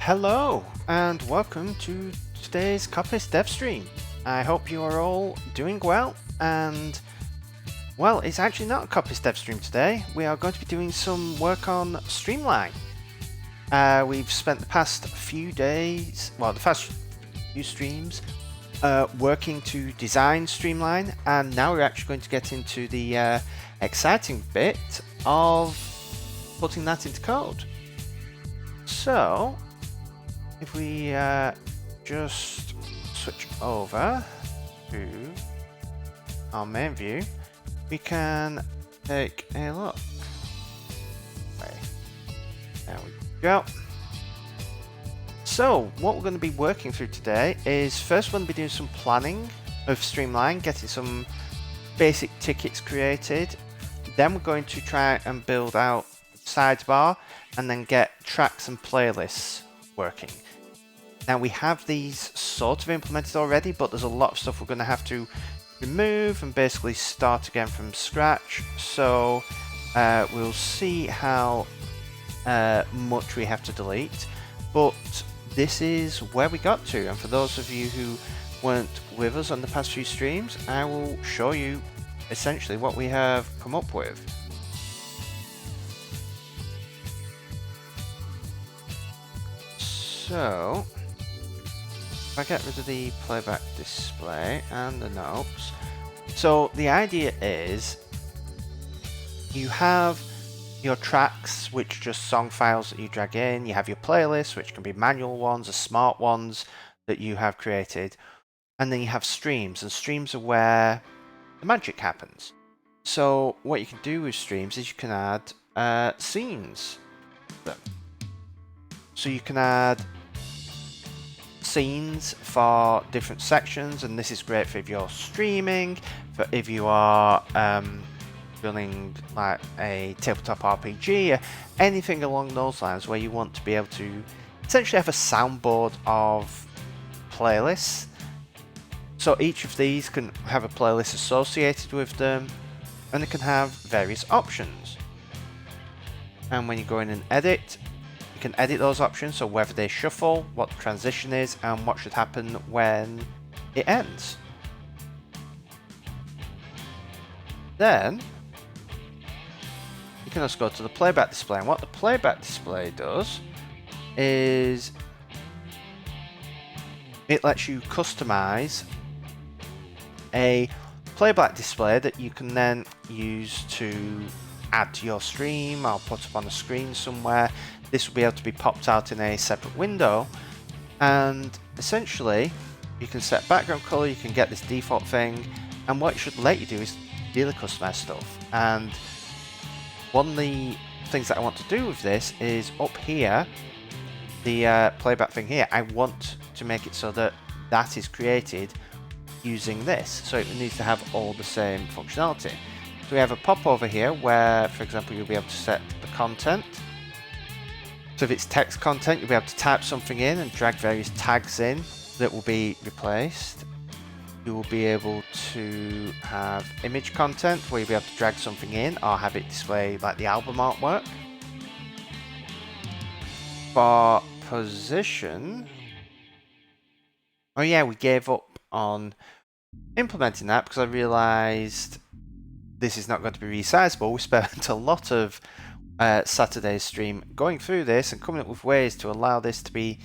Hello and welcome to today's Coppice dev stream. I hope you are all doing well, and well, it's actually not a Coppice dev stream today. We are going to be doing some work on Streamline. We've spent the past few days, well, the past few streams, working to design Streamline, and now we're actually going to get into the exciting bit of putting that into code. So if we just switch over to our main view, we can take a look. Okay. There we go. So what we're going to be working through today is first we're going to be doing some planning of Streamline, getting some basic tickets created. Then we're going to try and build out sidebar and then get tracks and playlists working. Now we have these sort of implemented already, but there's a lot of stuff we're going to have to remove and basically start again from scratch. So we'll see how much we have to delete, but this is where we got to. And for those of you who weren't with us on the past few streams, I will show you essentially what we have come up with. So if I get rid of the playback display and the notes. So the idea is you have your tracks, which are just song files that you drag in. You have your playlists, which can be manual ones or smart ones that you have created. And then you have streams, and streams are where the magic happens. So what you can do with streams is you can add scenes to them. So you can add scenes for different sections, and this is great for if you're streaming, for if you are running like a tabletop RPG, or anything along those lines where you want to be able to essentially have a soundboard of playlists. So each of these can have a playlist associated with them, and it can have various options. And when you go in and edit, you can edit those options, so whether they shuffle, what the transition is, and what should happen when it ends. Then you can also go to the playback display, and what the playback display does is it lets you customize a playback display that you can then use to add to your stream or put up on a screen somewhere. This will be able to be popped out in a separate window, and essentially you can set background color, you can get this default thing, and what it should let you do is really customize stuff. And one of the things that I want to do with this is up here, the playback thing here, I want to make it so that that is created using this, so it needs to have all the same functionality. So we have a pop over here where, for example, you'll be able to set the content. So if it's text content, you'll be able to type something in and drag various tags in that will be replaced. You will be able to have image content where you'll be able to drag something in or have it display like the album artwork. For position, oh yeah, we gave up on implementing that because I realized this is not going to be resizable. We spent a lot of Saturday's stream going through this and coming up with ways to allow this to be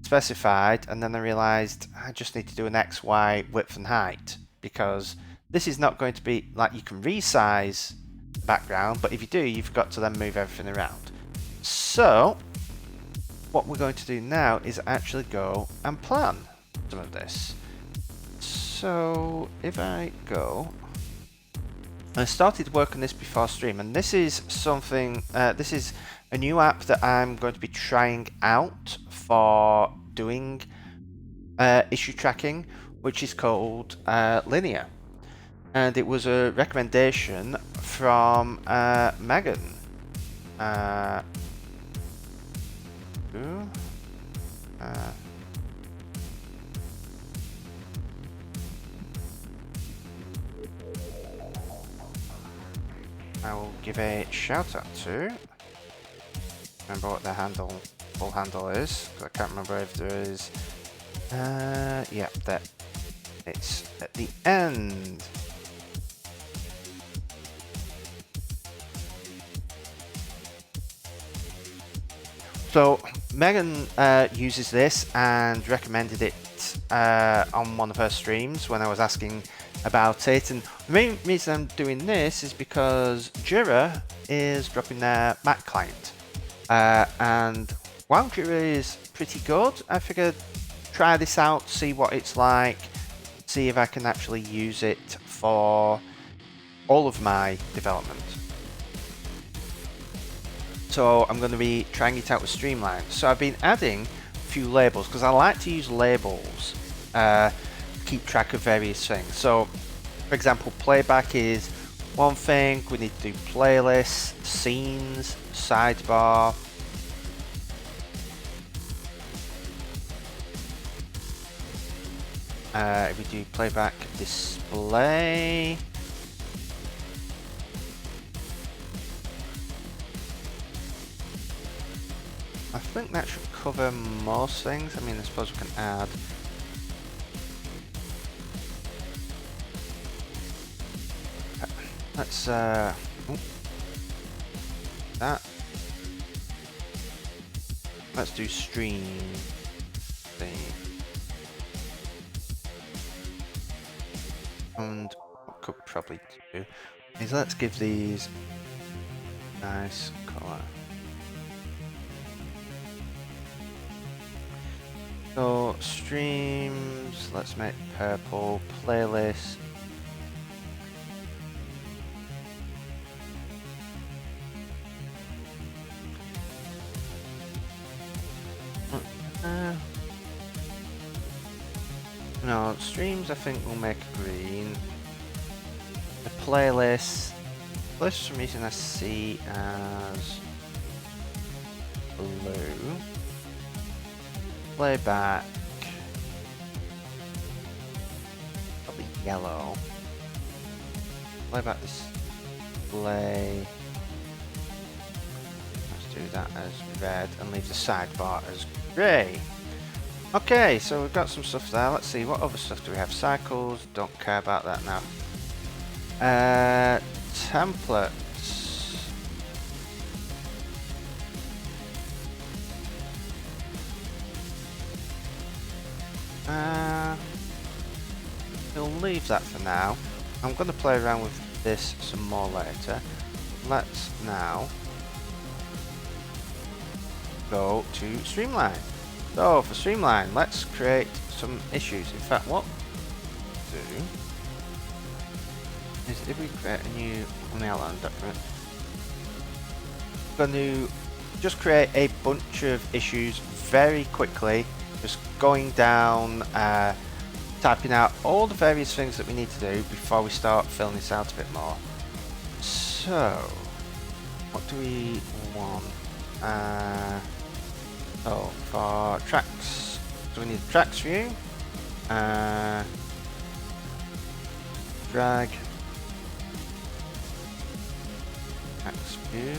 specified, and then I realized I just need to do an X, Y, width and height, because this is not going to be like you can resize the background, but if you do, you've got to then move everything around. So what we're going to do now is actually go and plan some of this. So if I go, I started work on this before stream, and this is something, this is a new app that I'm going to be trying out for doing issue tracking, which is called Linear. And it was a recommendation from Megan. I will give a shout out to, remember what the handle full handle is. I can't remember if there is. Yeah, there. It's at the end. So Megan uses this and recommended it on one of her streams when I was asking about it, and the main reason I'm doing this is because Jira is dropping their Mac client, and while Jira is pretty good, I figured try this out, see what it's like, see if I can actually use it for all of my development. So I'm going to be trying it out with Streamline. So I've been adding a few labels because I like to use labels, keep track of various things. So for example, playback is one thing. We need to do playlists, scenes, sidebar. If we do playback display, I think that should cover most things. I mean, I suppose we can add let's that. Let's do stream thing. And what could probably do is let's give these nice colour. So streams, let's make purple, playlist. No, streams I think we'll make green. The playlist for some reason I see as blue. Playback probably yellow. Playback display. Let's do that as red and leave the sidebar as grey. Okay, so we've got some stuff there. Let's see, what other stuff do we have? Cycles, don't care about that now. Templates. We'll leave that for now. I'm going to play around with this some more later. Let's now go to Streamline. So for Streamline, let's create some issues. In fact, what we'll do is if we create a new on the outline document, we're going to just create a bunch of issues very quickly, just going down, typing out all the various things that we need to do before we start filling this out a bit more. So, what do we want? So for tracks, so we need a tracks view, drag, tracks view,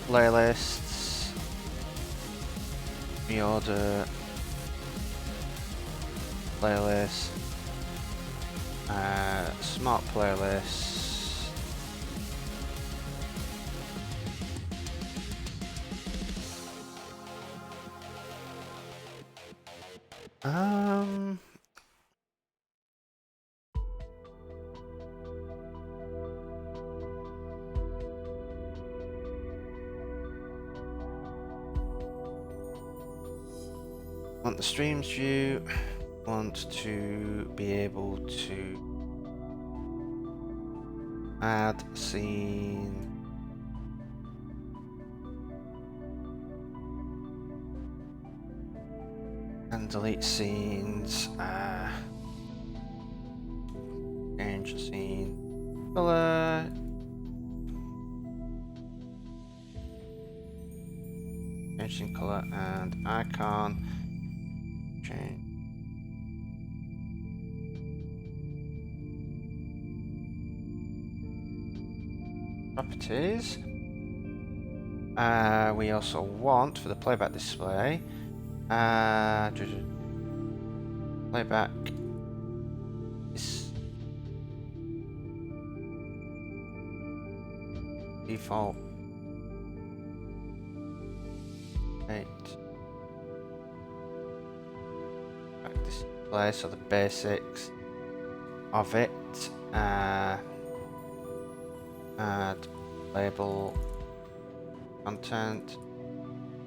playlists, reorder, playlist, smart playlists. Want the streams view, want to be able to add scene, and delete scenes, change the scene color, change scene color and icon, change. properties. We also want for the playback display. Playback is default 8. Back display, so the basics of it. Add label content,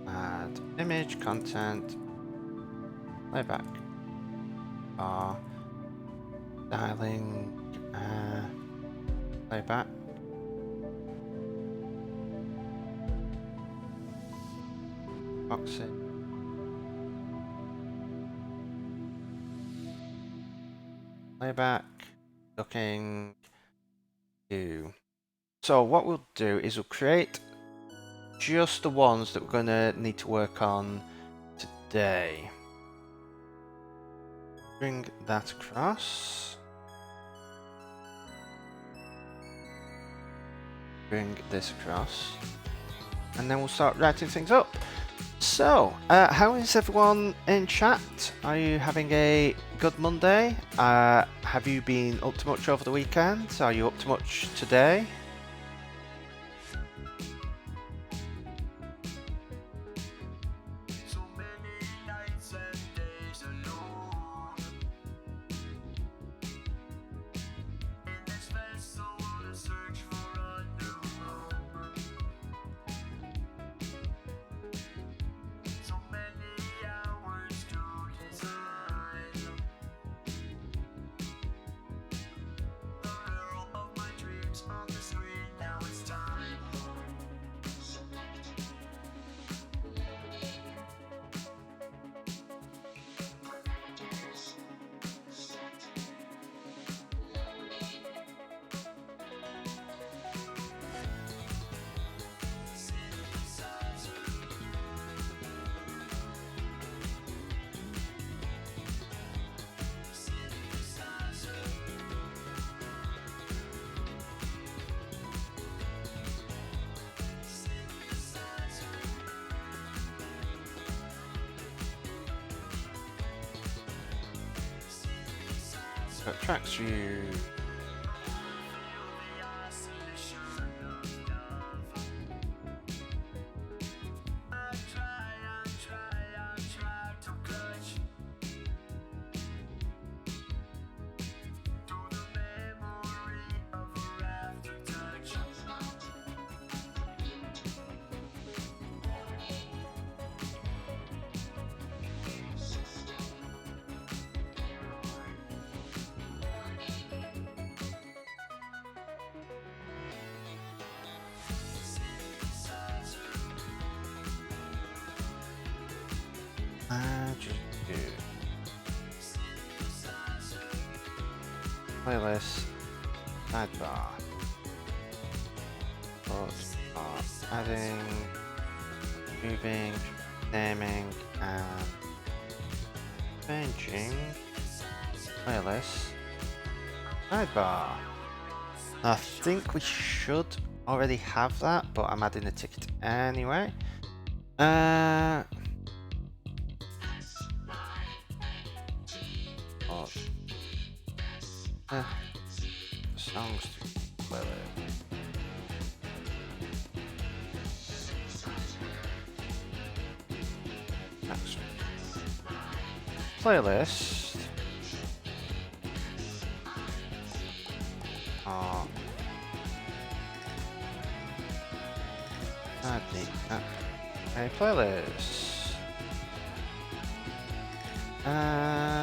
add image content, playback, styling, playback, boxing, playback, looking, do. So what we'll do is we'll create just the ones that we're going to need to work on today. Bring that across. Bring this across. And then we'll start writing things up. So, how is everyone in chat? Are you having a good Monday? Have you been up to much over the weekend? Are you up to much today? Tracks view. Playlist, sidebar, adding, moving, naming, and changing playlist, sidebar. I think we should already have that, but I'm adding a ticket anyway. Songs to playlist. Next playlist. I need a playlist.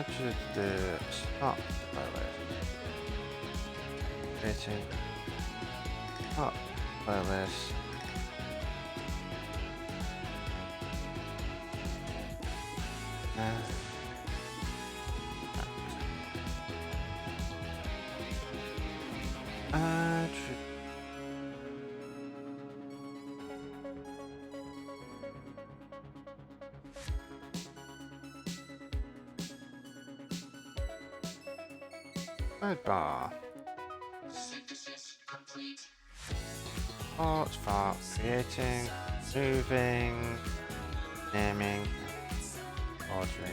To the stop playlist. Creating top playlist. Sidebar. Synthesis complete. Parts for creating, moving, naming, ordering.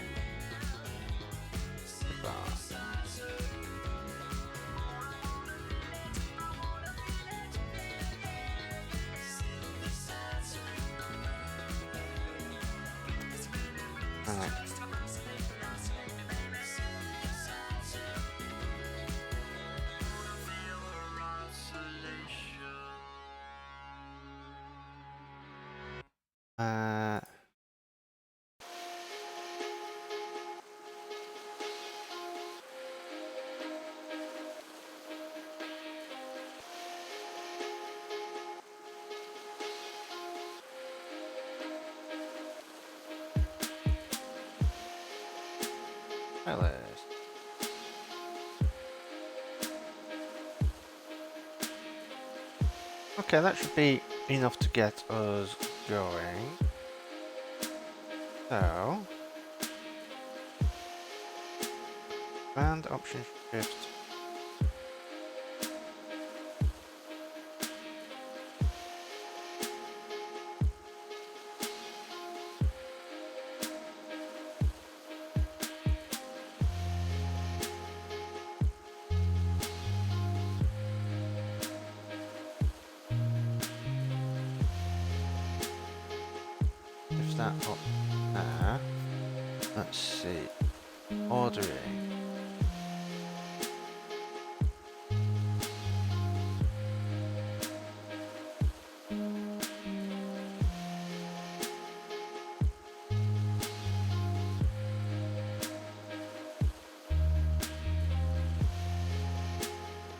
Okay, that should be enough to get us going. So, command option shift. Shift that up there. Let's see. Ordering.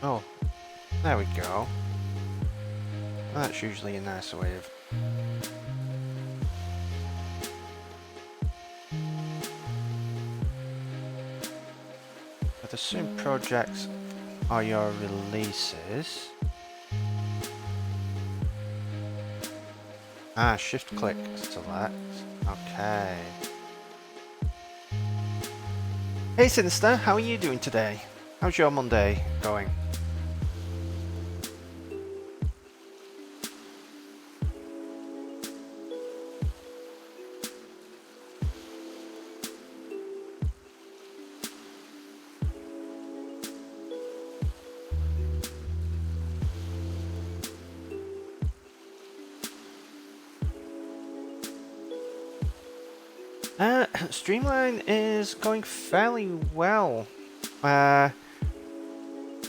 Oh, there we go. That's usually a nicer way of... I'd assume projects are your releases. Ah, shift click select. Okay. Hey Sinister, how are you doing today? How's your Monday going? Streamline is going fairly well.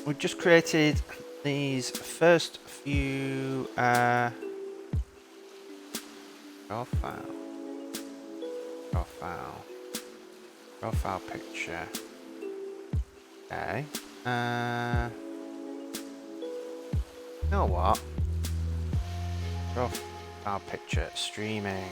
We've just created these first few profile picture. Okay. You know what? Profile picture streaming.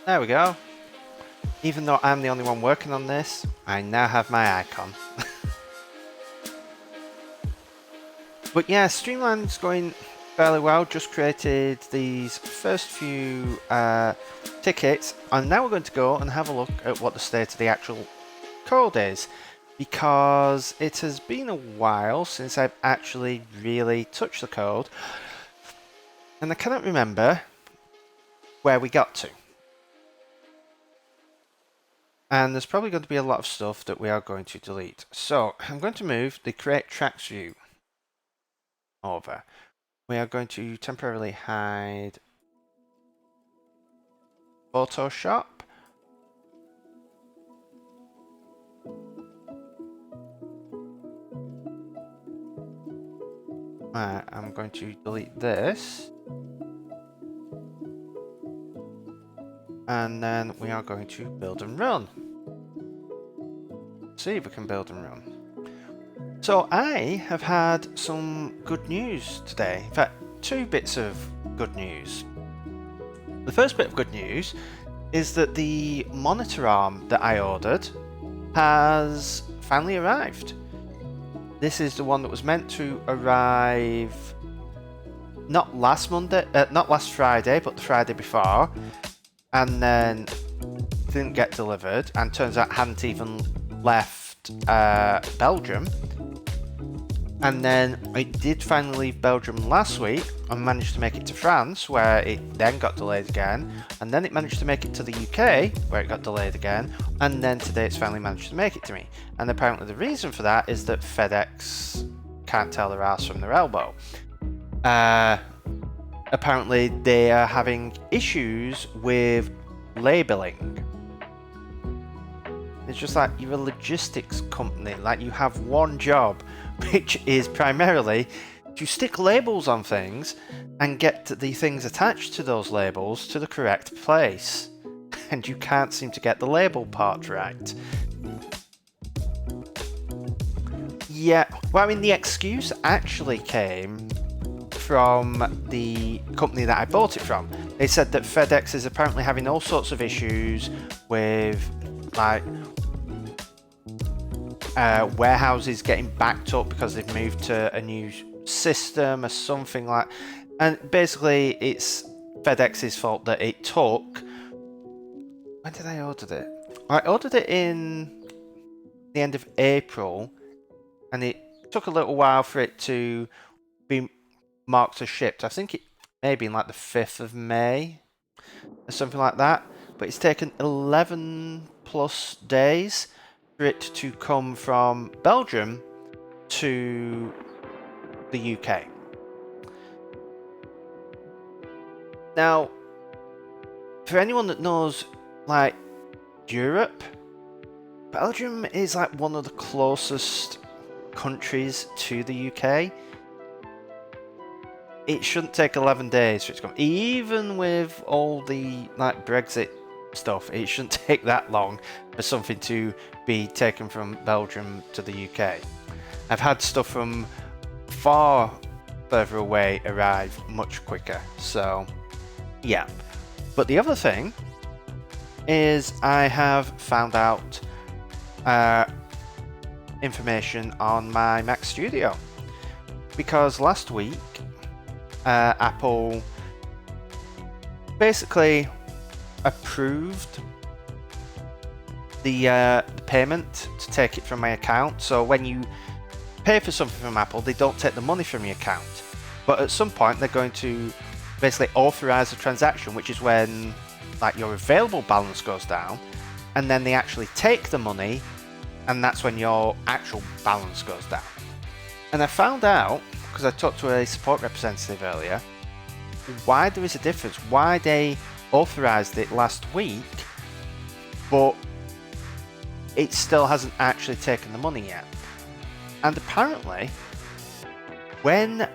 There we go. Even though I'm the only one working on this, I now have my icon. But yeah, Streamline's going fairly well. Just created these first few tickets, and now we're going to go and have a look at what the state of the actual code is, because it has been a while since I've actually really touched the code, and I cannot remember where we got to. And there's probably going to be a lot of stuff that we are going to delete. So I'm going to move the create tracks view over. We are going to temporarily hide Photoshop. I'm going to delete this. And then we are going to build and run. See if we can build and run. So I have had some good news today. In fact, two bits of good news. The first bit of good news is that the monitor arm that I ordered has finally arrived. This is the one that was meant to arrive not last Friday, but the Friday before, and then didn't get delivered, and turns out hadn't even left Belgium. And then it did finally leave Belgium last week and managed to make it to France, where it then got delayed again, and then it managed to make it to the UK, where it got delayed again, and then today it's finally managed to make it to me. And apparently the reason for that is that FedEx can't tell their ass from their elbow. Apparently they are having issues with labeling. It's just like, you're a logistics company, like you have one job, which is primarily to stick labels on things and get the things attached to those labels to the correct place. And you can't seem to get the label part right. Yeah, well, I mean, the excuse actually came from the company that I bought it from. They said that FedEx is apparently having all sorts of issues with, like, warehouses getting backed up because they've moved to a new system or something like. And basically, it's FedEx's fault that it took. When did I order it? I ordered it in the end of April, and it took a little while for it to be marked as shipped. I think it may be in like the 5th of May or something like that. But it's taken 11 plus days for it to come from Belgium to the UK. Now, for anyone that knows, like, Europe, Belgium is like one of the closest countries to the UK. It shouldn't take 11 days for it to come. Even with all the, like, Brexit stuff, it shouldn't take that long for something to be taken from Belgium to the UK. I've had stuff from far further away arrive much quicker, so yeah. But the other thing is I have found out information on my Mac Studio, because last week Apple basically approved the payment to take it from my account. So when you pay for something from Apple, they don't take the money from your account, but at some point they're going to basically authorize a transaction, which is when, like, your available balance goes down, and then they actually take the money, and that's when your actual balance goes down. And I found out, because I talked to a support representative earlier, why there is a difference, why they authorized it last week, but it still hasn't actually taken the money yet. And apparently, when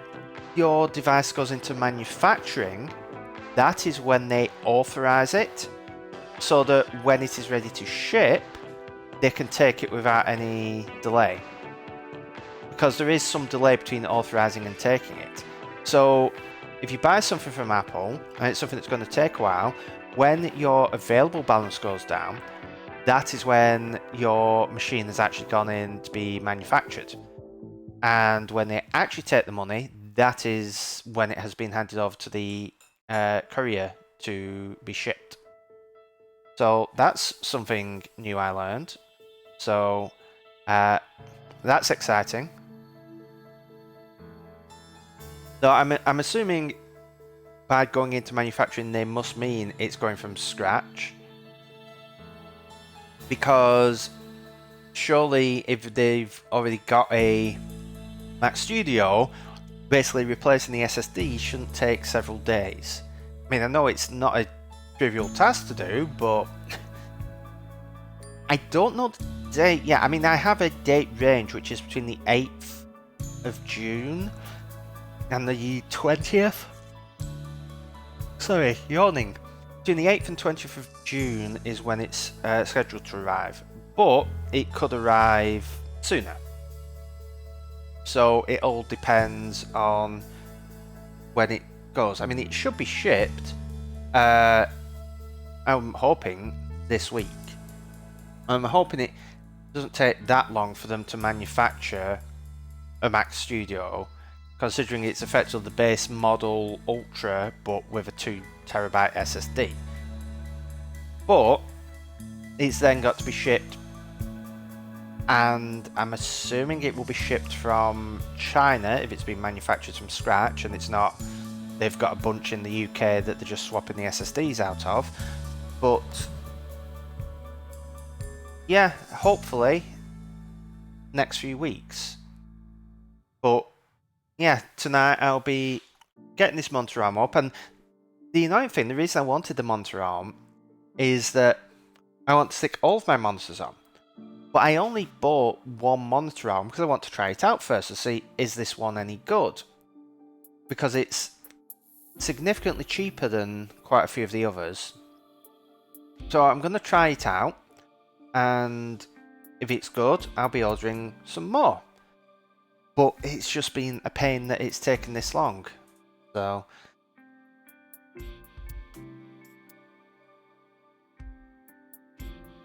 your device goes into manufacturing, that is when they authorize it, so that when it is ready to ship, they can take it without any delay. Because there is some delay between authorizing and taking it. So if you buy something from Apple, and it's something that's going to take a while, when your available balance goes down, that is when your machine has actually gone in to be manufactured. And when they actually take the money, that is when it has been handed over to the courier to be shipped. So that's something new I learned. So that's exciting. So I'm assuming by going into manufacturing, they must mean it's going from scratch. Because surely if they've already got a Mac Studio, basically replacing the SSD shouldn't take several days. I mean, I know it's not a trivial task to do, but I don't know the date. Yeah, I mean, I have a date range which is between the 8th of June and the 20th. Sorry, yawning. Between the 8th and 20th of June is when it's scheduled to arrive, but it could arrive sooner. So it all depends on when it goes. I mean, it should be shipped I'm hoping this week. I'm hoping it doesn't take that long for them to manufacture a Mac Studio, considering it's effectively the base model Ultra but with a 2TB SSD. But it's then got to be shipped, and I'm assuming it will be shipped from China if it's been manufactured from scratch and it's not, they've got a bunch in the UK that they're just swapping the SSDs out of. But yeah, hopefully next few weeks. But yeah, tonight I'll be getting this monitor arm up, and the annoying thing, the reason I wanted the monitor arm is that I want to stick all of my monitors on. But I only bought one monitor arm because I want to try it out first to see, is this one any good? Because it's significantly cheaper than quite a few of the others. So I'm going to try it out, and if it's good, I'll be ordering some more. But it's just been a pain that it's taken this long. So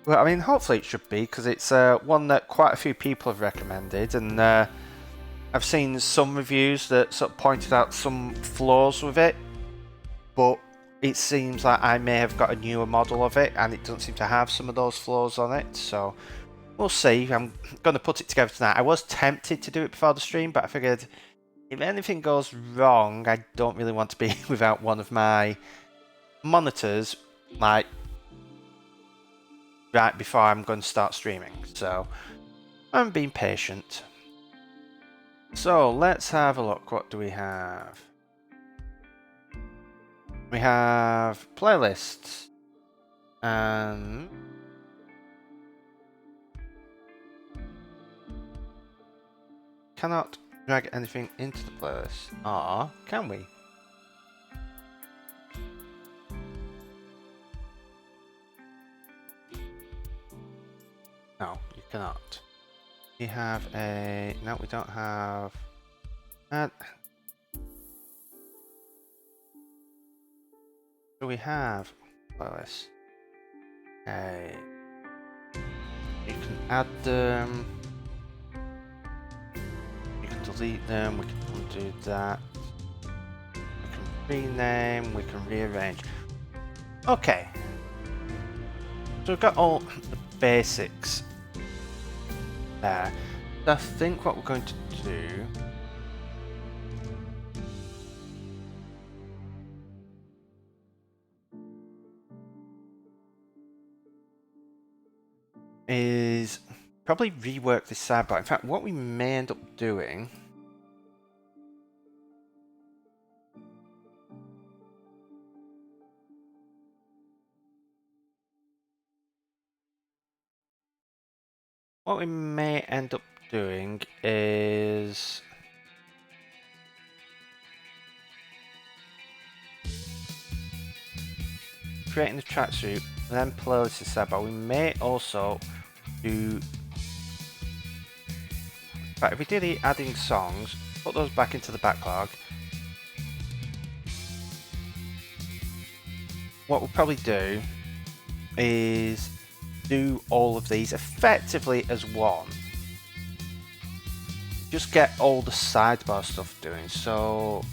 well, I mean, hopefully it should be, because it's one that quite a few people have recommended, and I've seen some reviews that sort of pointed out some flaws with it, but it seems like I may have got a newer model of it, and it doesn't seem to have some of those flaws on it, so we'll see. I'm going to put it together tonight. I was tempted to do it before the stream, but I figured if anything goes wrong, I don't really want to be without one of my monitors, like, right before I'm going to start streaming. So I'm being patient. So let's have a look. What do we have? We have playlists and cannot drag anything into the playlist. Or can we? No, you cannot. We have a... No, we don't have... So we have playlist. You can add them. You can delete them. We can undo that. We can rename. We can rearrange. Okay. So we've got all the basics there. So I think what we're going to do is probably rework this sidebar. In fact, what we may end up doing is creating the tracksuit, then playlist the sidebar. We may also do, in fact, if we did adding songs, put those back into the backlog. What we'll probably do is do all of these effectively as one. Just get all the sidebar stuff doing. So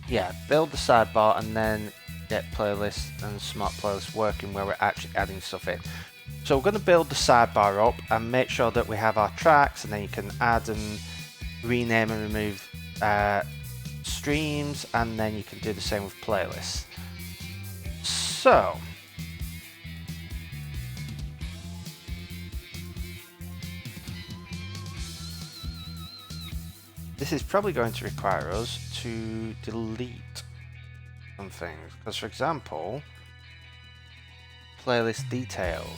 yeah, build the sidebar and then get playlists and smart playlists working where we're actually adding stuff in. So we're going to build the sidebar up and make sure that we have our tracks, and then you can add and rename and remove streams, and then you can do the same with playlists. So this is probably going to require us to delete some things, because for example, playlist details.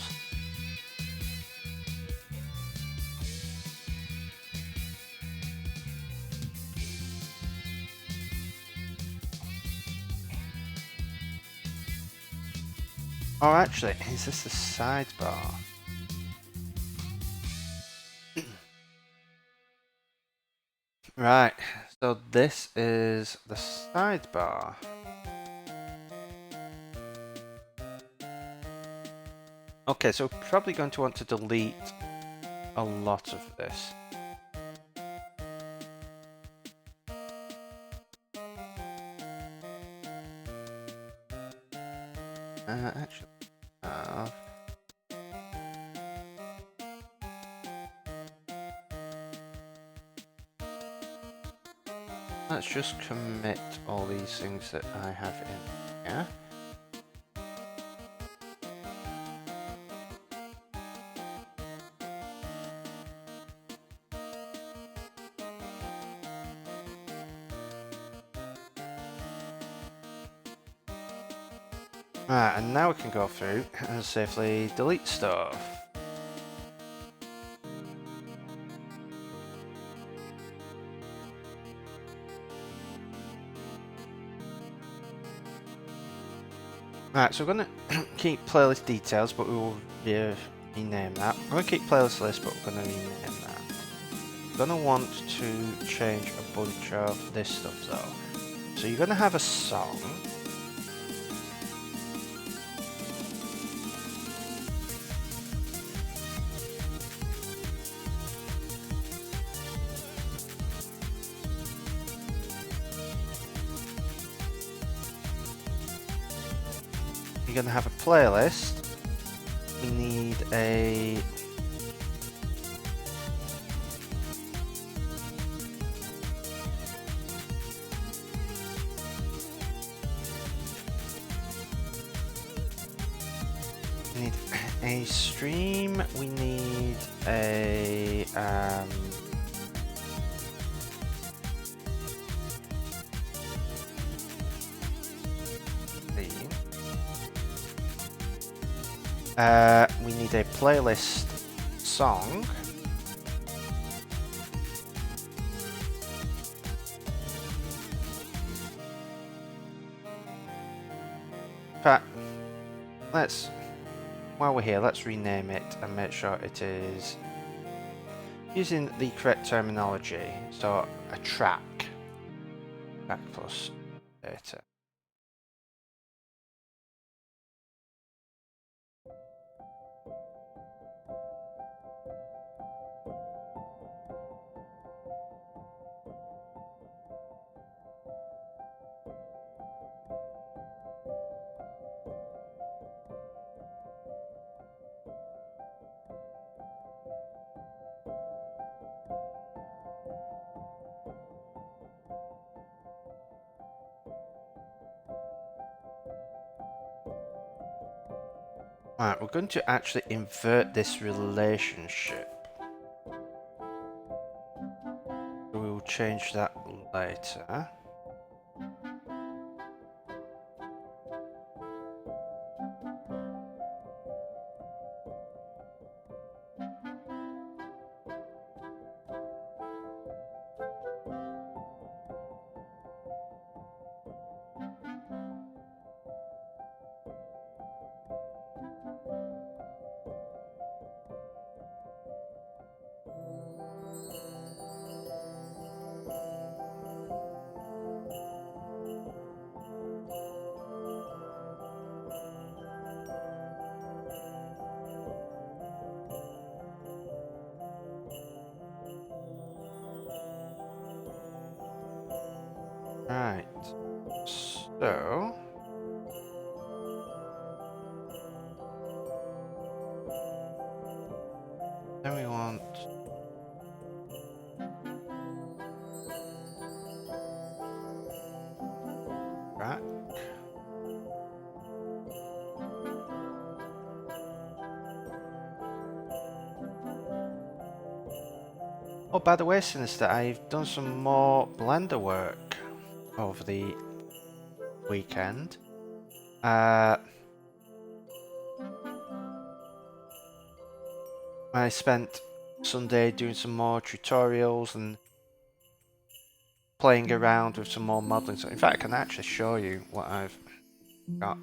Oh, actually, is this a sidebar? Right, so this is the sidebar. Okay, so we're probably going to want to delete a lot of this. Actually, let's just commit all these things that I have in here. Right, and now we can go through and safely delete stuff. Right, so we're going to keep playlist details, but we will rename that. We're going to keep playlist list, but we're going to rename that. We're going to want to change a bunch of this stuff though. So you're going to have a song. You're going to have a playlist. We need a stream. We need a theme. We need a playlist song. But while we're here, let's rename it and make sure it is using the correct terminology. So a track plus data. Alright, we're going to actually invert this relationship. We will change that later. Right, so then we want track. Oh, by the way, Sinister, I've done some more Blender work over the weekend. I spent Sunday doing some more tutorials and playing around with some more modeling. So in fact, I can actually show you what I've got.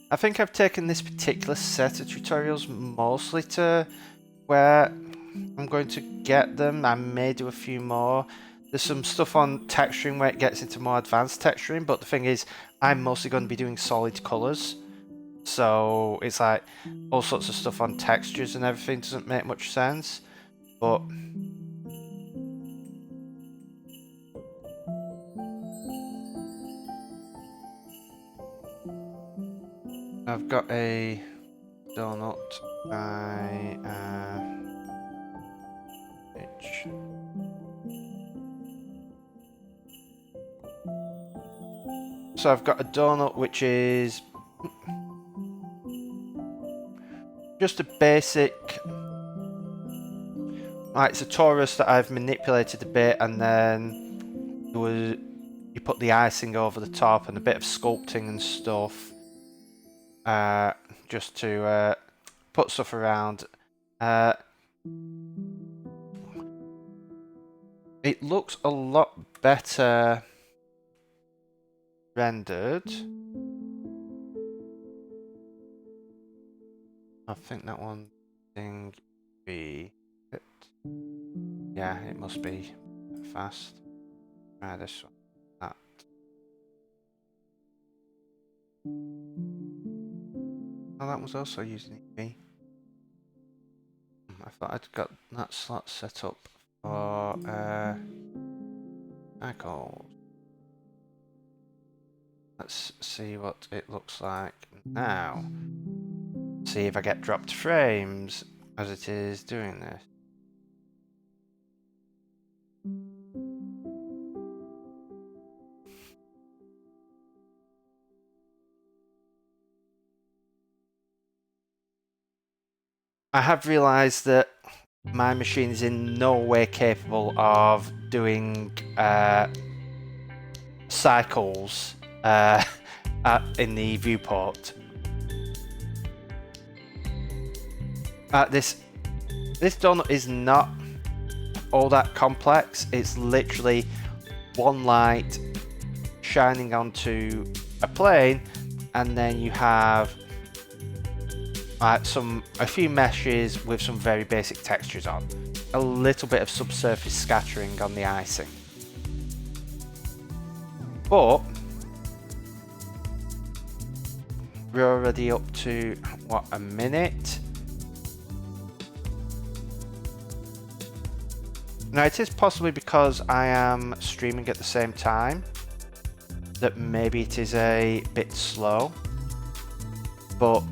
I think I've taken this particular set of tutorials mostly to where I'm going to get them. I may do a few more. There's some stuff on texturing where it gets into more advanced texturing, but the thing is, I'm mostly going to be doing solid colors. So it's like all sorts of stuff on textures and everything doesn't make much sense. But I've got a donut by H. So I've got a donut which is just a basic, like it's a torus that I've manipulated a bit, and then you put the icing over the top and a bit of sculpting and stuff, just to put stuff around. It looks a lot better rendered. I think that one thing be it. Yeah, it must be fast. Try this one. That. Oh, that was also using me. I thought I'd got that slot set up for icons. Let's see what it looks like now. See if I get dropped frames as it is doing this. I have realized that my machine is in no way capable of doing cycles in the viewport. This donut is not all that complex. It's literally one light shining onto a plane, and then you have a few meshes with some very basic textures on, a little bit of subsurface scattering on the icing. But we're already up to what, a minute? Now it is possibly because I am streaming at the same time that maybe it is a bit slow, but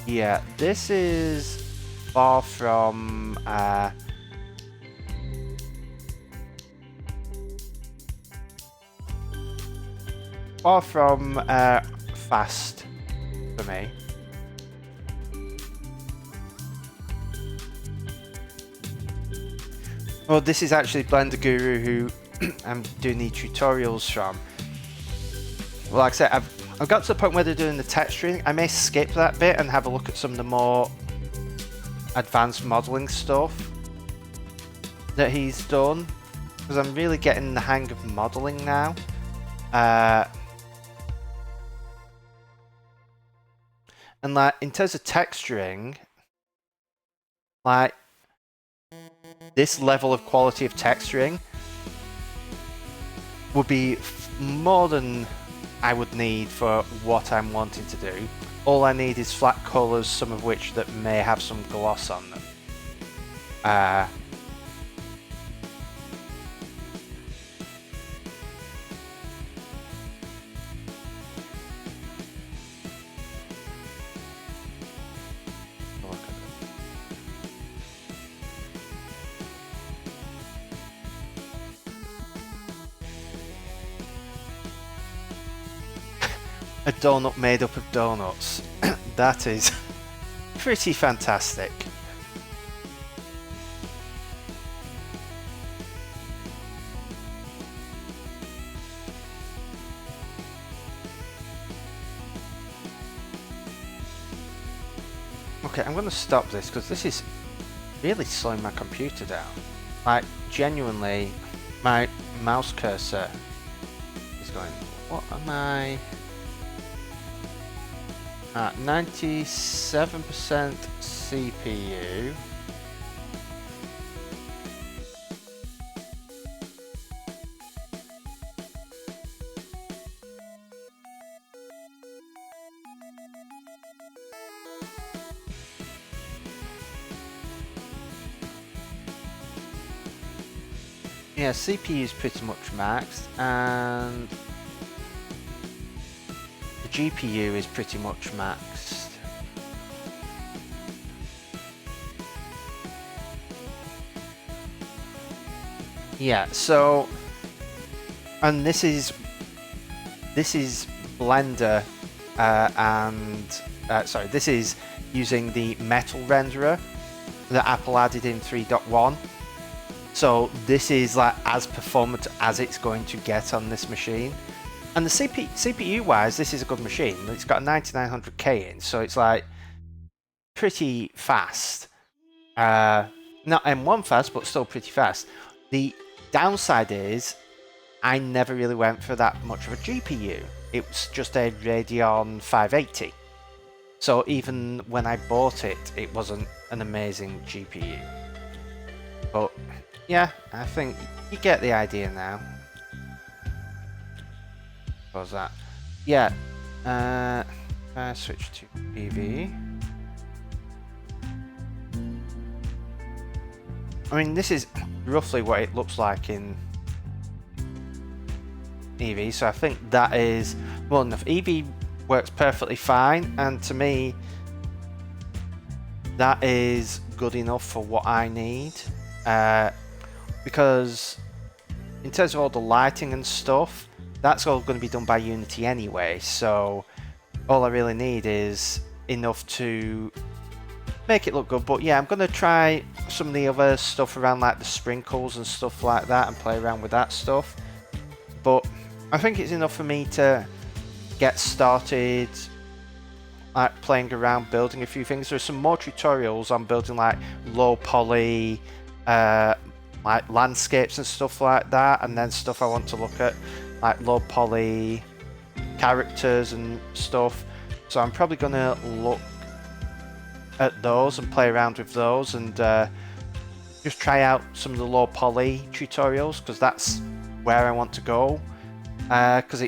yeah, this is far from fast for me. Well, this is actually Blender Guru who I'm doing the tutorials from. Well, like I said, I've got to the point where they're doing the texturing. I may skip that bit and have a look at some of the more advanced modeling stuff that he's done, because I'm really getting the hang of modeling now. And like in terms of texturing, like this level of quality of texturing would be more than I would need for what I'm wanting to do. All I need is flat colours, some of which that may have some gloss on them. A donut made up of donuts. That is pretty fantastic. Okay, I'm going to stop this because this is really slowing my computer down. Like, genuinely, my mouse cursor is going, what am I? 97% CPU. Yeah, CPU is pretty much maxed, and the GPU is pretty much maxed. Yeah, so, and this is Blender, sorry, this is using the metal renderer that Apple added in 3.1. So this is like as performant as it's going to get on this machine. And the CPU wise, this is a good machine. It's got a 9900K in, so it's like pretty fast. Not M1 fast, but still pretty fast. The downside is I never really went for that much of a GPU. It was just a Radeon 580. So even when I bought it, it wasn't an amazing GPU. But yeah, I think you get the idea now. What was that? Yeah, I switch to PV. I mean, this is roughly what it looks like in EV, so I think that is well enough. EV works perfectly fine, and to me, that is good enough for what I need. Because in terms of all the lighting and stuff, that's all going to be done by Unity anyway, so all I really need is enough to make it look good. But yeah, I'm going to try some of the other stuff around like the sprinkles and stuff like that and play around with that stuff. But I think it's enough for me to get started like playing around building a few things. There's some more tutorials on building like low poly like landscapes and stuff like that, and then stuff I want to look at like low poly characters and stuff. So I'm probably going to look at those and play around with those and just try out some of the low poly tutorials, because that's where I want to go, because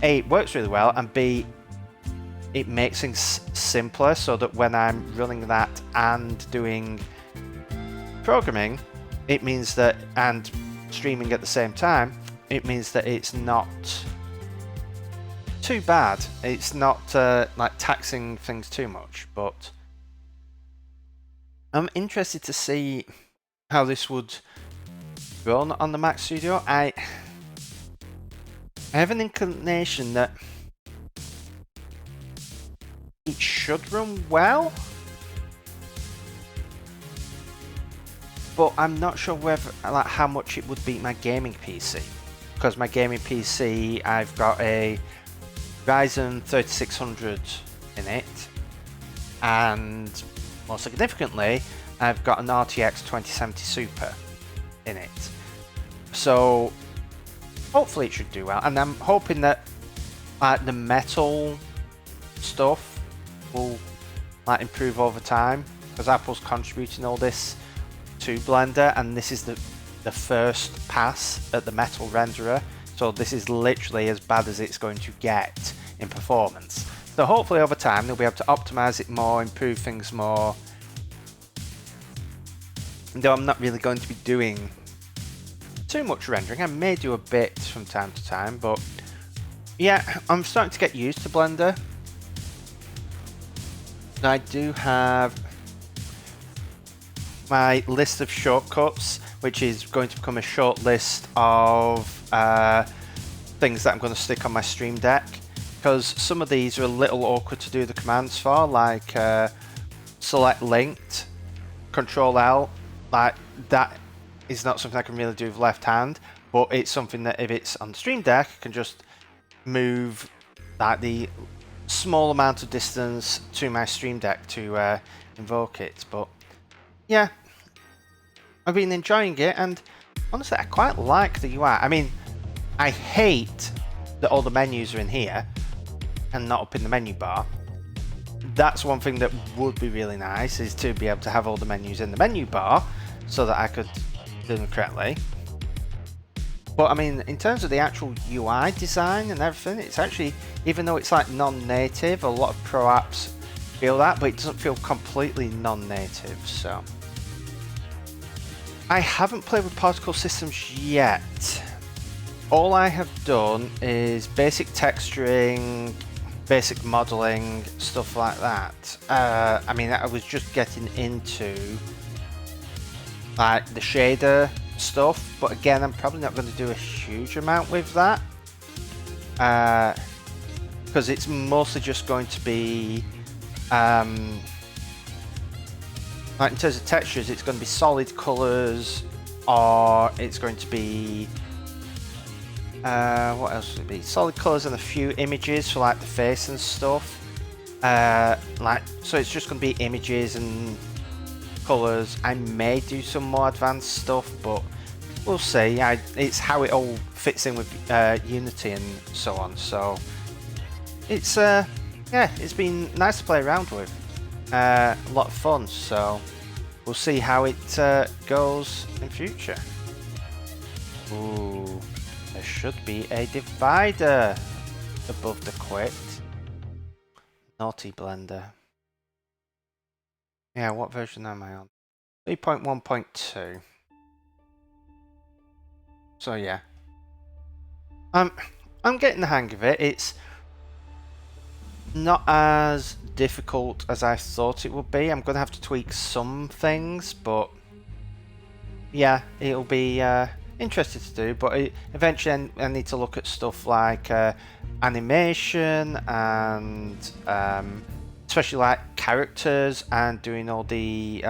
it works really well, and B, it makes things simpler so that when I'm running that and doing programming, it means that, and streaming at the same time, it means that it's not too bad. It's not like taxing things too much. But I'm interested to see how this would run on the Mac Studio. I have an inclination that it should run well, but I'm not sure whether, like, how much it would beat my gaming PC, because my gaming PC, I've got a Ryzen 3600 in it, and more significantly, I've got an RTX 2070 Super in it. So hopefully it should do well, and I'm hoping that the metal stuff will like improve over time, because Apple's contributing all this to Blender, and this is the first pass at the metal renderer, so this is literally as bad as it's going to get in performance. So hopefully over time they'll be able to optimize it more, improve things more. Though I'm not really going to be doing too much rendering, I may do a bit from time to time, but yeah, I'm starting to get used to Blender. I do have my list of shortcuts, which is going to become a short list of things that I'm going to stick on my Stream Deck, because some of these are a little awkward to do the commands for, like select linked, Control L, like that is not something I can really do with left hand, but it's something that if it's on the Stream Deck, I can just move like the small amount of distance to my Stream Deck to invoke it. But yeah, I've been enjoying it, and honestly I quite like the UI. I mean, I hate that all the menus are in here and not up in the menu bar. That's one thing that would be really nice, is to be able to have all the menus in the menu bar so that I could do them correctly. But I mean, in terms of the actual UI design and everything, it's actually, even though it's like non-native, a lot of pro apps feel that, but it doesn't feel completely non-native. So I haven't played with particle systems yet. All I have done is basic texturing, basic modeling, stuff like that. I mean, I was just getting into like the shader stuff, but again, I'm probably not going to do a huge amount with that because it's mostly just going to be like in terms of textures, it's going to be solid colors, or it's going to be what else would it be? Solid colors and a few images for like the face and stuff. So it's just going to be images and colors. I may do some more advanced stuff, but we'll see. It's how it all fits in with Unity and so on. So it's yeah, it's been nice to play around with. A lot of fun. So we'll see how it goes in future. Ooh, there should be a divider above the quit. Naughty Blender. Yeah, what version am I on? 3.1.2. So yeah, I'm getting the hang of it. It's not as difficult as I thought it would be. I'm going to have to tweak some things, but yeah, it'll be interesting to do. But eventually I need to look at stuff like animation and especially like characters and doing all the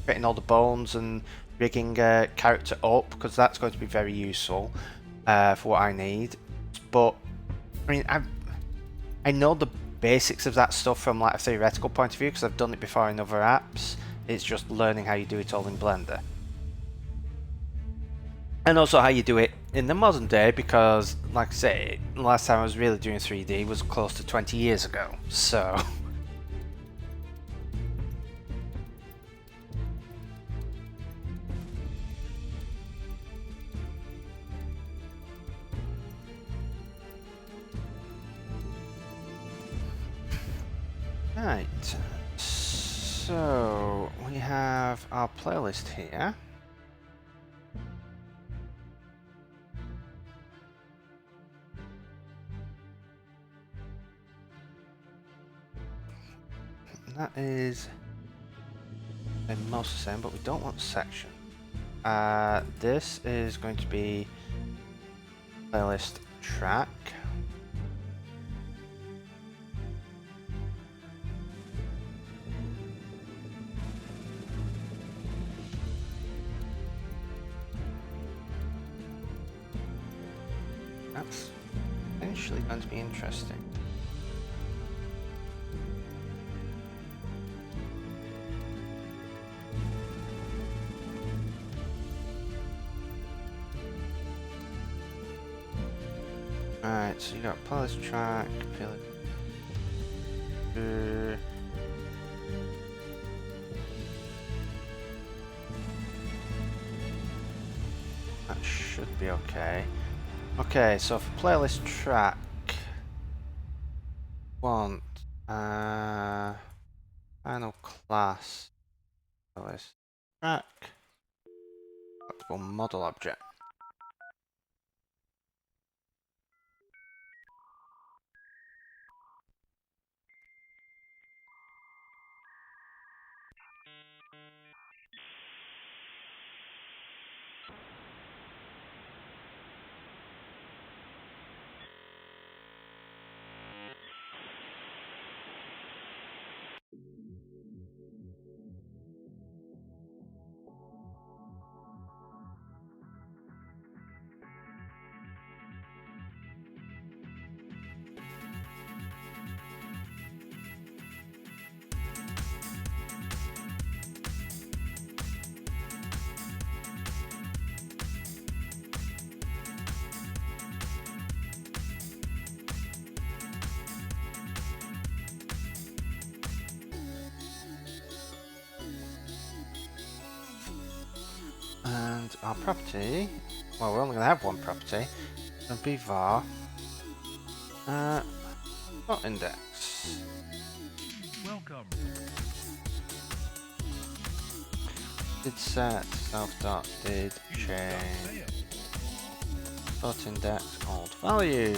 getting all the bones and rigging a character up, because that's going to be very useful for what I need. But I mean, I know the basics of that stuff from like a theoretical point of view because I've done it before in other apps. It's just learning how you do it all in Blender. And also how you do it in the modern day, because like I say, the last time I was really doing 3D was close to 20 years ago. So right, so we have our playlist here. That is most the same, but we don't want section. This is going to be playlist track. That's potentially going to be interesting. Alright, so you got playlist track, that should be okay. Okay, so for playlist track, want final class playlist track, model object. And our property, well, we're only going to have one property, it'll be var not index. Welcome. did set self dot did change dot index old value.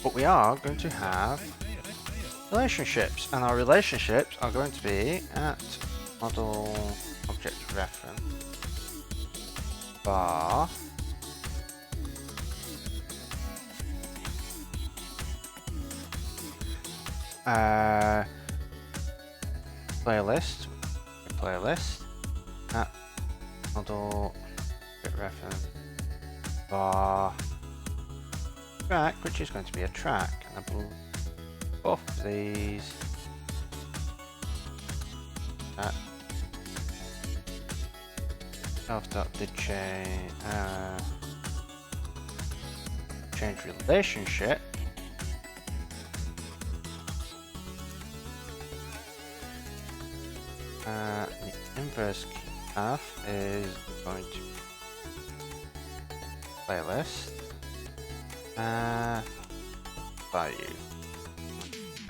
But we are going to have relationships, and our relationships are going to be at model object reference bar playlist at model object reference bar track, which is going to be a track, and I believe both of these at self.did change relationship the inverse key path is going to be playlist value.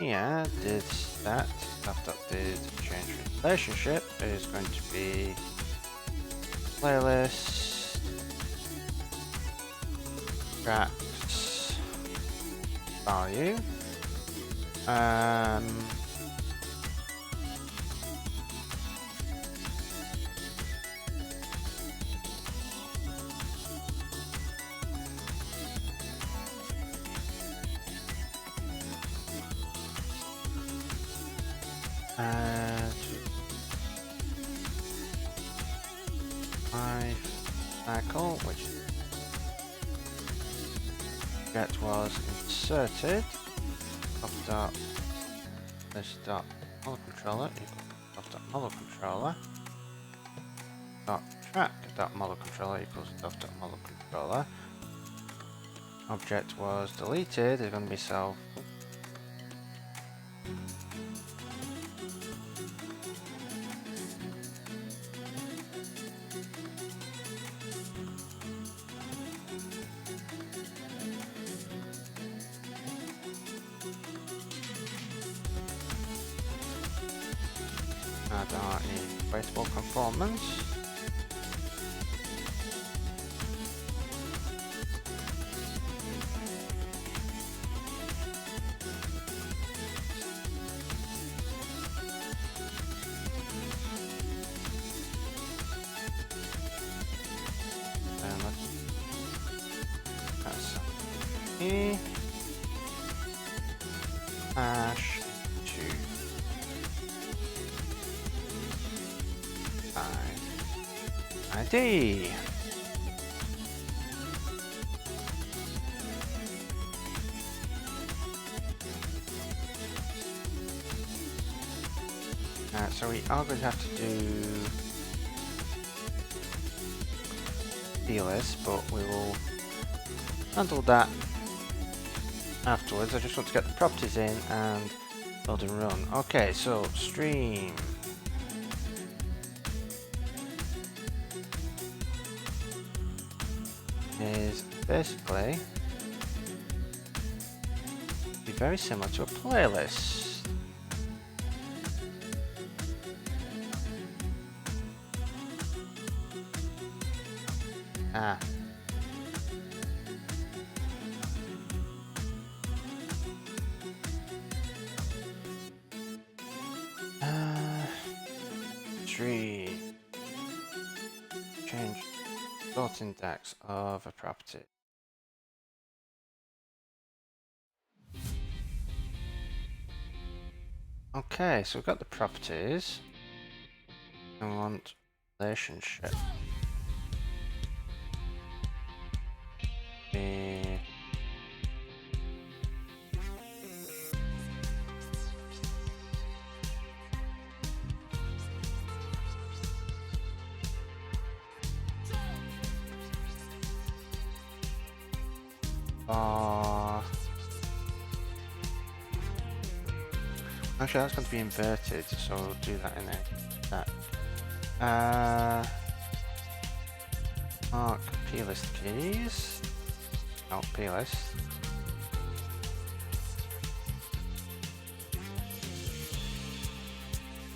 Here did stat self.did change relationship is going to be playlist tracks value. My cycle, which get was inserted of dot this dot model controller equals of dot model controller dot track dot model controller equals of dot model controller. Object was deleted is going to be self. Add our equatable conformance. And that's E hash 2 ID. So we are going to have to do this, but we will handle that afterwards. I just want to get the properties in and build and run. Okay, so stream is basically be very similar to a playlist. Tree change dot index of a property. Okay, so we've got the properties. I want relationship. Actually, that's going to be inverted, so we'll do that in a sec. Mark plist keys. Oh, plist.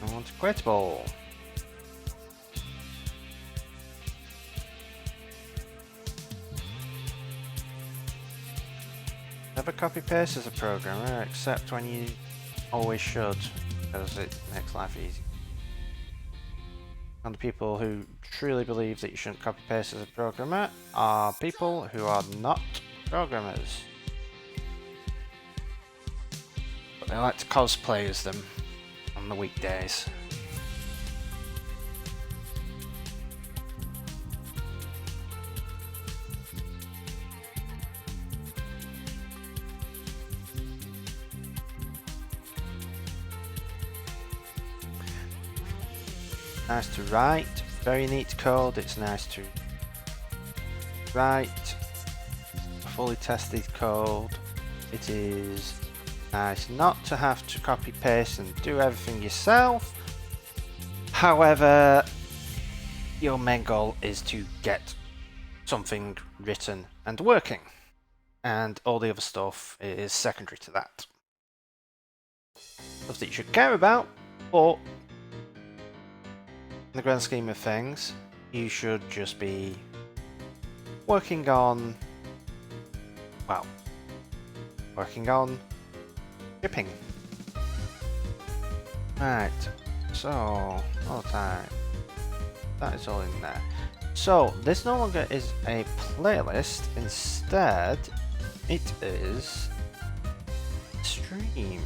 I want equatable. Never copy paste as a programmer, except when you always should, because it makes life easy. And the people who truly believe that you shouldn't copy paste as a programmer are people who are not programmers. But they like to cosplay as them on the weekdays. Nice to write, very neat code. It's nice to write fully tested code. It is nice not to have to copy paste and do everything yourself. However, your main goal is to get something written and working, and all the other stuff is secondary to that. Stuff that you should care about, but in the grand scheme of things, you should just be working on, well, working on shipping. Right, so, all the time, that is all in there. So, this no longer is a playlist, instead, it is stream.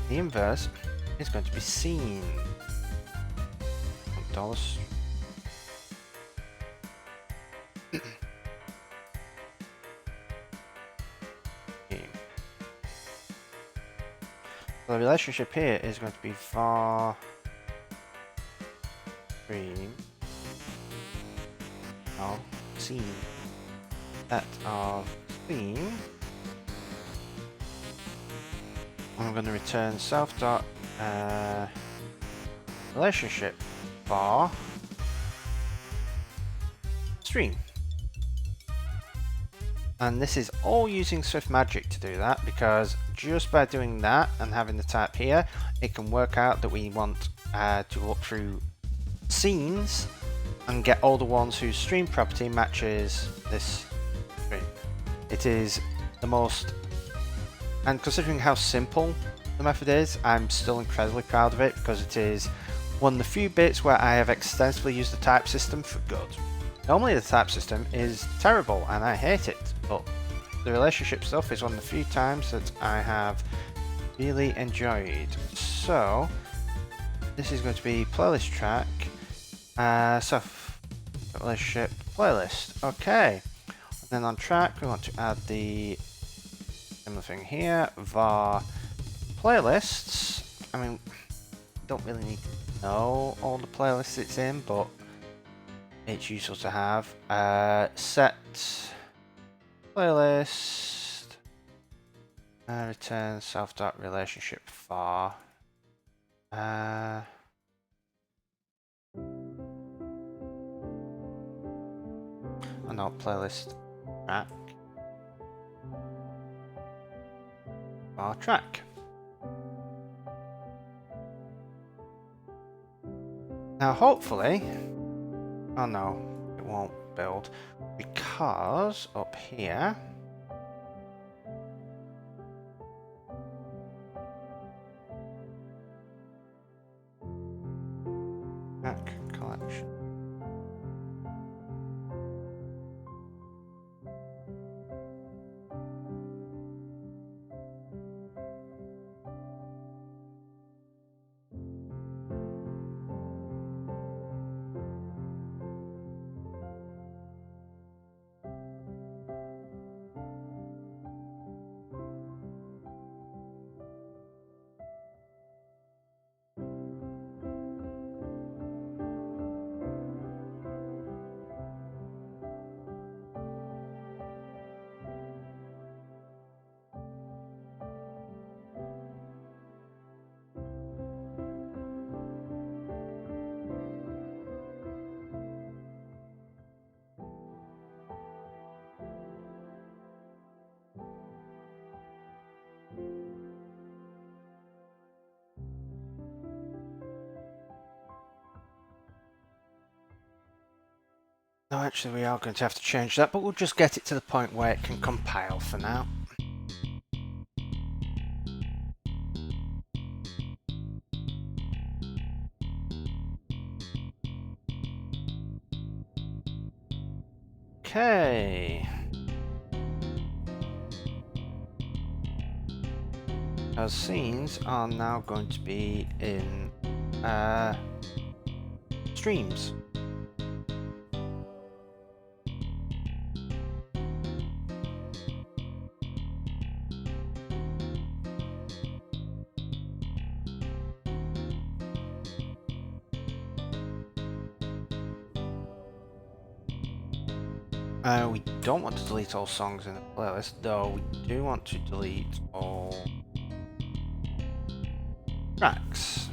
The inverse is going to be seen. $. So the relationship here is going to be var stream of scene set of theme. I'm going to return self dot relationship var stream, and this is all using Swift Magic to do that, because just by doing that and having the type here, it can work out that we want to look through scenes and get all the ones whose stream property matches this stream. It is the most, and considering how simple the method is, I'm still incredibly proud of it, because it is one of the few bits where I have extensively used the type system for good. Normally the type system is terrible and I hate it, but the relationship stuff is one of the few times that I have really enjoyed. So this is going to be playlist track, so relationship playlist. Okay, and then on track we want to add the similar thing here, var playlists. I mean, don't really need to know all the playlists it's in, but it's useful to have. Set playlist, return self.relationship var. Oh no, playlist track var track. Now hopefully, oh no, it won't build, because up here track collection. No, actually we are going to have to change that, but we'll just get it to the point where it can compile for now. Okay. Our scenes are now going to be in streams. We don't want to delete all songs in the playlist, though we do want to delete all tracks.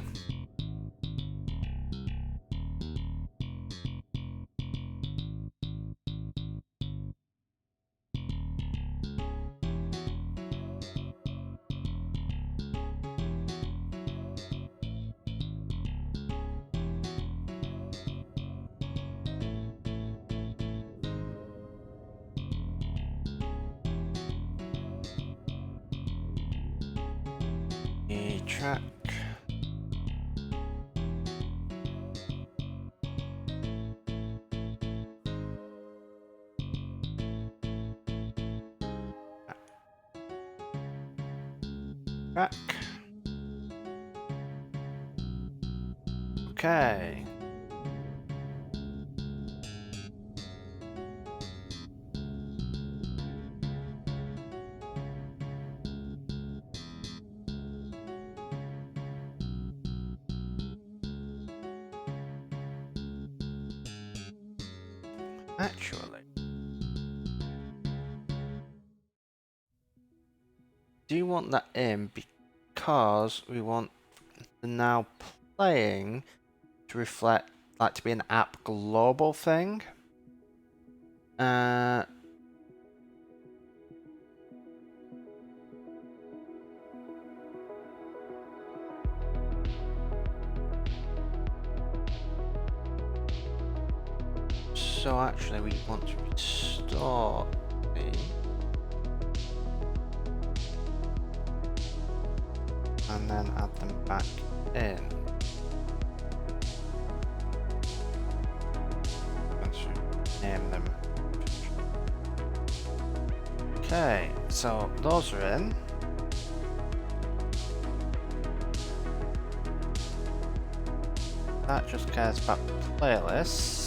A track. Track. Okay. Actually, do you want that in because we want the now playing to reflect, like, to be an app global thing? So actually we want to restore the and then add them back in. And so name them. Okay, so those are in. That just cares about playlists.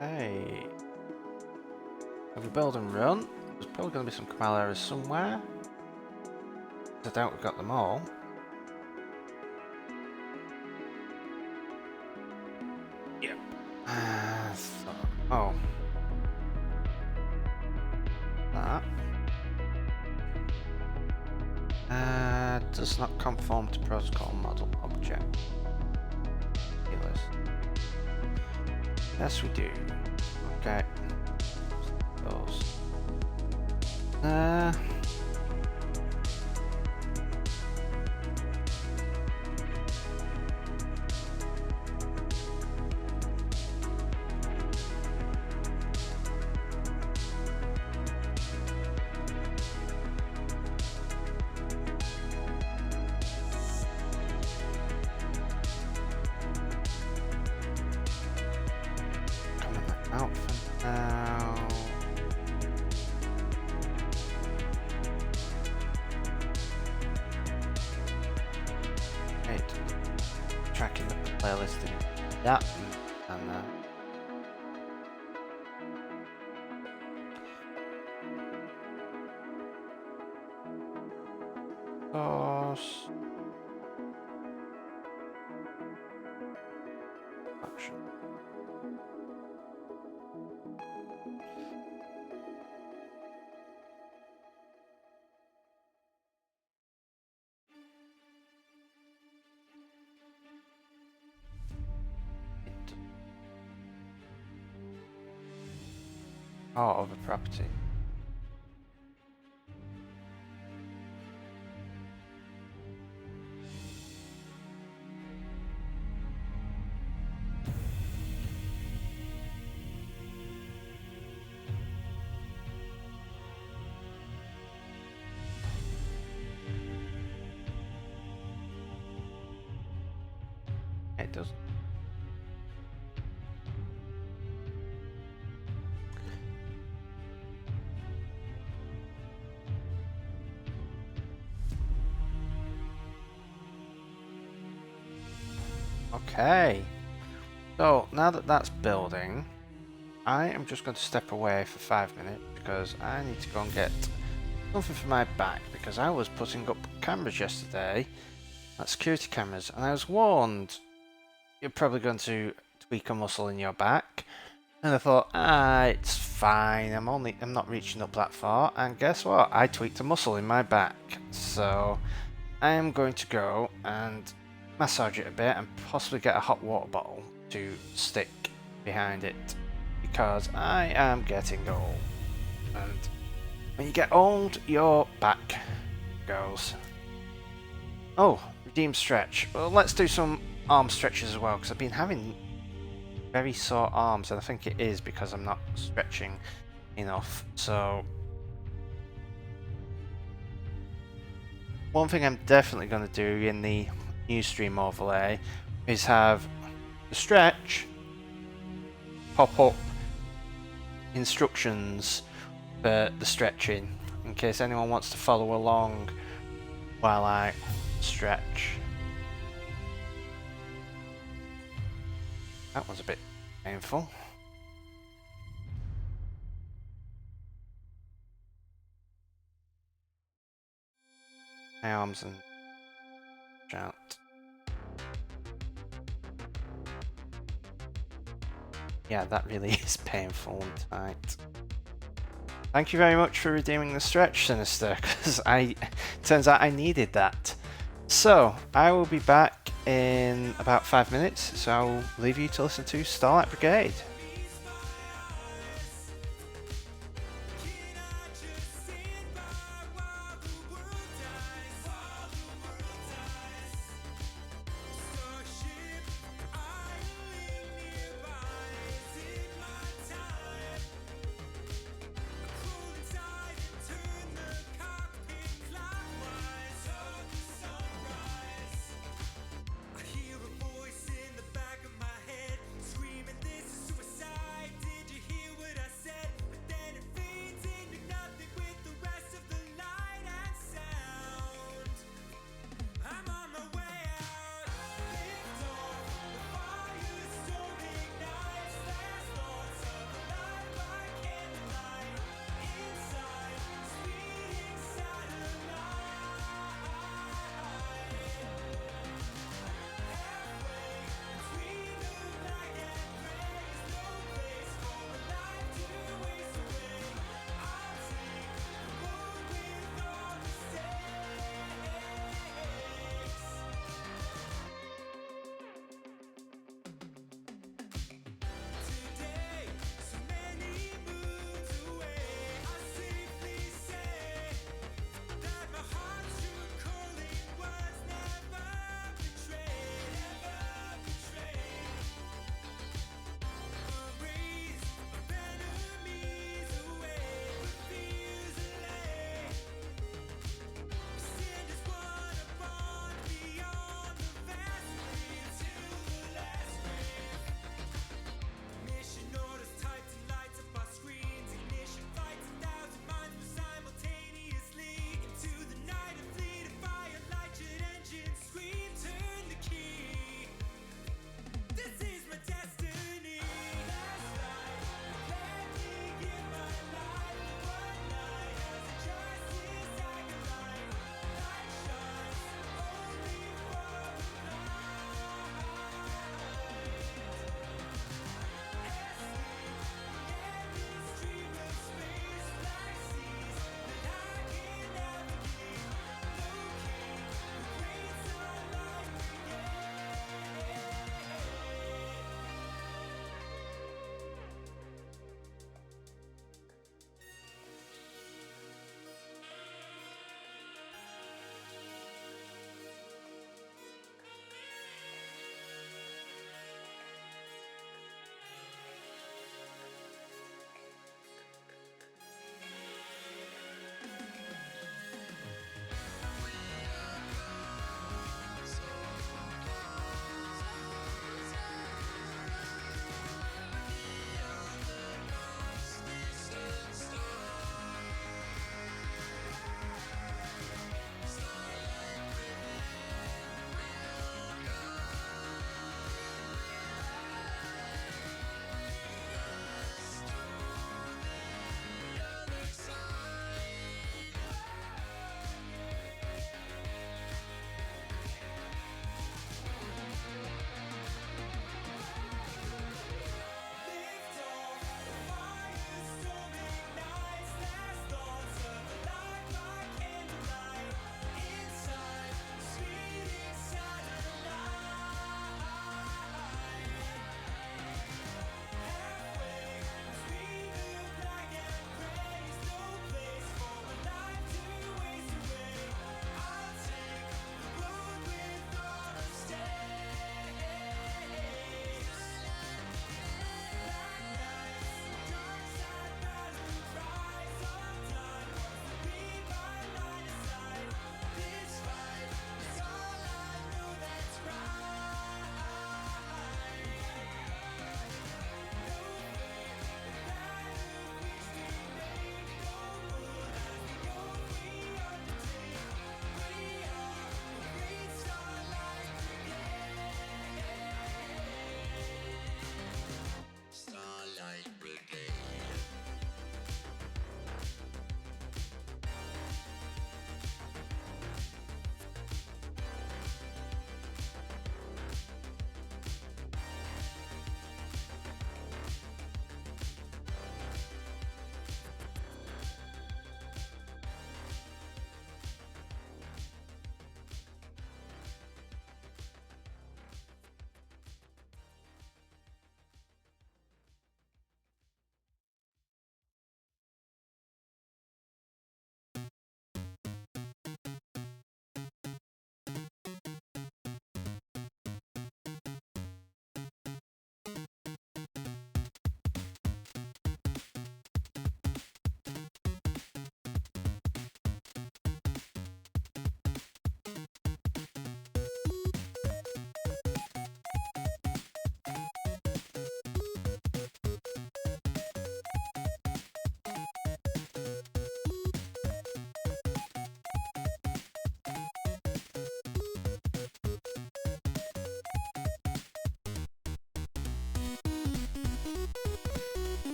Hey, if we build and run, there's probably going to be some compile errors somewhere. I doubt we've got them all. Yep. Oh. That does not conform to protocol model object. Yes, we do. Okay. Those. Out for now. Right. Tracking the playlist in that and Source. Action. Oh, of a property. It does. Okay. So now that that's building, I am just going to step away for 5 minutes because I need to go and get something for my back, because I was putting up cameras yesterday, security cameras, and I was warned you're probably going to tweak a muscle in your back. And I thought, it's fine, I'm not reaching up that far, and guess what? I tweaked a muscle in my back. So I am going to go and massage it a bit and possibly get a hot water bottle to stick behind it, because I am getting old. And when you get old, your back goes. Oh, redeem stretch. Well, let's do some arm stretches as well, because I've been having very sore arms, and I think it is because I'm not stretching enough. So one thing I'm definitely going to do in the new stream overlay is have the stretch pop up instructions for the stretching, in case anyone wants to follow along while I stretch. That was a bit painful. My arms and shout. Yeah, that really is painful and tight. Thank you very much for redeeming the stretch, Sinister, because turns out I needed that. So, I will be back in about 5 minutes, so I will leave you to listen to Starlight Brigade.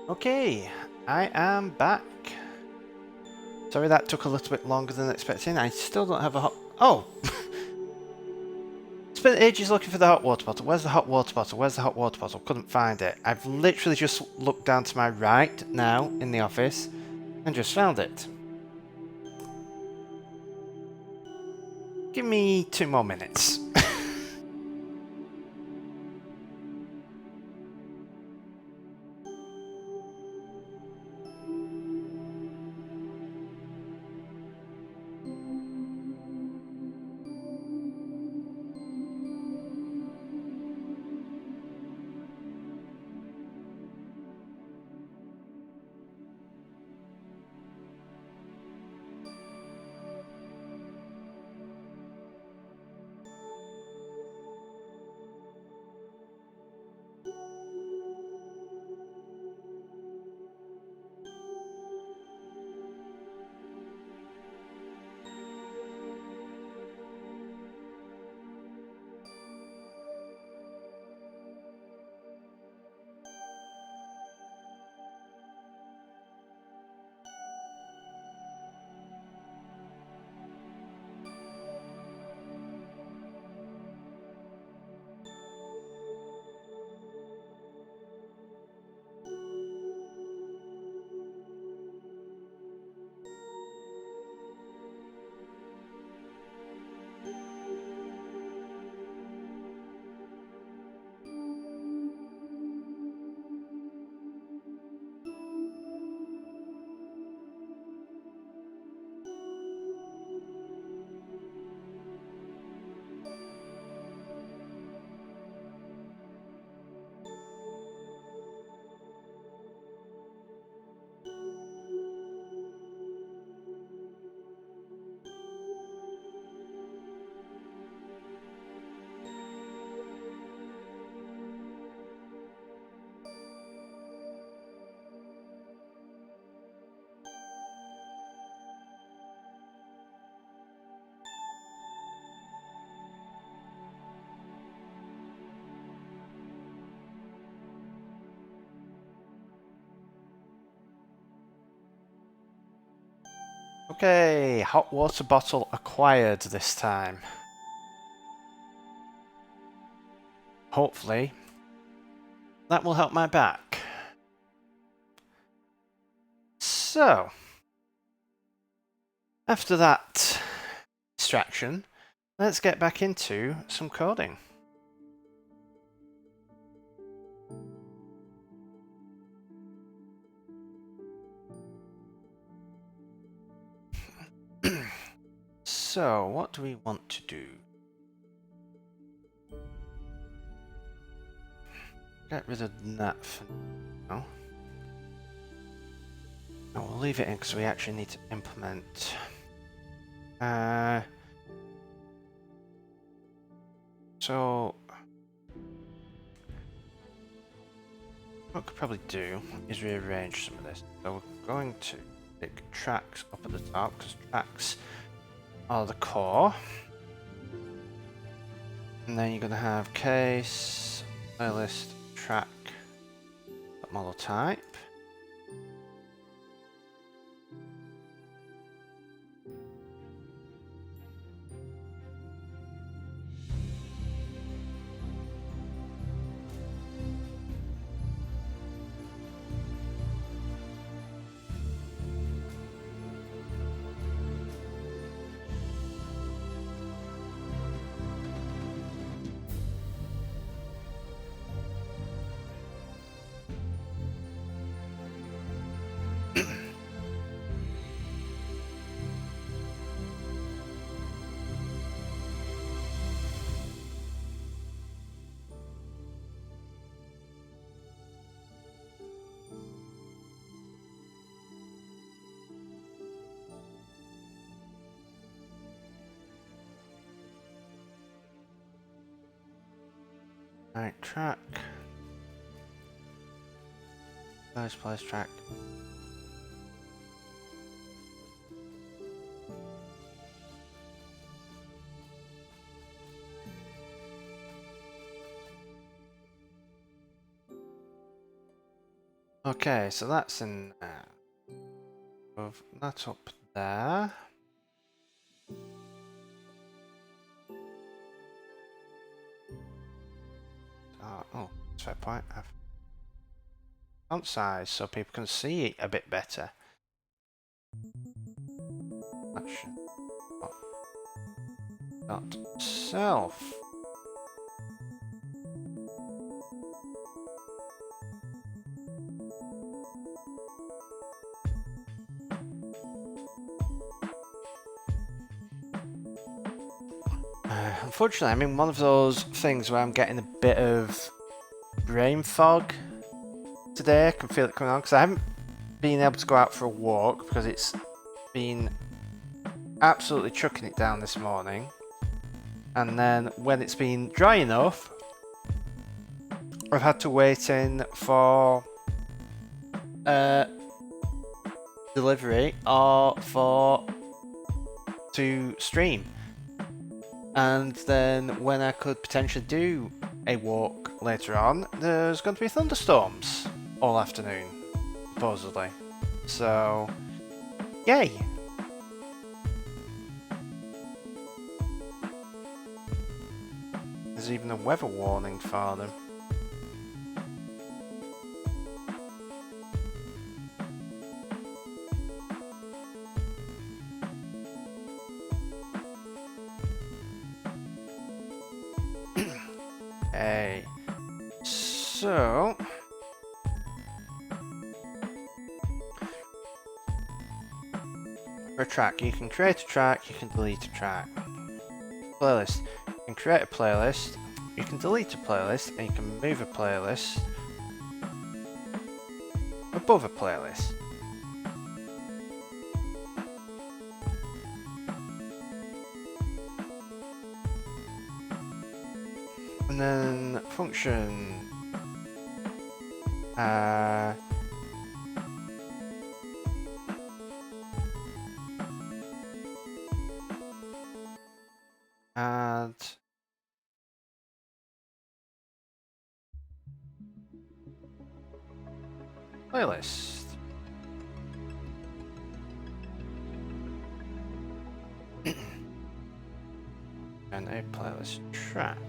Okay, I am back. Sorry that took a little bit longer than expected. I still don't have a hot... Oh! Spent ages looking for the hot water bottle. Where's the hot water bottle? Where's the hot water bottle? Couldn't find it. I've literally just looked down to my right now in the office and just found it. Give me 2 more minutes. Okay, hot water bottle acquired this time. Hopefully, that will help my back. So, after that distraction, let's get back into some coding. So, what do we want to do? Get rid of that for now. No, we'll leave it in because we actually need to implement. So, what we could probably do is rearrange some of this. So we're going to pick tracks up at the top because tracks are the core. And then you're going to have case, playlist, track, model type. Right, track. Place track. Okay, so that's in there. Move that up there. Oh, that's a fair point. Font size so people can see it a bit better. Action. Dot self. Unfortunately, I'm in one of those things where I'm getting a bit of brain fog today. I can feel it coming on because I haven't been able to go out for a walk because it's been absolutely chucking it down this morning. And then when it's been dry enough, I've had to wait in for delivery or to stream. And then when I could potentially do a walk later on, there's going to be thunderstorms all afternoon, supposedly. So, yay! There's even a weather warning for them. Okay, so for a track, you can create a track, you can delete a track. Playlist, you can create a playlist, you can delete a playlist, and you can move a playlist above a playlist. And then function add playlist. And a playlist track.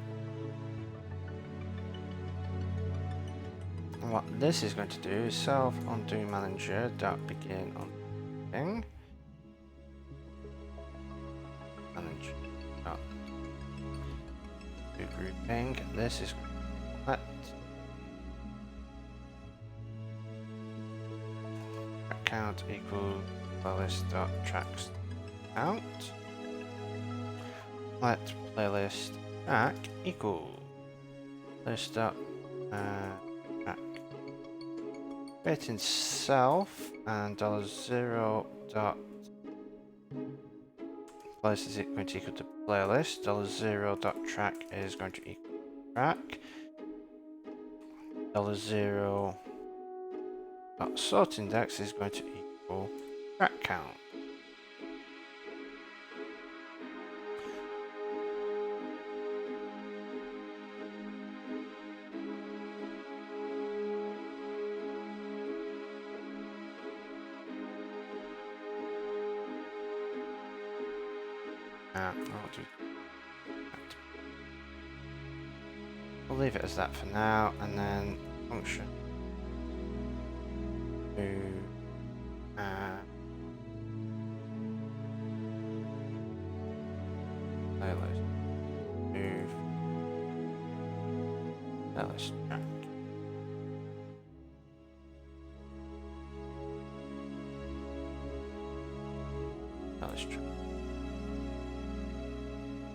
And what this is going to do is self undo manager dot begin undoing manager dot do grouping. This is let count equal playlist dot tracks count. Let playlist track equal playlist dot track. Creating self and $0 dot playlist is going to equal to playlist. $0 dot track is going to equal track. $0 dot sort index is going to equal track count. We'll leave it as that for now, and then function to playlist move playlist track. Playlist track.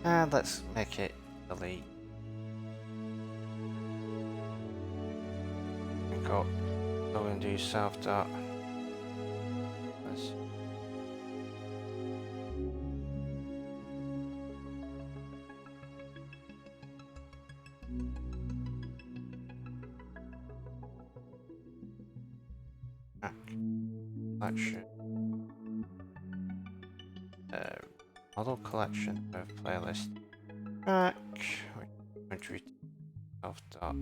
And let's make it delete. Go. So we're going to do self dot. Collection. Model collection of playlist track. We're going to read self dot.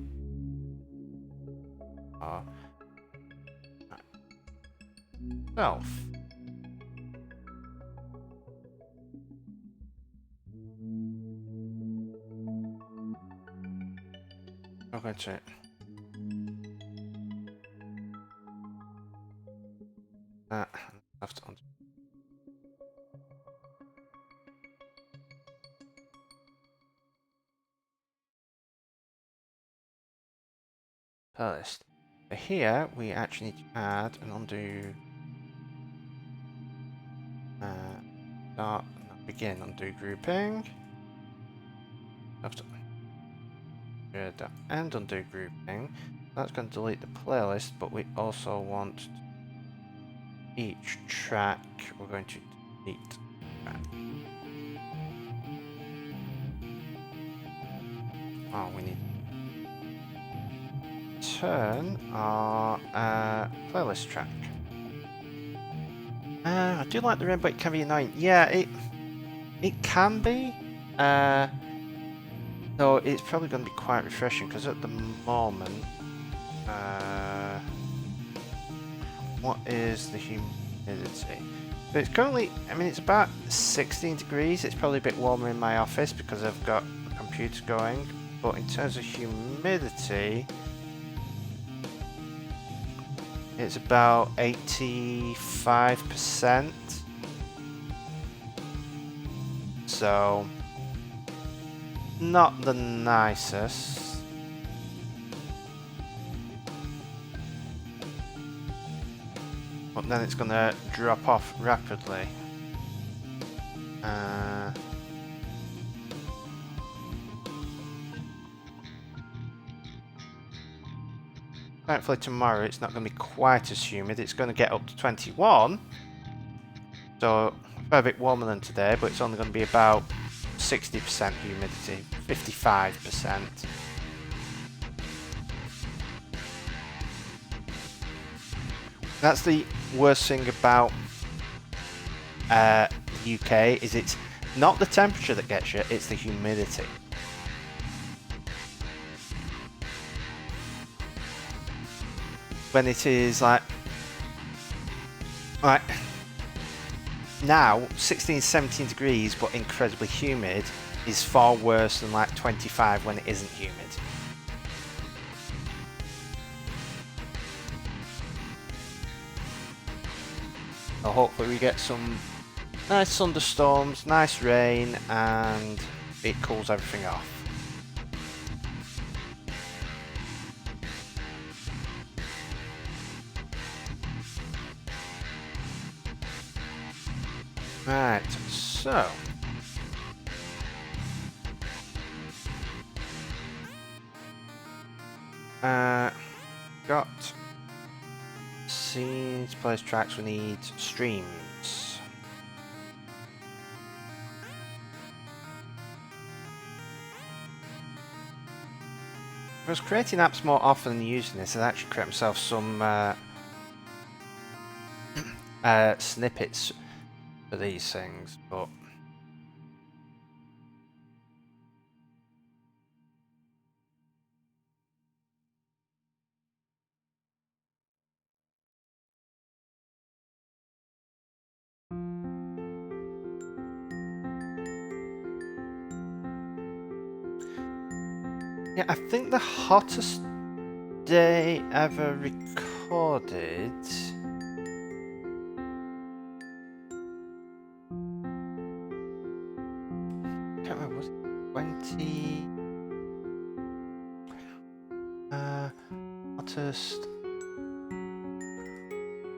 self. I'm going to that left on. Playlist. So here we actually need to add and undo. Start and begin undo grouping. And undo grouping. That's going to delete the playlist, but we also want each track. We're going to delete track. Oh, we need to turn our playlist track. I do like the rainbow, it can be annoying. Yeah, it can be. So it's probably going to be quite refreshing because at the moment, what is the humidity? So it's currently, I mean, it's about 16 degrees. It's probably a bit warmer in my office because I've got the computer going. But in terms of humidity, it's about 85%. So not the nicest. But then it's going to drop off rapidly. Hopefully tomorrow it's not going to be quite as humid. It's going to get up to 21. So a bit warmer than today, but it's only going to be about 60% humidity, 55%. That's the worst thing about the UK, is it's not the temperature that gets you, it's the humidity. When it is like now 16, 17 degrees but incredibly humid is far worse than like 25 when it isn't humid. So hopefully we get some nice thunderstorms, nice rain, and it cools everything off. Right, so got scenes, place tracks, we need streams. If I was creating apps more often than using this, I'd actually create myself some snippets for these things, but yeah, I think the hottest day ever recorded. I can't remember, was it 20? Hottest.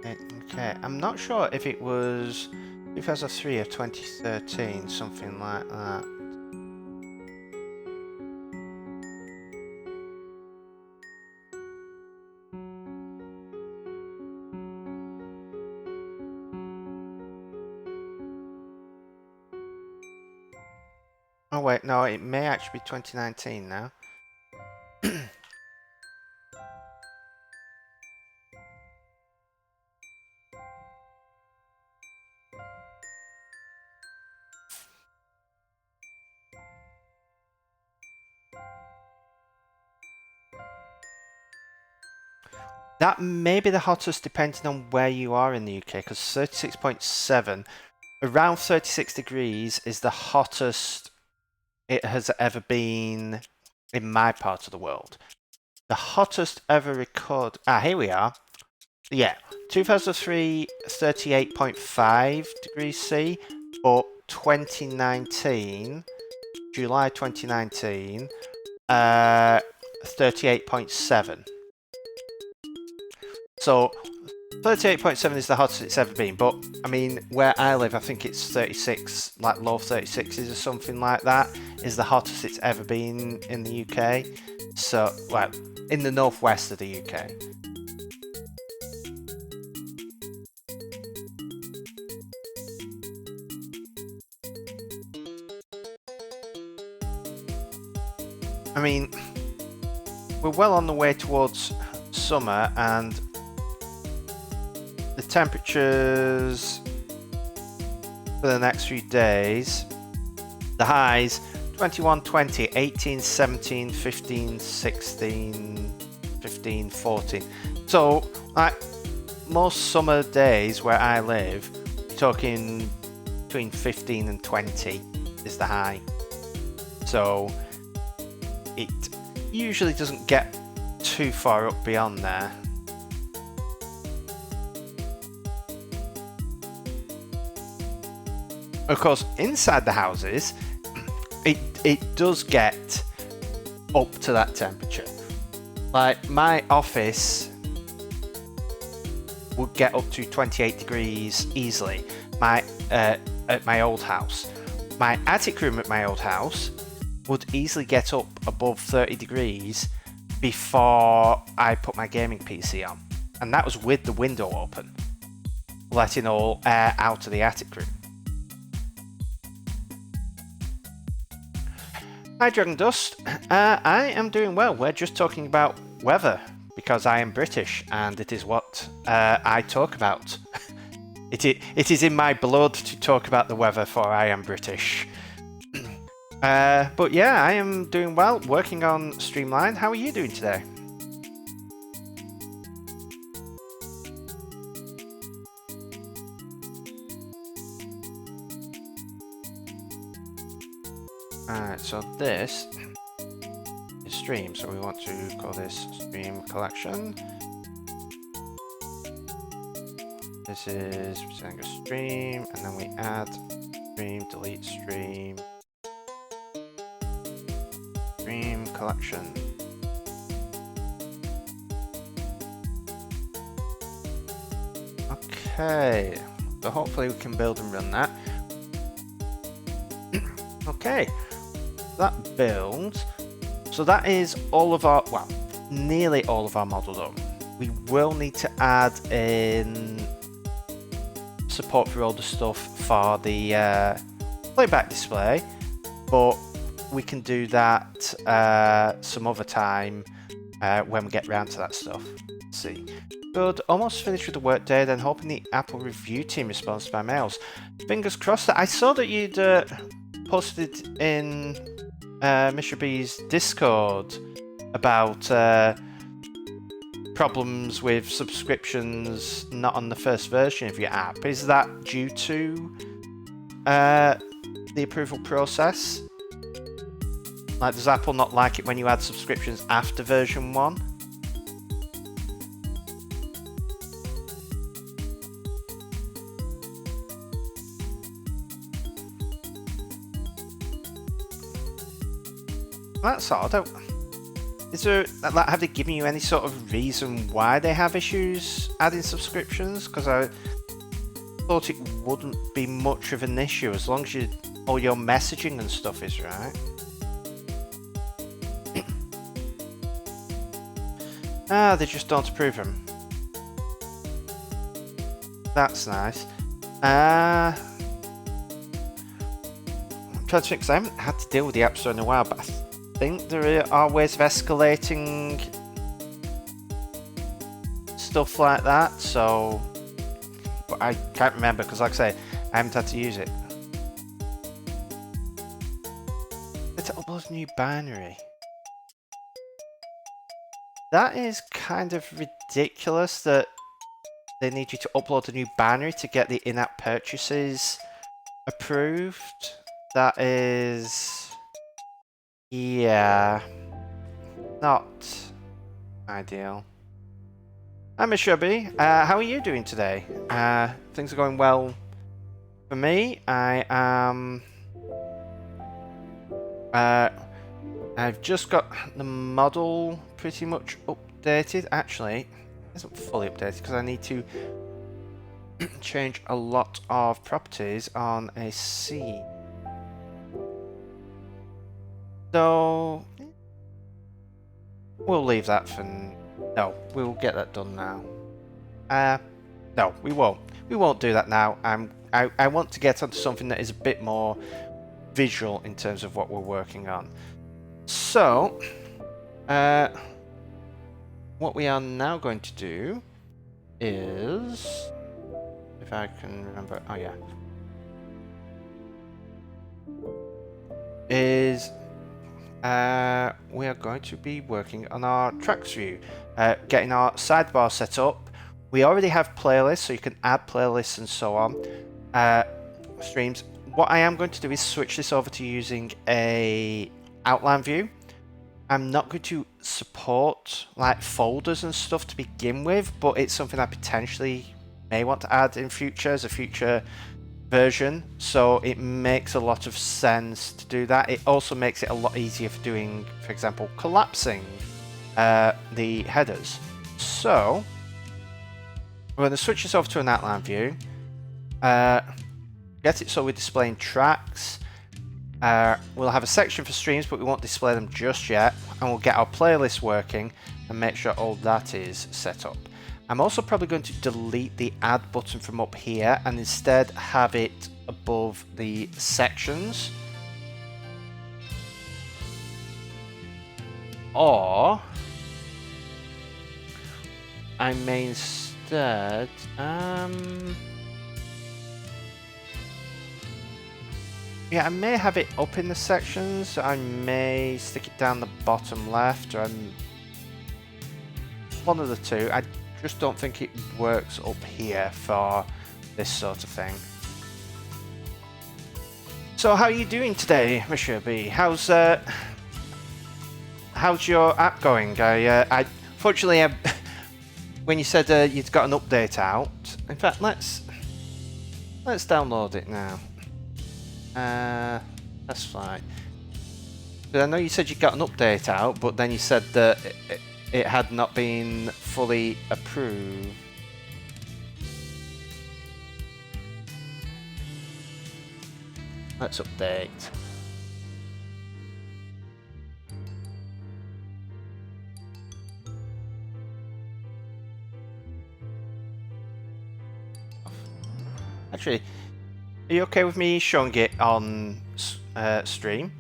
Okay, I'm not sure if it was 2003 or 2013, something like that. Oh wait, no, it may actually be 2019 now. That may be the hottest depending on where you are in the UK, because 36.7, around 36 degrees is the hottest it has ever been in my part of the world. The hottest ever recorded, here we are. Yeah, 2003, 38.5 degrees C, but 2019, July 2019, 38.7. So 38.7 is the hottest it's ever been, but I mean, where I live, I think it's 36, like low 36s or something like that, is the hottest it's ever been in the UK. So, well, in the northwest of the UK. I mean, we're well on the way towards summer, and the temperatures for the next few days, the highs 21, 20, 18, 17, 15, 16, 15, 14. So, like most summer days where I live, you're talking between 15 and 20 is the high. So, it usually doesn't get too far up beyond there. Of course, inside the houses, it does get up to that temperature. Like my office would get up to 28 degrees easily. At my old house, my attic room at my old house would easily get up above 30 degrees before I put my gaming PC on, and that was with the window open, letting all air out of the attic room. Hi Dragon Dust, I am doing well. We're just talking about weather because I am British and it is what I talk about. It is in my blood to talk about the weather, for I am British. But yeah, I am doing well, working on Streamline. How are you doing today? Alright, so this is stream, so we want to call this stream collection. This is presenting a stream, and then we add stream, delete stream, stream collection. Okay, so hopefully we can build and run that. Okay, that builds. So that is all of our, well, nearly all of our model done. We will need to add in support for all the stuff for the playback display, but we can do that some other time when we get round to that stuff. Let's see. Good, almost finished with the workday, then hoping the Apple review team responds to my mails. Fingers crossed. That I saw that you'd posted in Mr. B's Discord about problems with subscriptions not on the first version of your app. Is that due to the approval process? Like, does Apple not like it when you add subscriptions after version 1? That's odd. Is there, like, have they given you any sort of reason why they have issues adding subscriptions? Because I thought it wouldn't be much of an issue as long as all your messaging and stuff is right. They just don't approve them. That's nice. I'm trying to think, because I haven't had to deal with the App Store in a while, but I think there are ways of escalating stuff like that, so, but I can't remember because, like I say, I haven't had to use it. Let's upload a new binary. That is kind of ridiculous that they need you to upload a new binary to get the in-app purchases approved. That is... yeah. Not ideal. Hi, Miss Shrubby. How are you doing today? Things are going well for me. I am... I've just got the model pretty much updated. Actually, it isn't fully updated because I need to change a lot of properties on a scene. So we'll leave that for... no, we'll get that done now. No, we won't. We won't do that now. I want to get onto something that is a bit more visual in terms of what we're working on. So, what we are now going to do is, if I can remember, oh yeah, is we are going to be working on our tracks view, getting our sidebar set up. We already have playlists, so you can add playlists and so on, streams. What I am going to do is switch this over to using a outline view. I'm not going to support like folders and stuff to begin with, but it's something I potentially may want to add in future as a future version, so it makes a lot of sense to do that. It also makes it a lot easier for doing, for example, collapsing the headers. So we're going to switch this over to an outline view, get it so we're displaying tracks. We'll have a section for streams, but we won't display them just yet, and we'll get our playlist working and make sure all that is set up. I'm also probably going to delete the add button from up here and instead have it above the sections. Or I may instead yeah, I may have it up in the sections. I may stick it down the bottom left, or one of the two. I just don't think it works up here for this sort of thing. So how are you doing today, Monsieur B? How's your app going? I fortunately, when you said you'd got an update out, in fact, let's download it now. That's fine. But I know you said you got an update out, but then you said that it had not been fully approved. Let's update. Actually, are you okay with me showing it on stream?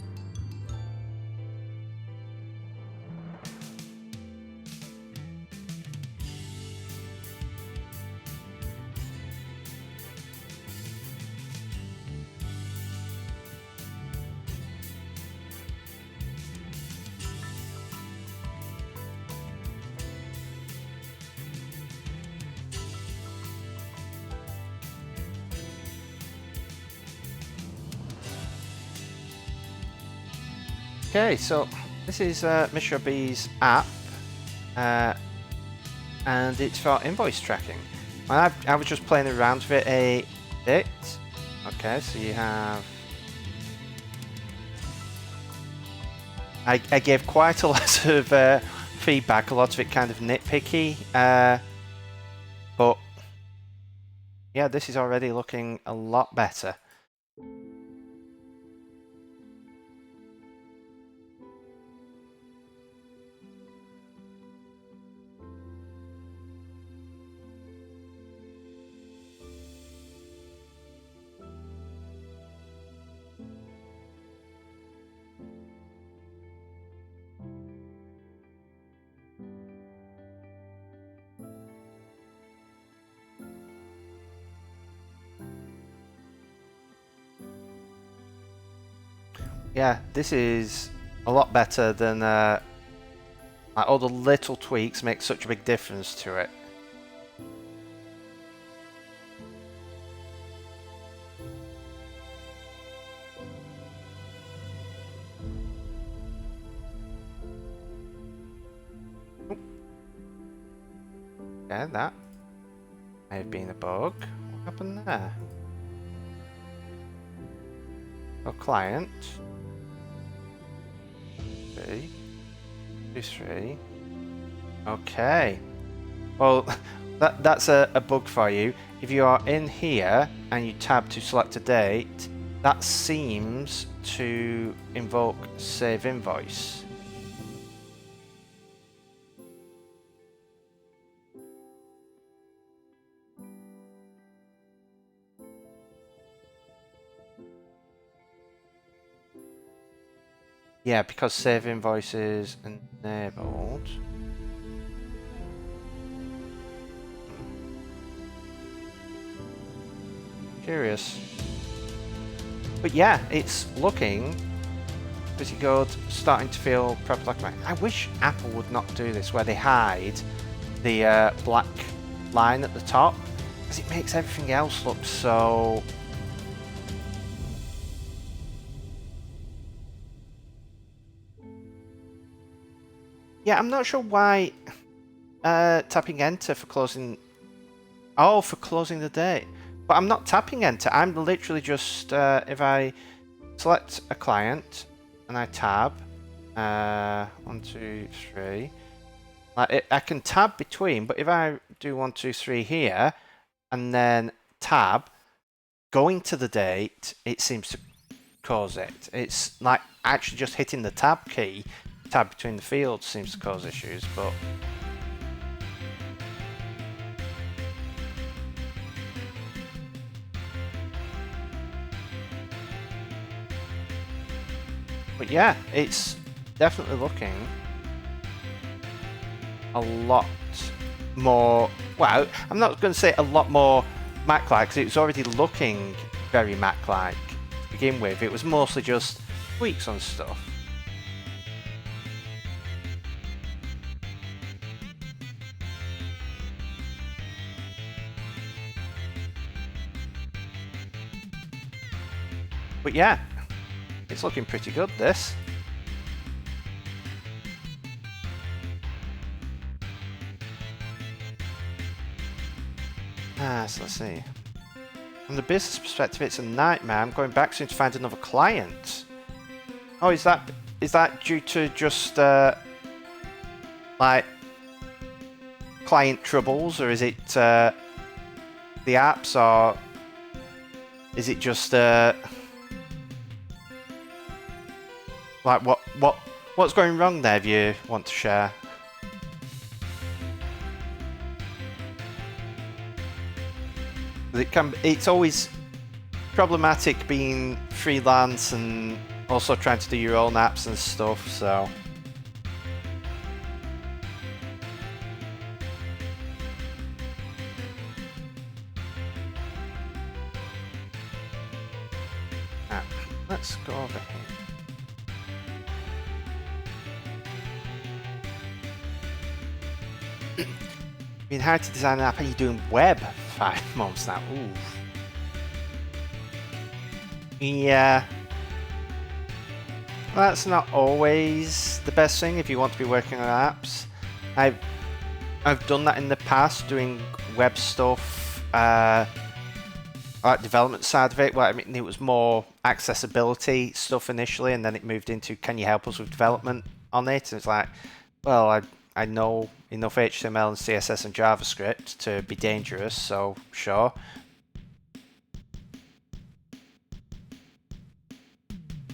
Okay, so this is Mr. B's app, and it's for invoice tracking. I was just playing around with it a bit. Okay, so you have... I gave quite a lot of feedback, a lot of it kind of nitpicky, but yeah, this is already looking a lot better. Yeah, this is a lot better than Like, all the little tweaks make such a big difference to it. Yeah, that may have been a bug. What happened there? Oh, client. 3, 2, 3. Okay. Well, that's a bug for you. If you are in here and you tab to select a date, that seems to invoke save invoice. Yeah, because save invoice is enabled. Curious. But yeah, it's looking pretty good, starting to feel proper like mine. I wish Apple would not do this, where they hide the black line at the top, because it makes everything else look so... Yeah, I'm not sure why tapping enter for closing... Oh, for closing the date. But I'm not tapping enter. I'm literally just... if I select a client and I tab... 1, 2, 3... I can tab between, but if I do 1, 2, 3 here, and then tab, going to the date, it seems to cause it. It's like actually just hitting the tab key, tab between the fields seems to cause issues, but... But yeah, it's definitely looking a lot more... Well, I'm not going to say a lot more Mac-like, because it was already looking very Mac-like to begin with. It was mostly just tweaks on stuff. But yeah, it's looking pretty good, this. So let's see. From the business perspective, it's a nightmare. I'm going back soon to find another client. Oh, is that due to just like client troubles, or is it the apps, or is it just like what's going wrong there? If you want to share. It's always problematic being freelance and also trying to do your own apps and stuff, so... Let's go over here. Being hired to design an app, are you doing web? 5 months now. Ooh. Yeah. Well, that's not always the best thing if you want to be working on apps. I've done that in the past, doing web stuff, like development side of it. Well, I mean, it was more accessibility stuff initially, and then it moved into, can you help us with development on it? And it's like, well, I know enough HTML and CSS and JavaScript to be dangerous, so sure.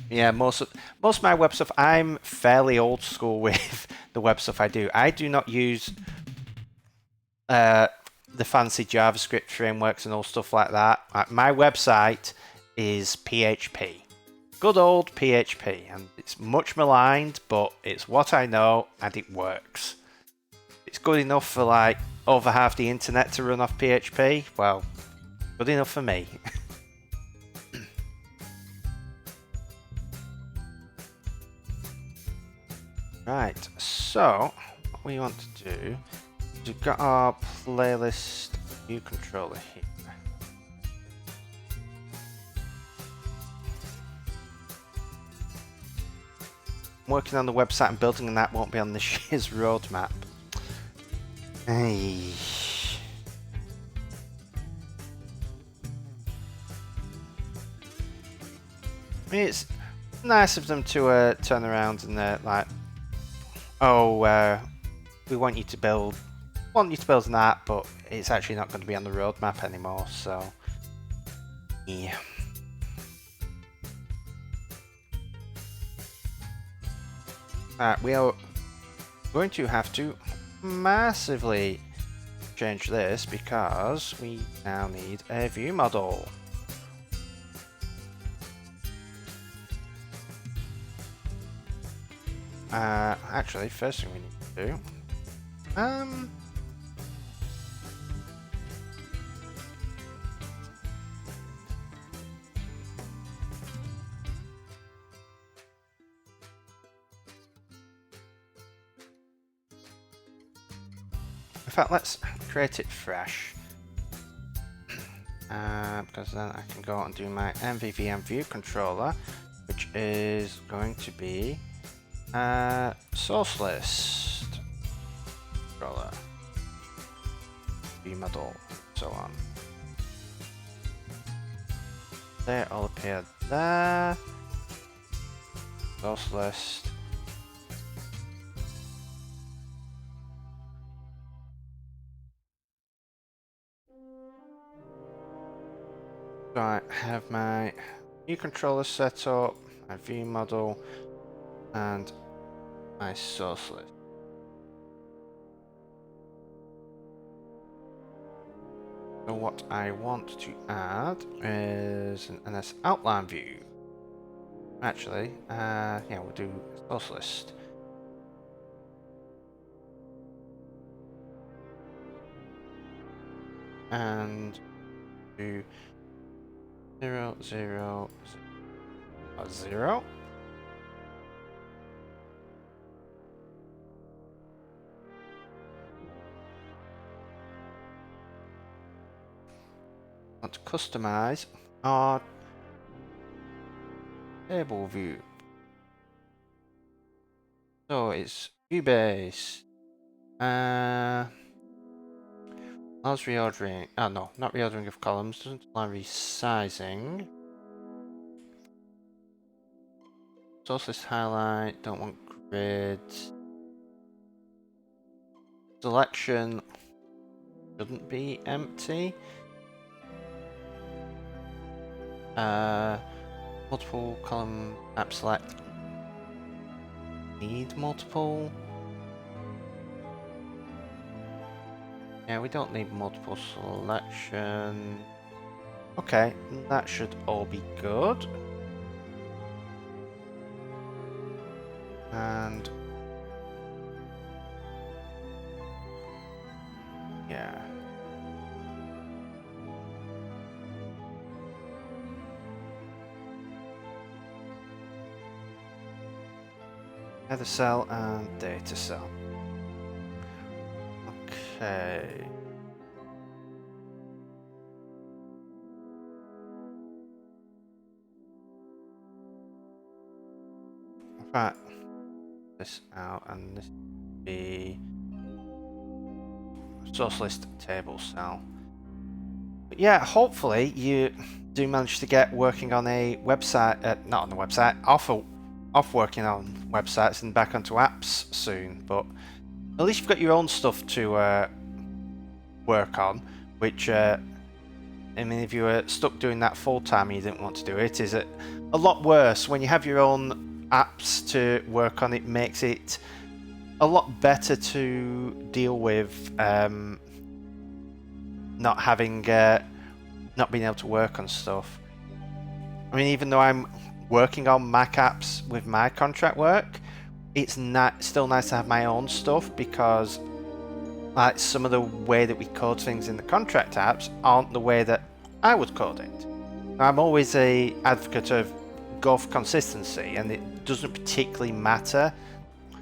Yeah, most of my web stuff, I'm fairly old school with the web stuff I do. I do not use the fancy JavaScript frameworks and all stuff like that. My website is PHP. Good old PHP, and it's much maligned, but it's what I know and it works. It's good enough for like over half the internet to run off PHP. Well, good enough for me. Right, so we want to do is we've got our playlist view controller here. Working on the website and building an app won't be on this year's roadmap. Hey. I mean, it's nice of them to turn around and like, oh, we want you to build an app, but it's actually not going to be on the roadmap anymore. So, yeah. We are going to have to massively change this because we now need a view model. Actually, first thing we need to do, in fact, let's create it fresh, because then I can go and do my MVVM view controller, which is going to be source list controller, view model, so on. They all appear there. Source list. So I have my view controller set up, my view model, and my source list. So what I want to add is an NS outline view. Actually, yeah, we'll do source list. And do 0, 0, 0. Want to customize our table view. So it's view based. Allows reordering. Oh no, not reordering of columns. Doesn't allow resizing. Source list highlight. Don't want grids. Selection shouldn't be empty. Multiple column app select. Need multiple. Yeah, we don't need multiple selection. Okay, that should all be good. And yeah. Header cell and data cell. Okay. Right. This out and this will be source list table cell. But yeah, hopefully you do manage to get working on a website, not on the website, off working on websites and back onto apps soon. But at least you've got your own stuff to work on, which I mean, if you were stuck doing that full time and you didn't want to do it, is it a lot worse when you have your own apps to work on? It makes it a lot better to deal with not having not being able to work on stuff. I mean, even though I'm working on Mac apps with my contract work, it's still nice to have my own stuff, because like some of the way that we code things in the contract apps aren't the way that I would code it. I'm always a advocate of go for consistency, and it doesn't particularly matter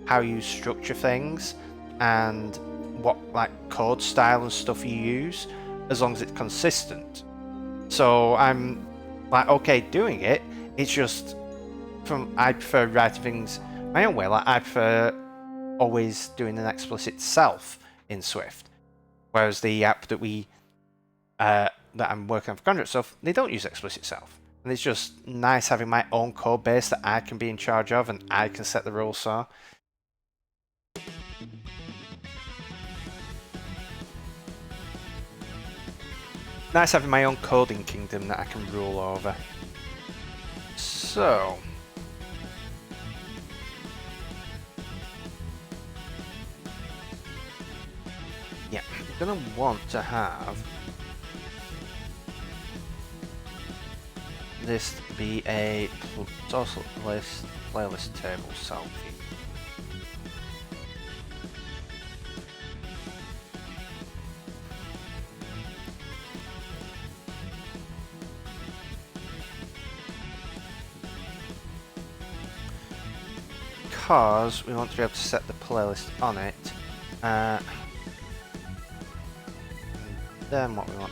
how you structure things, and what like code style and stuff you use, as long as it's consistent. So I'm like okay doing it. It's just I prefer writing things my own way. Like I prefer always doing an explicit self in Swift, whereas the app that that I'm working on for contract stuff, they don't use explicit self. And it's just nice having my own code base that I can be in charge of and I can set the rules for. Nice having my own coding kingdom that I can rule over. So yeah, I'm gonna want to have this be a source list playlist table selfie. Because we want to be able to set the playlist on it. And then what we want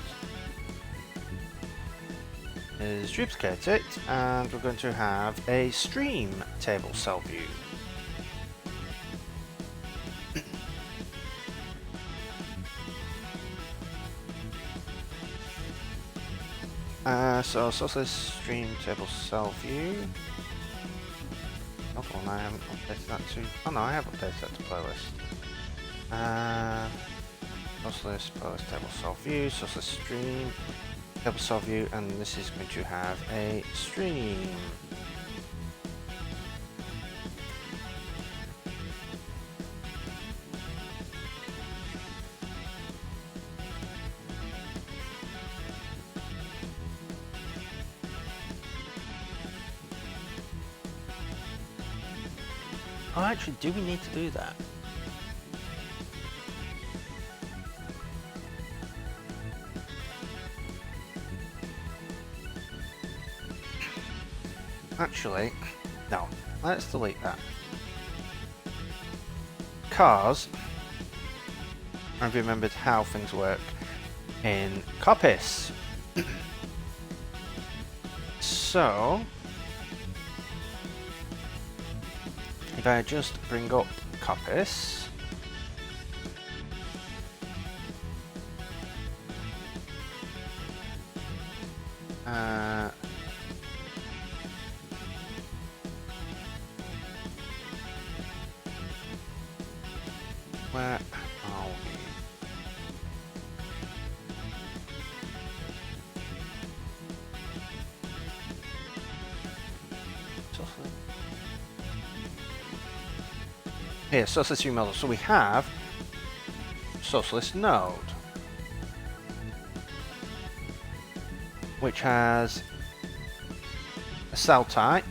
is duplicate it, and we're going to have a stream table cell view. So source list stream table cell view. Oh, well, I haven't updated that to. Oh no, I have updated that to playlist. Source list playlist table cell view. Source list stream table cell view, and this is going to have a stream. Oh, actually, do we need to do that? Actually, no. Let's delete that. Because I've remembered how things work in Coppice. So if I just bring up Coppice, where are we? Here, source list view model. So we have source list node, which has a cell type,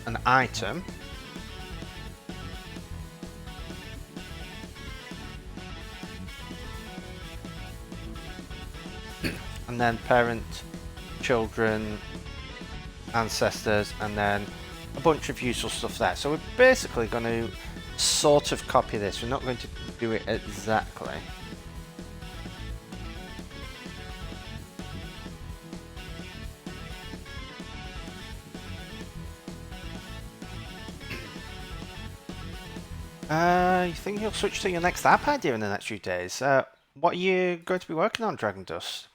an item, and then parent, children, ancestors, and then a bunch of useful stuff there. So we're basically going to sort of copy this. We're not going to do it exactly. You think you'll switch to your next app idea in the next few days? What are you going to be working on, Dragon Dust?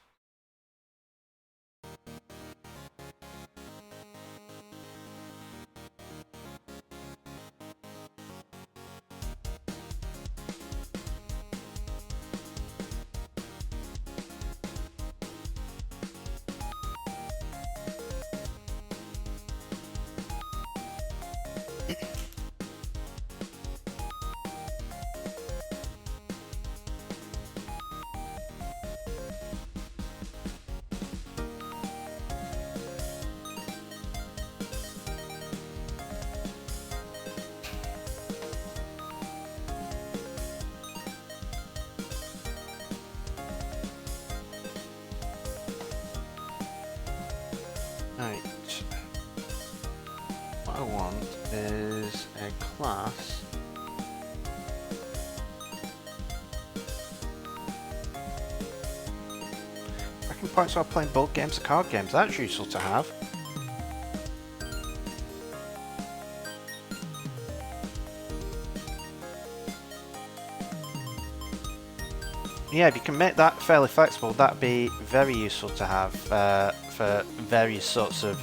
Right. What I want is a class points while playing board games or card games. That's useful to have. Yeah, if you can make that fairly flexible, that'd be very useful to have for various sorts of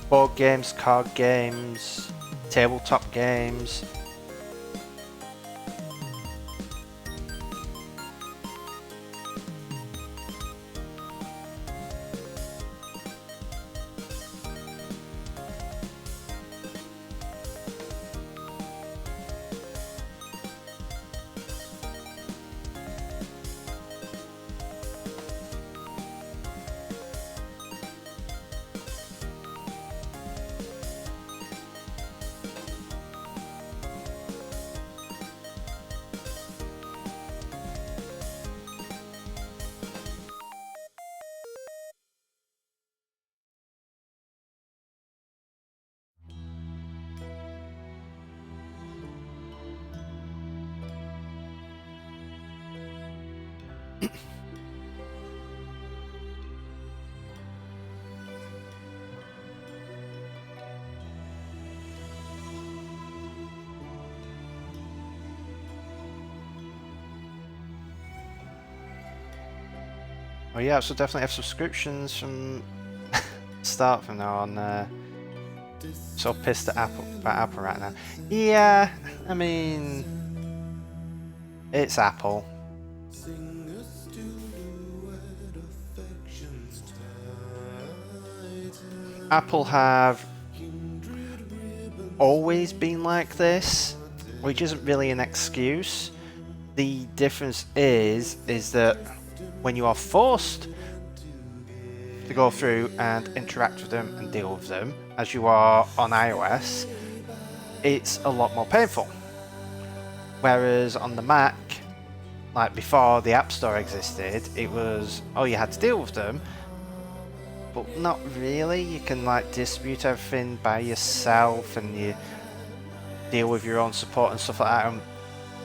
board games, card games, tabletop games. Oh yeah, so definitely have subscriptions from start from now on. So pissed at Apple about Apple right now. Yeah, I mean, it's Apple. Apple have always been like this, which isn't really an excuse. The difference is that when you are forced to go through and interact with them and deal with them, as you are on iOS, it's a lot more painful. Whereas on the Mac, like before the App Store existed, it was, oh, you had to deal with them, but not really. You can like distribute everything by yourself and you deal with your own support and stuff like that. And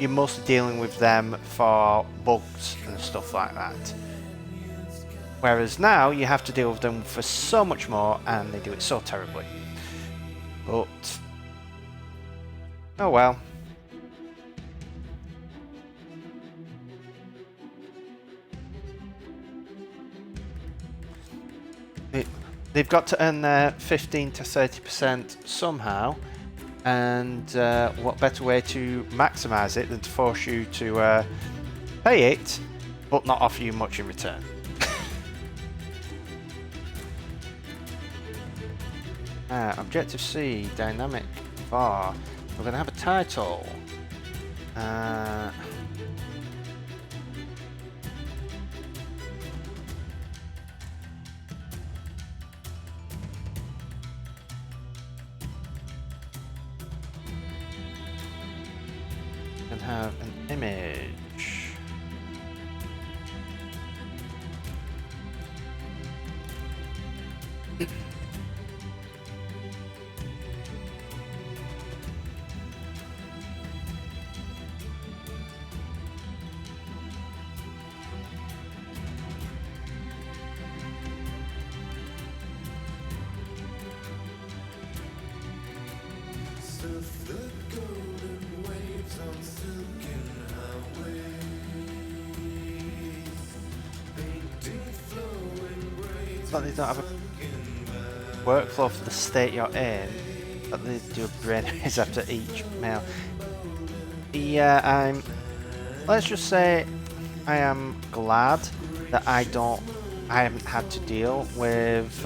you're mostly dealing with them for bugs and stuff like that. Whereas now you have to deal with them for so much more and they do it so terribly. But oh well. They've got to earn their 15 to 30% somehow, and what better way to maximise it than to force you to pay it, but not offer you much in return. Objective C, dynamic bar. We're going to have a title. And have an image. But they don't have a workflow for the state you're in, but they do a brain raise after each mail. Yeah, let's just say I am glad that I haven't had to deal with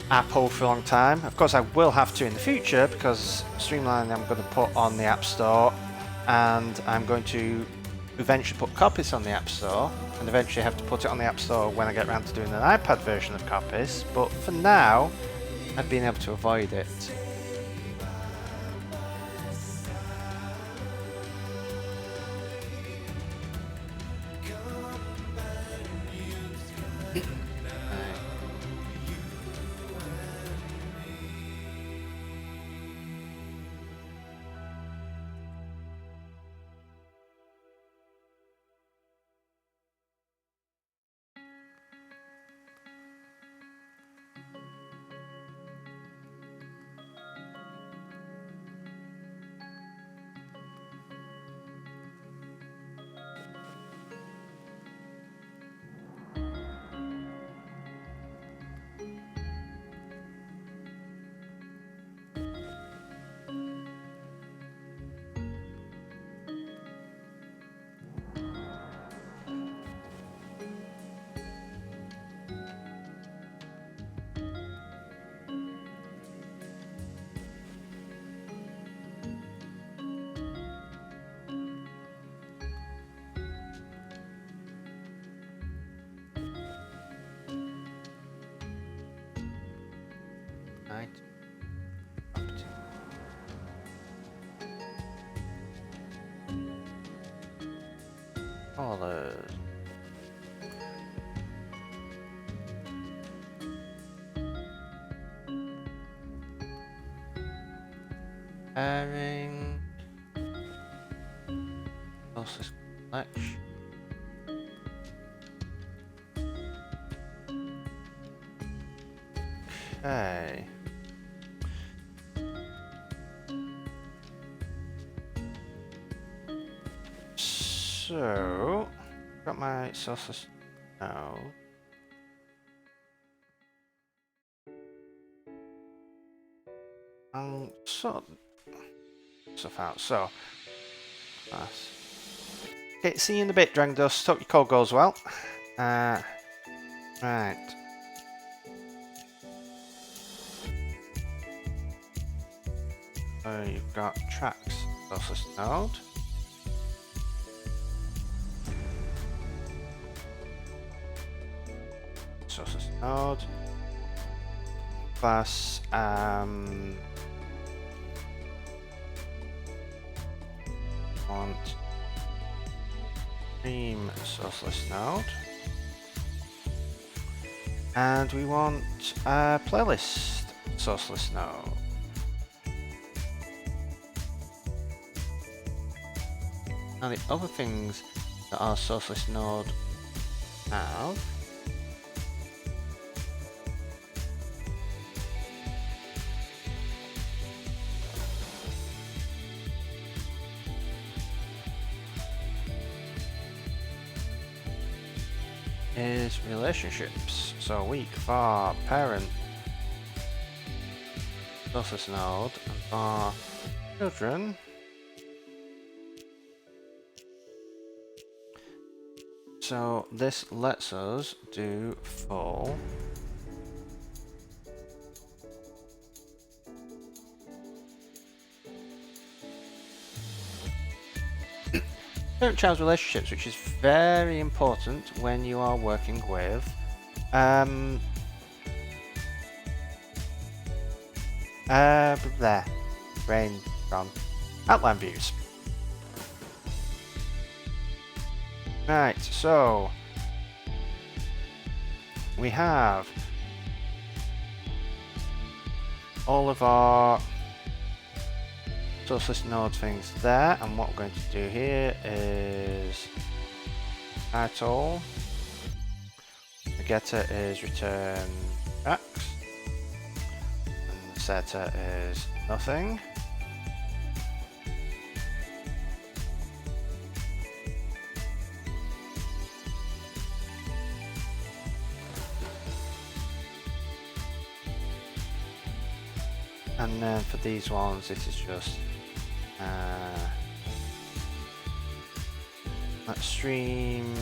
Apple for a long time. Of course I will have to in the future, because Streamline I'm going to put on the App Store, and I'm going to eventually put Coppice on the App Store, and eventually have to put it on the App Store when I get around to doing an iPad version of Coppice, but for now I've been able to avoid it. Right. Property. Colors. Pairing. Sources collection. Okay. So, got my sources now. I'll sort stuff out. So, that's. Okay, see you in a bit, Dragon Dust. Hope your call goes well. Right. So you've got tracks, sources node. Sources node. Plus, want stream sourceless node. And we want a playlist sourceless node. Now the other things that our sourceless node have is relationships. So weak for parent sourceless node and for children. So this lets us do full parent-child relationships, which is very important when you are working with there, brain gone, outline views. Right, so we have all of our sourceless node things there, and what we're going to do here is title. The getter is return tracks, and the setter is nothing. And then for these ones, this is just let's stream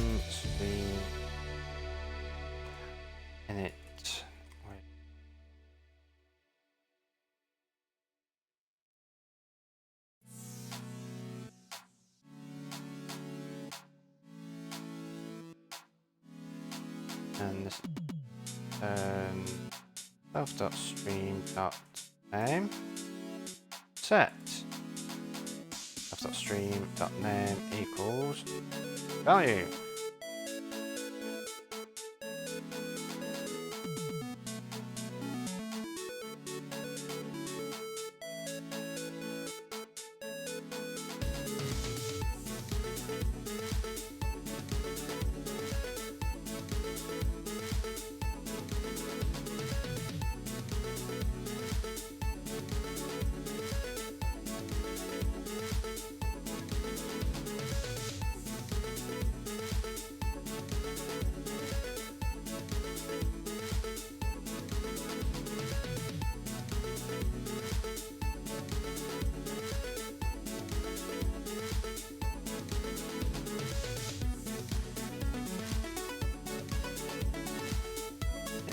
init. And this self.stream.name set self.stream.name equals value.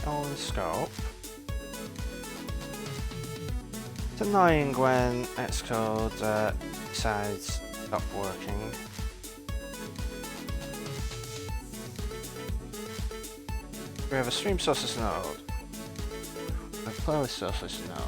On scope. It's annoying when Xcode decides to stop working. We have a stream sources node, A playlist source list node.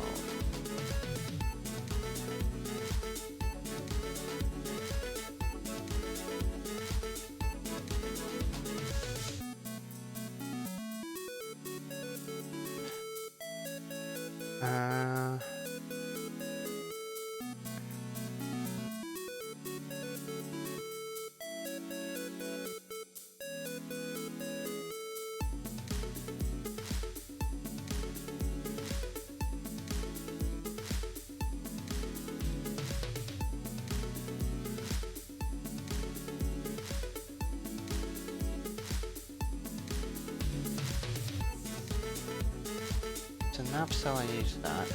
So nav cell I use that.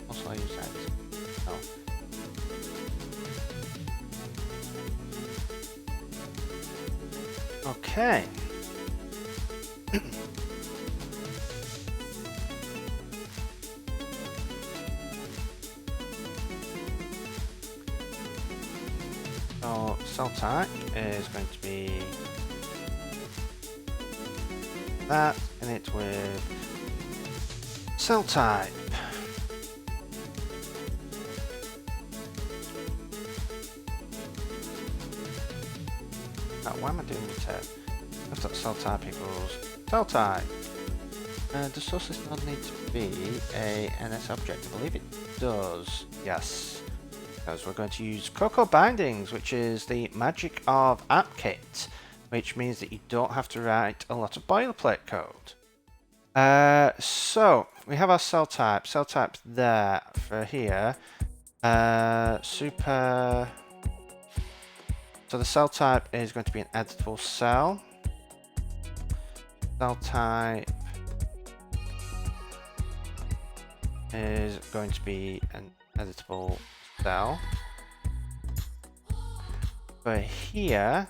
Also I use that. Oh. Okay. So cell type is going to be that, and it with cell type. Why am I doing the tab? I've got cell type equals cell type. Does source list node need to be a NS object? I believe it does. Yes. Because we're going to use Cocoa bindings, which is the magic of AppKit, which means that you don't have to write a lot of boilerplate code. So we have our cell type. Cell type there for here. Super. So the cell type is going to be an editable cell. Cell type is going to be an editable cell. But here,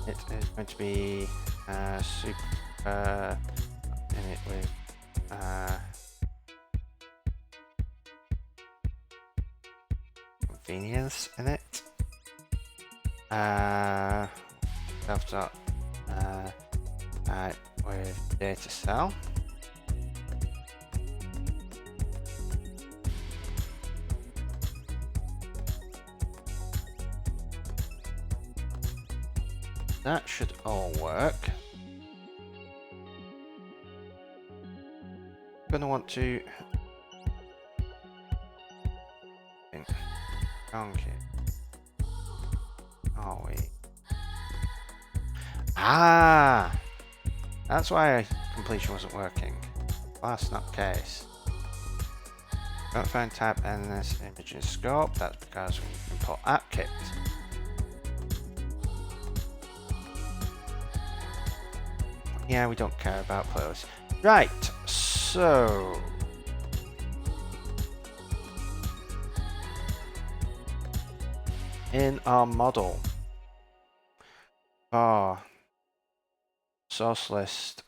it is going to be super in it with convenience in it. Self type with data cell. That should all work. I'm gonna want to okay. Oh wait. Ah, that's why completion wasn't working. Well, that's not the case. Don't find type NS image in scope. That's because we import AppKit. Yeah, we don't care about playlists. Right, so in our model, source list,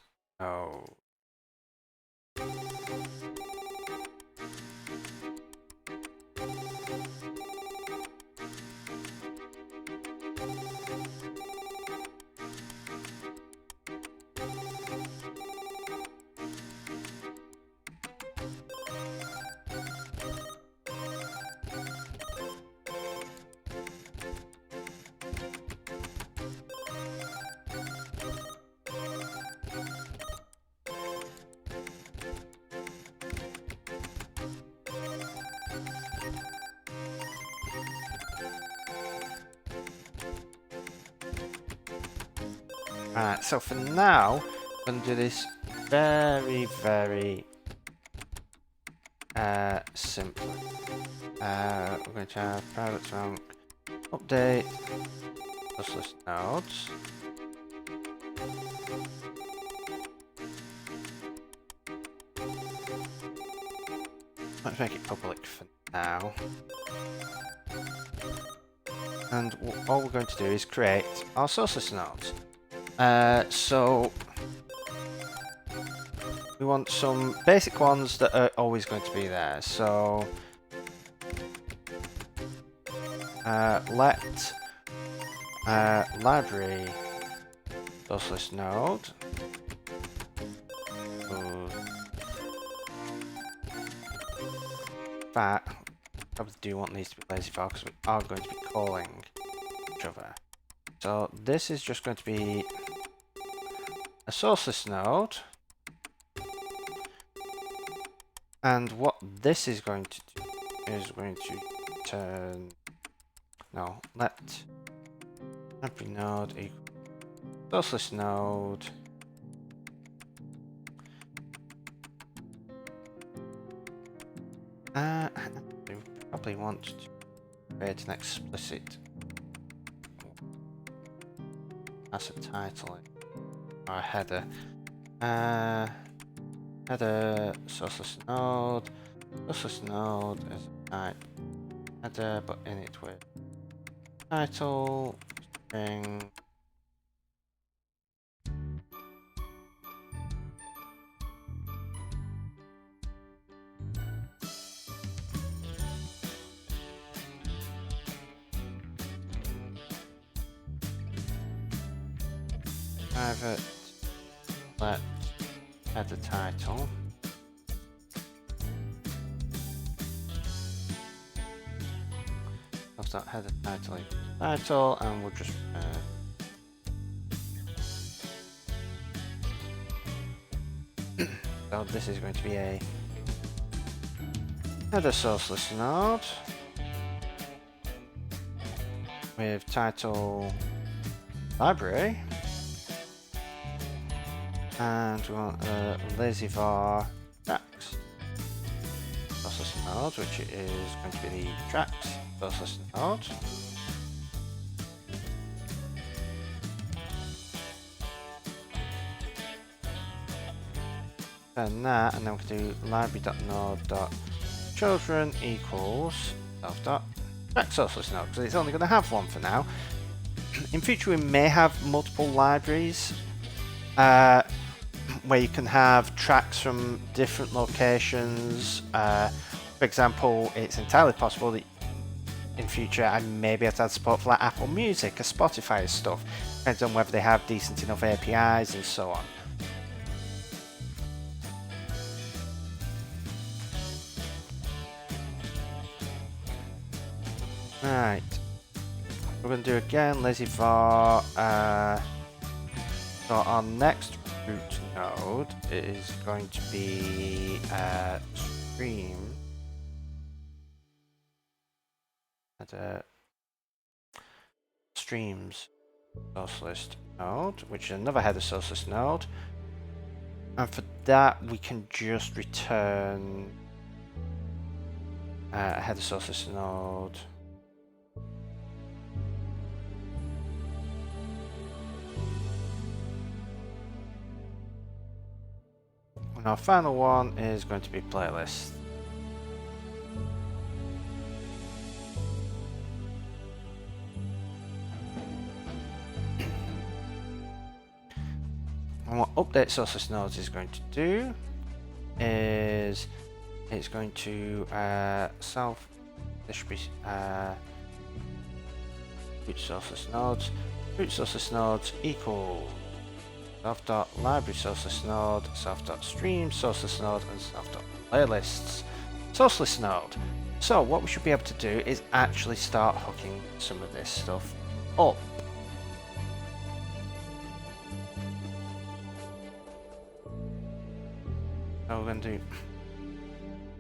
Alright, so for now, I'm going to do this very simply. We're going to have private trunk, update, source list nodes. Let's make it public for now. And all we're going to do is create our source list nodes. So we want some basic ones that are always going to be there. So let library source list node. In fact, probably do want these to be lazy for because we are going to be calling each other. So this is just going to be a source list node. And what this is going to do is going to turn, no, let every node equal source list node. We probably want to create an explicit as a title or a header. Header source list node. Source list node is a type header, but in it with title string. Private let header title. Of that header title and we'll just so this is going to be a header source list node with title library. And we want a lazy var tracks source list node, which is going to be the tracks source list node. Turn that, and then we can do library.node.children equals self.track source list node, because it's only going to have one for now. In future, we may have multiple libraries. Where you can have tracks from different locations. For example, it's entirely possible that in future I may be able to add support for like Apple Music or Spotify and stuff. Depends on whether they have decent enough APIs and so on. Right. We're going to do again lazy var. So our next root node is going to be stream and streams source list node, which is another header source list node. And for that, we can just return a header source list node. And our final one is going to be playlist. And what update source list nodes is going to do is it's going to self distribute root source list nodes. Root source list nodes equals self.library source list node, self.stream source list node, and self.playlists source list node. So what we should be able to do is actually start hooking some of this stuff up. So we're going to do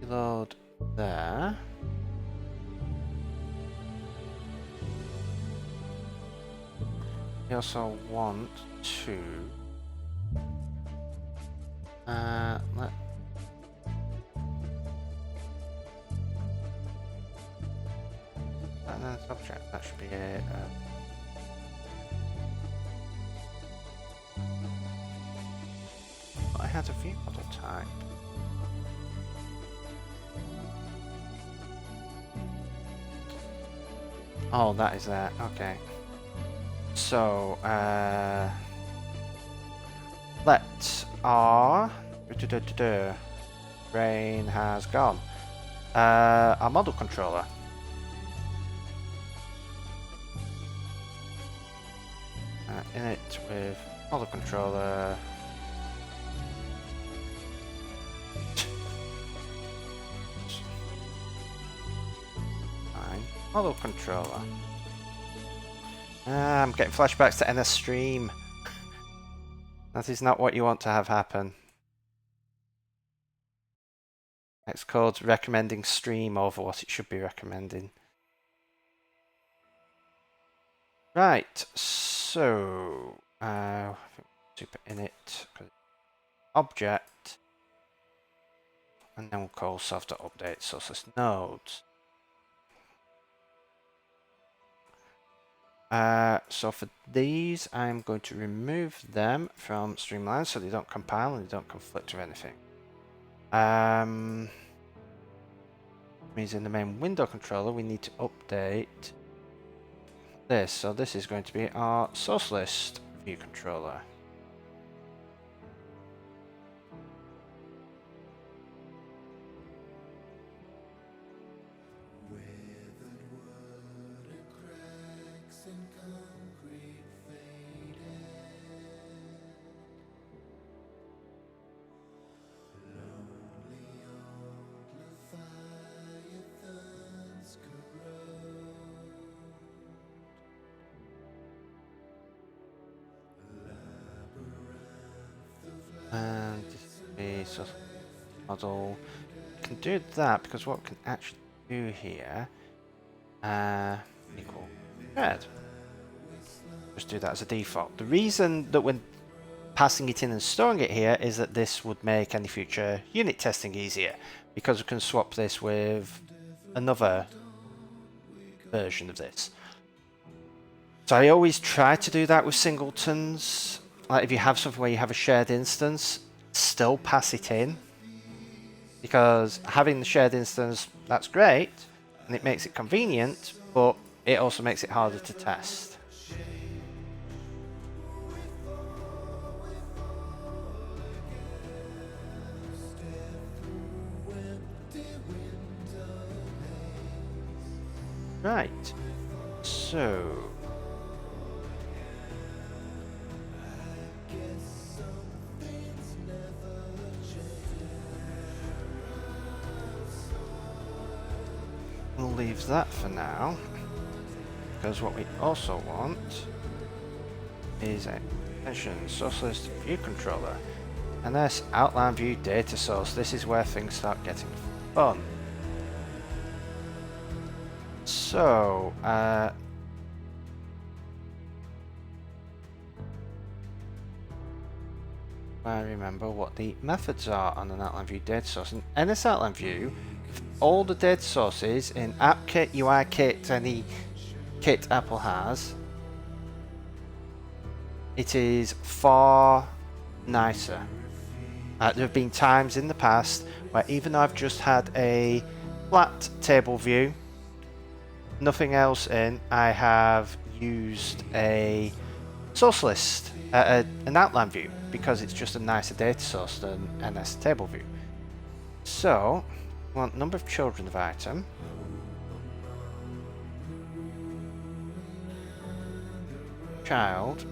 reload there. We also want to let subject, that should be it. I had a view model type. Oh, that is that. Okay. So let our brain has gone. Our model controller. init with model controller. Fine. Model controller. I'm getting flashbacks to NS Stream. That is not what you want to have happen. Xcode's recommending Stream over what it should be recommending. Right, so super init object, and then we'll call self.update source list nodes. So for these, I'm going to remove them from Streamline so they don't compile and they don't conflict with anything. Means in the main window controller we need to update this. So this is going to be our source list view controller. And this is model. We can do that because what we can actually do here, equal red. Just do that as a default. The reason that when passing it in and storing it here is that this would make any future unit testing easier, because we can swap this with another version of this. So I always try to do that with singletons. Like if you have something where you have a shared instance, still pass it in, because having the shared instance, that's great and it makes it convenient, but it also makes it harder to test. Right, so we'll leave that for now, because what we also want is a extension source list view controller, and this outline view data source. This is where things start getting fun. So I remember what the methods are on an outline view data source. And NS outline view, all the data sources in AppKit, UIKit, any kit Apple has, it is far nicer. There have been times in the past where even though I've just had a flat table view, nothing else in, I have used a source list, an outline view, because it's just a nicer data source than NS table view. So we want number of children of item, child,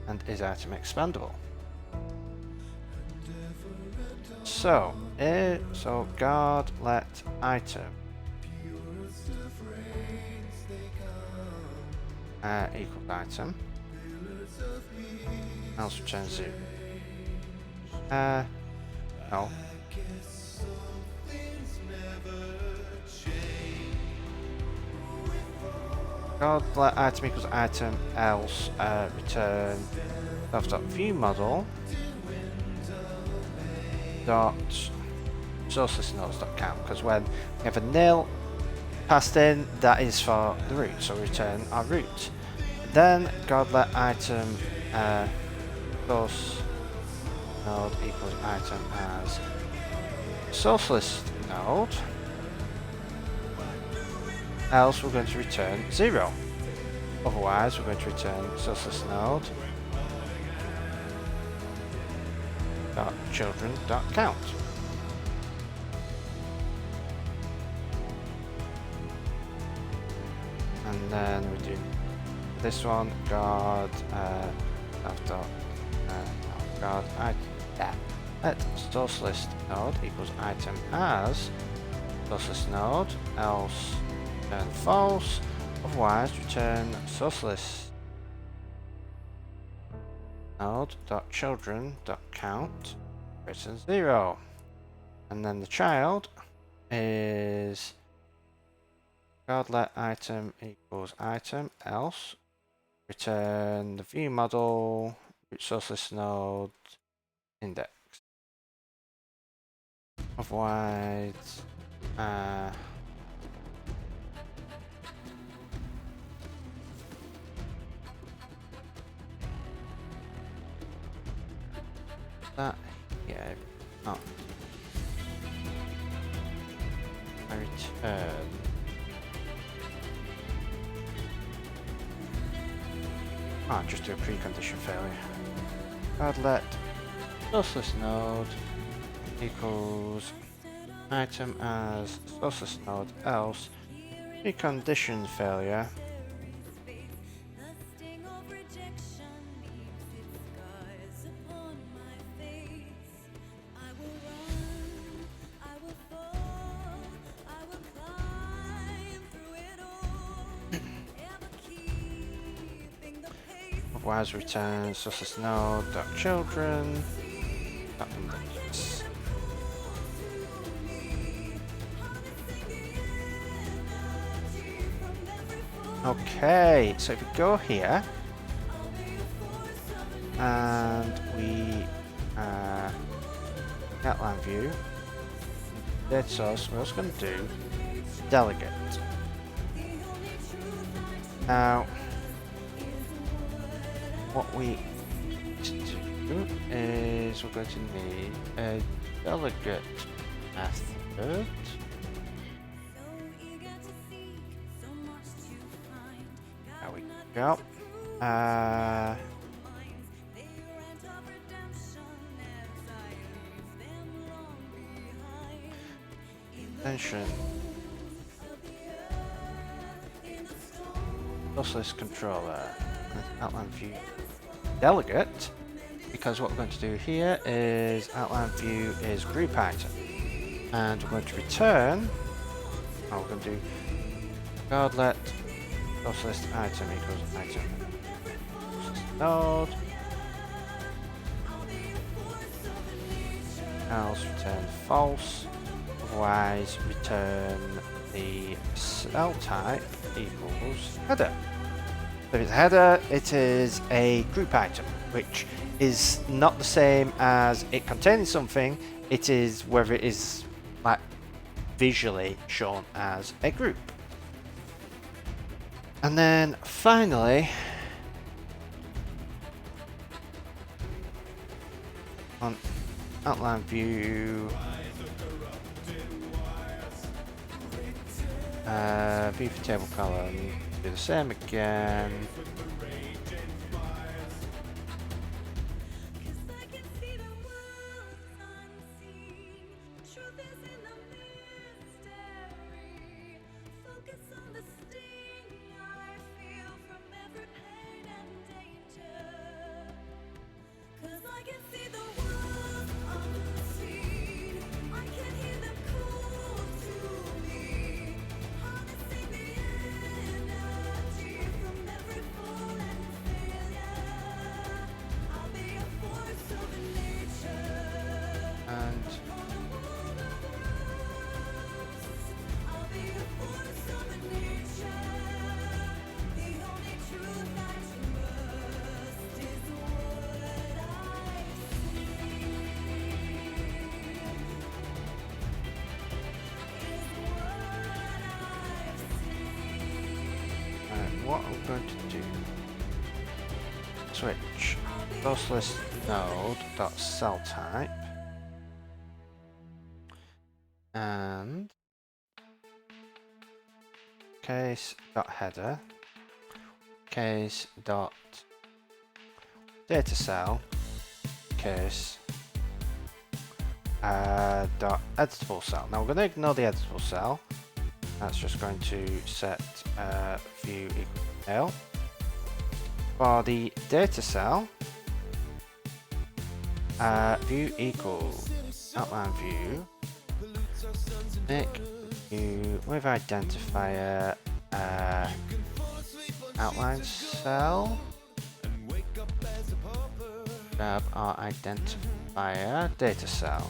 and is item expandable. So guard let item equals item, else return 0. No. Guard let item equals item, else return self.view model dot source list nodes dot count, because when we have a nil passed in, that is for the root, so return our root. Then guard let item source node equals item as source list node, else we're going to return 0. Otherwise we're going to return source list node dot children dot count. And then we do this one, guard, guard item. Yeah. Let source list node equals item as source list node, else return false, otherwise return source list node dot children dot count greater than 0. And then the child is guard let item equals item, else return the view model source list node index. Otherwise, that yeah, not I return. Just do a precondition failure. Guard let source list node equals item as source list node, else precondition failure otherwise return source list node dot children dot index. Okay, so if we go here and we outline view, data source, we're also going to do delegate. Now, what we need to do is we're going to need a delegate method. There we go. Extension. Source list controller. Outline view delegate, because what we're going to do here is outline view is group item, and we're going to return. We're going to do guard let source list item equals item node, else return false, otherwise return the cell type equals header. So if it's a header, it is a group item, which is not the same as it containing something. It is whether it is like visually shown as a group. And then finally, on outline view, view for table column, do the same again. What I'm going to do, switch source list node dot cell type and case dot header, case dot data cell, case dot editable cell. Now we're going to ignore the editable cell. That's just going to set view equal male. for the data cell, view equals outline view, make view with identifier outline cell, grab our identifier data cell,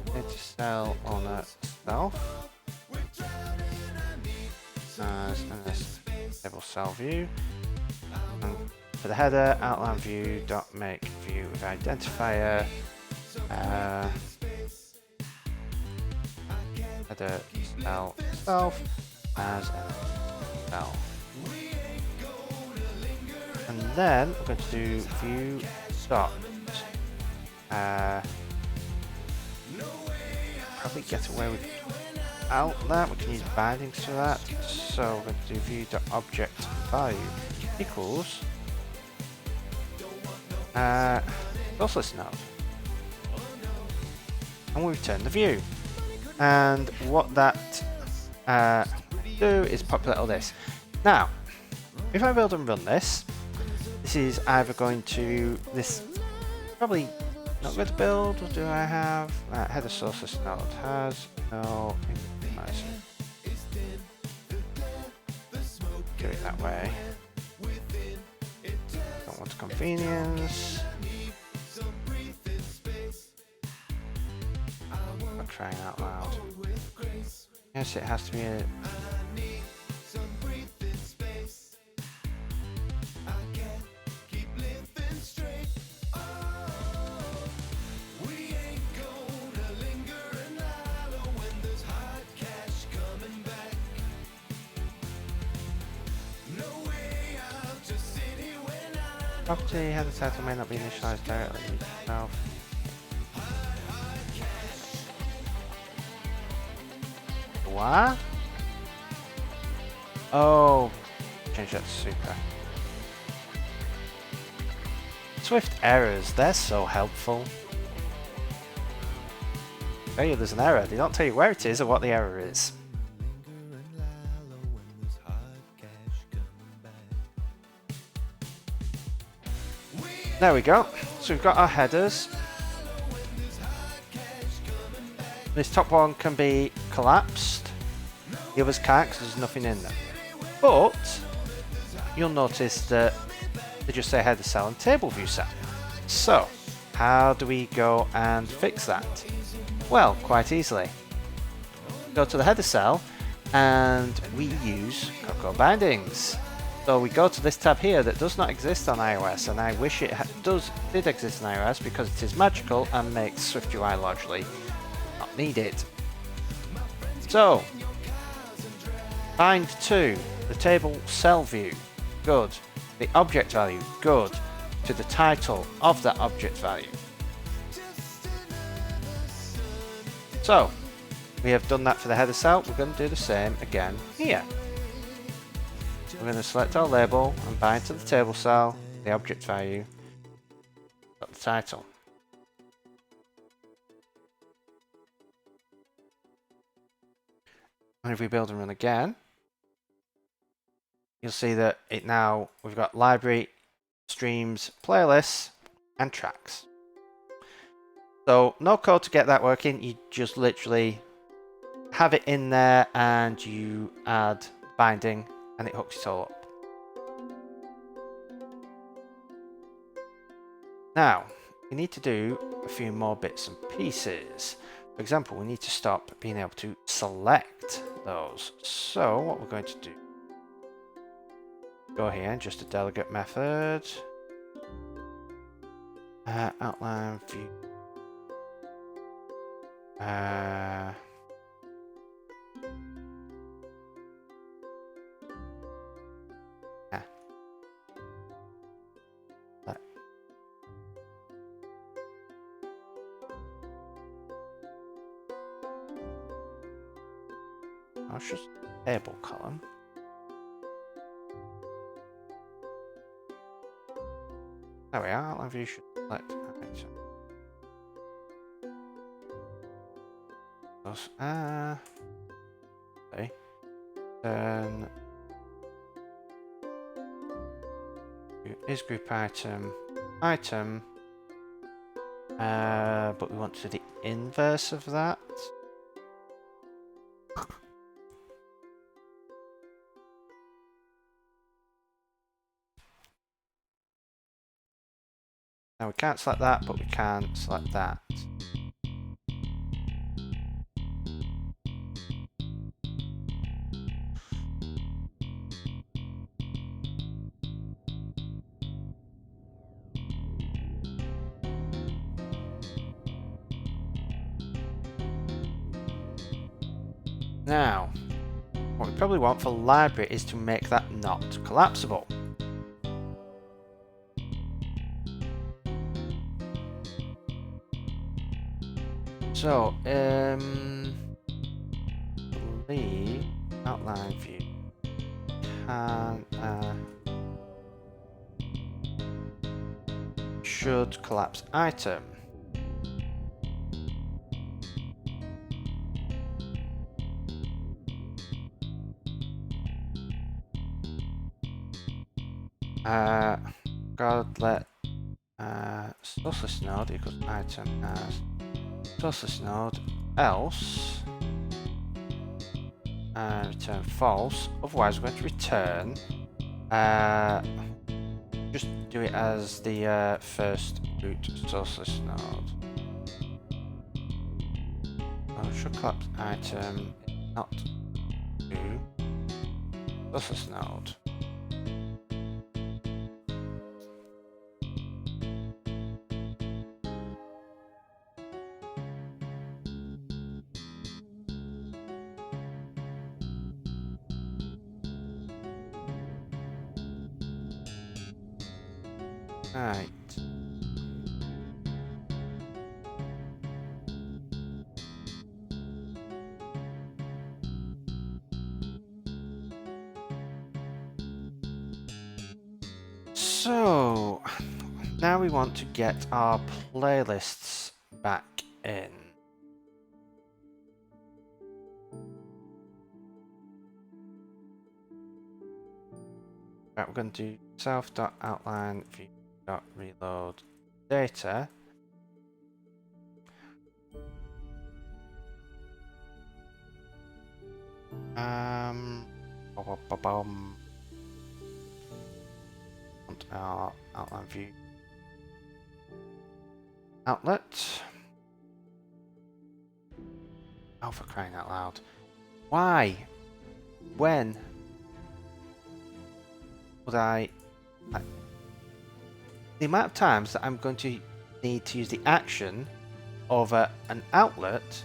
data cell owner self as an table cell view, and for the header outline view dot make view with identifier header cell self as a cell, and then we're going to do view dot probably get away without that. We can use bindings for that, so we're going to do view dot object value equals source node, and we return the view. And what that do is populate all this. Now, if I build and run this, this is either going to probably not going to build. What do I have? Header sources node has no implication. Do it that way. Don't want convenience. I'm crying out loud. Yes, it has to be a. Property header title may not be initialized directly itself. What? Oh, change that to super. Swift errors, they're so helpful. Tell you there's an error, they don't tell you where it is or what the error is. There we go. So we've got our headers. This top one can be collapsed. The others can't because there's nothing in them. But you'll notice that they just say header cell and table view cell. So how do we go and fix that? Well, quite easily. Go to the header cell and we use Cocoa bindings. So we go to this tab here that does not exist on iOS, and I wish it did exist on iOS because it is magical and makes SwiftUI largely not need it. So bind to the table cell view, good. The object value, good. To the title of that object value. So we have done that for the header cell. We're going to do the same again here. We're going to select our label and bind to the table cell, the object value, got the title. And if we build and run again, you'll see that we've got library, streams, playlists, and tracks. So no code to get that working, you just literally have it in there and you add binding and it hooks it all up. Now, we need to do a few more bits and pieces. For example, we need to stop being able to select those. So what we're going to do, go here and just a delegate method, outline view, it's just a table column. There we are, outline view should select. Okay. Then is group item, but we want to do the inverse of that. Now we can't select that, but we can select that. Now, what we probably want for library is to make that not collapsible. So, leave outline view can should collapse item. God let sourceless node equals item as sourceless node, else return false. Otherwise, we're going to return. Just do it as the first root sourceless node. Should collapse item not to sourceless node. Right. So now we want to get our playlists back in. Right, we're going to do self.outline view.reload data. Our outline view outlet. Oh, for crying out loud. Why? When? Would I the amount of times that I'm going to need to use the action over an outlet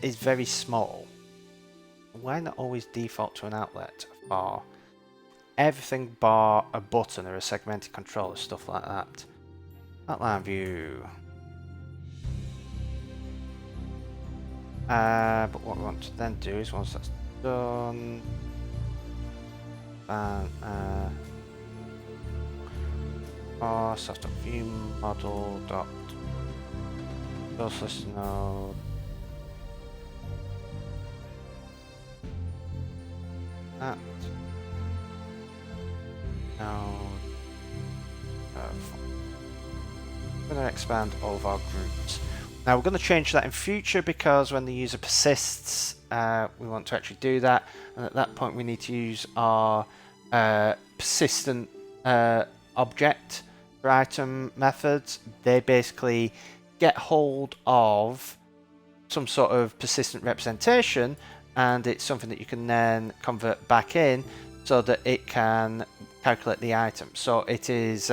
is very small. Why not always default to an outlet for everything bar a button or a segmented controller, stuff like that? Outline view. But what we want to then do is once that's done, source.view model dot sourceless node that node. I'm going to expand all of our groups. Now we're going to change that in future because when the user persists, we want to actually do that, and at that point we need to use our persistent object for item methods. They basically get hold of some sort of persistent representation, and it's something that you can then convert back in so that it can calculate the item. So it is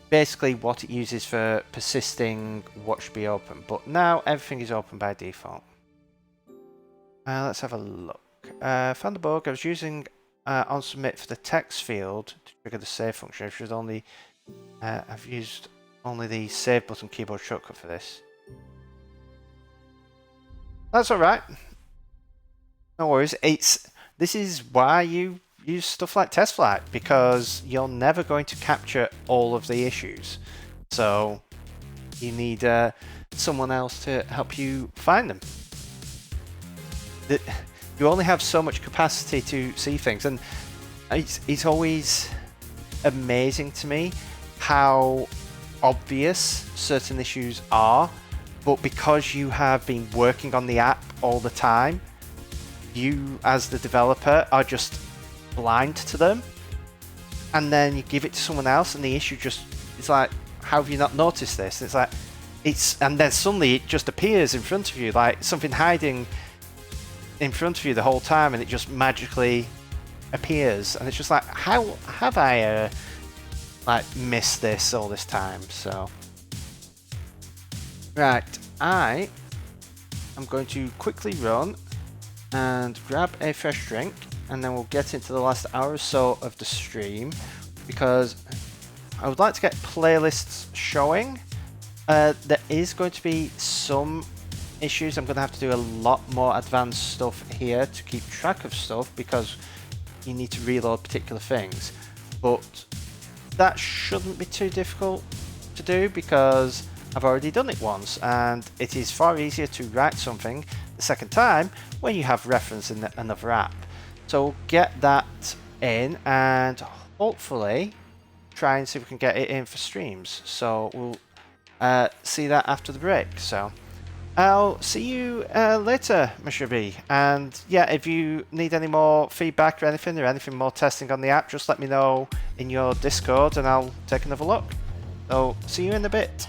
basically what it uses for persisting what should be open, but now everything is open by default. Let's have a look. Found the bug. I was using on submit for the text field to trigger the save function. I should only I've used only the save button keyboard shortcut for this. That's all right. No worries. This is why you use stuff like TestFlight, because you're never going to capture all of the issues. So you need someone else to help you find them. you only have so much capacity to see things, and it's always amazing to me how obvious certain issues are, but because you have been working on the app all the time, you as the developer are just blind to them, and then you give it to someone else and the issue just, it's like, how have you not noticed this? And it's like, and then suddenly it just appears in front of you, like something hiding in front of you the whole time, and it just magically appears, and it's just like, how have I like missed this all this time? So right, I am going to quickly run and grab a fresh drink, and then we'll get into the last hour or so of the stream, because I would like to get playlists showing. There is going to be some issues. I'm going to have to do a lot more advanced stuff here to keep track of stuff, because you need to reload particular things, but that shouldn't be too difficult to do because I've already done it once, and it is far easier to write something the second time when you have reference in another app. So we'll get that in and hopefully try and see if we can get it in for streams. So we'll see that after the break. So I'll see you later, Mr. B. And yeah, if you need any more feedback or anything more testing on the app, just let me know in your Discord and I'll take another look. So see you in a bit.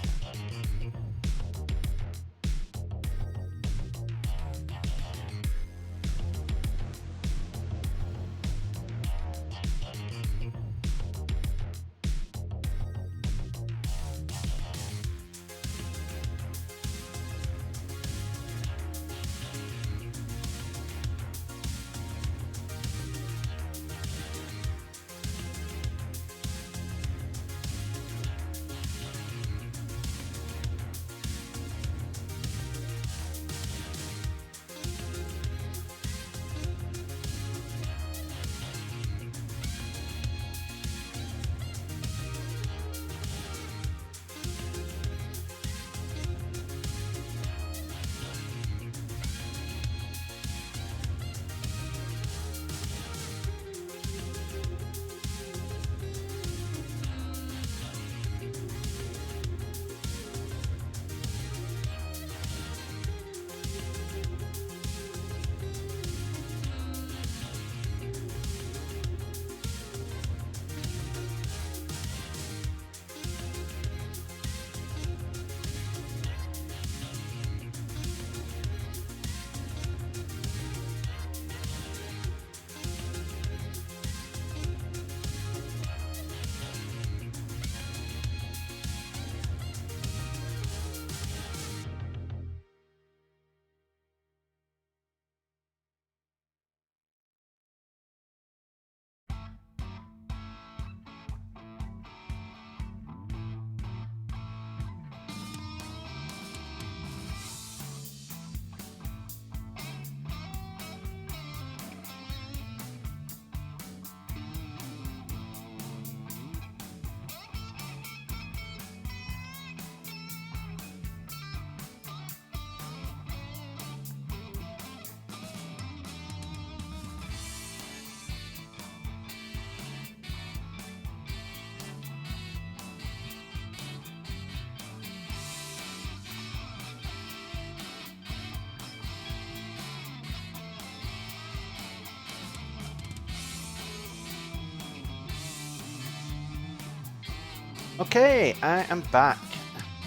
Okay, I am back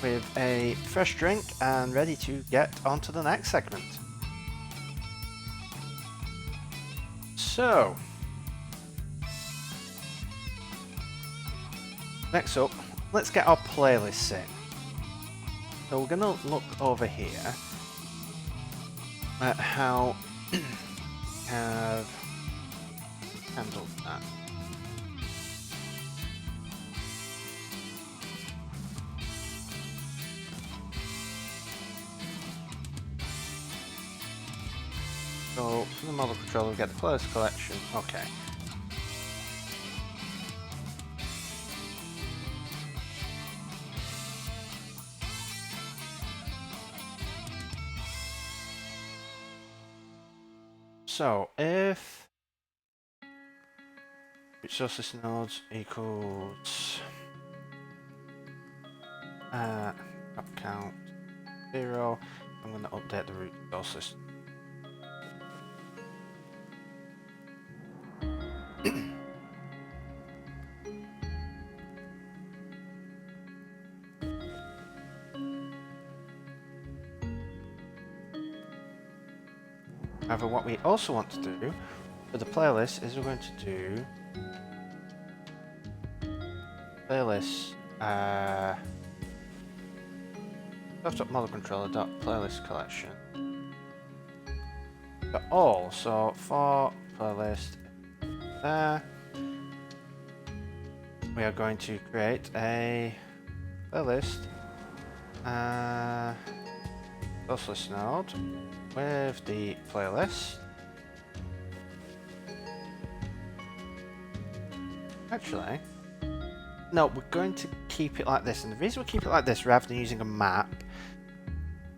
with a fresh drink and ready to get on to the next segment. So, next up, let's get our playlists in. So we're going to look over here at how we have handled that. So for the model controller, we get the playlist collection. Okay. So if resources nodes equals drop count 0, I'm going to update the root resources. However, what we also want to do for the playlist is we're going to do playlist model controller playlist collection for all. So for playlist there, we are going to create a playlist source list node with the playlist. Actually, no, we're going to keep it like this, and the reason we keep it like this rather than using a map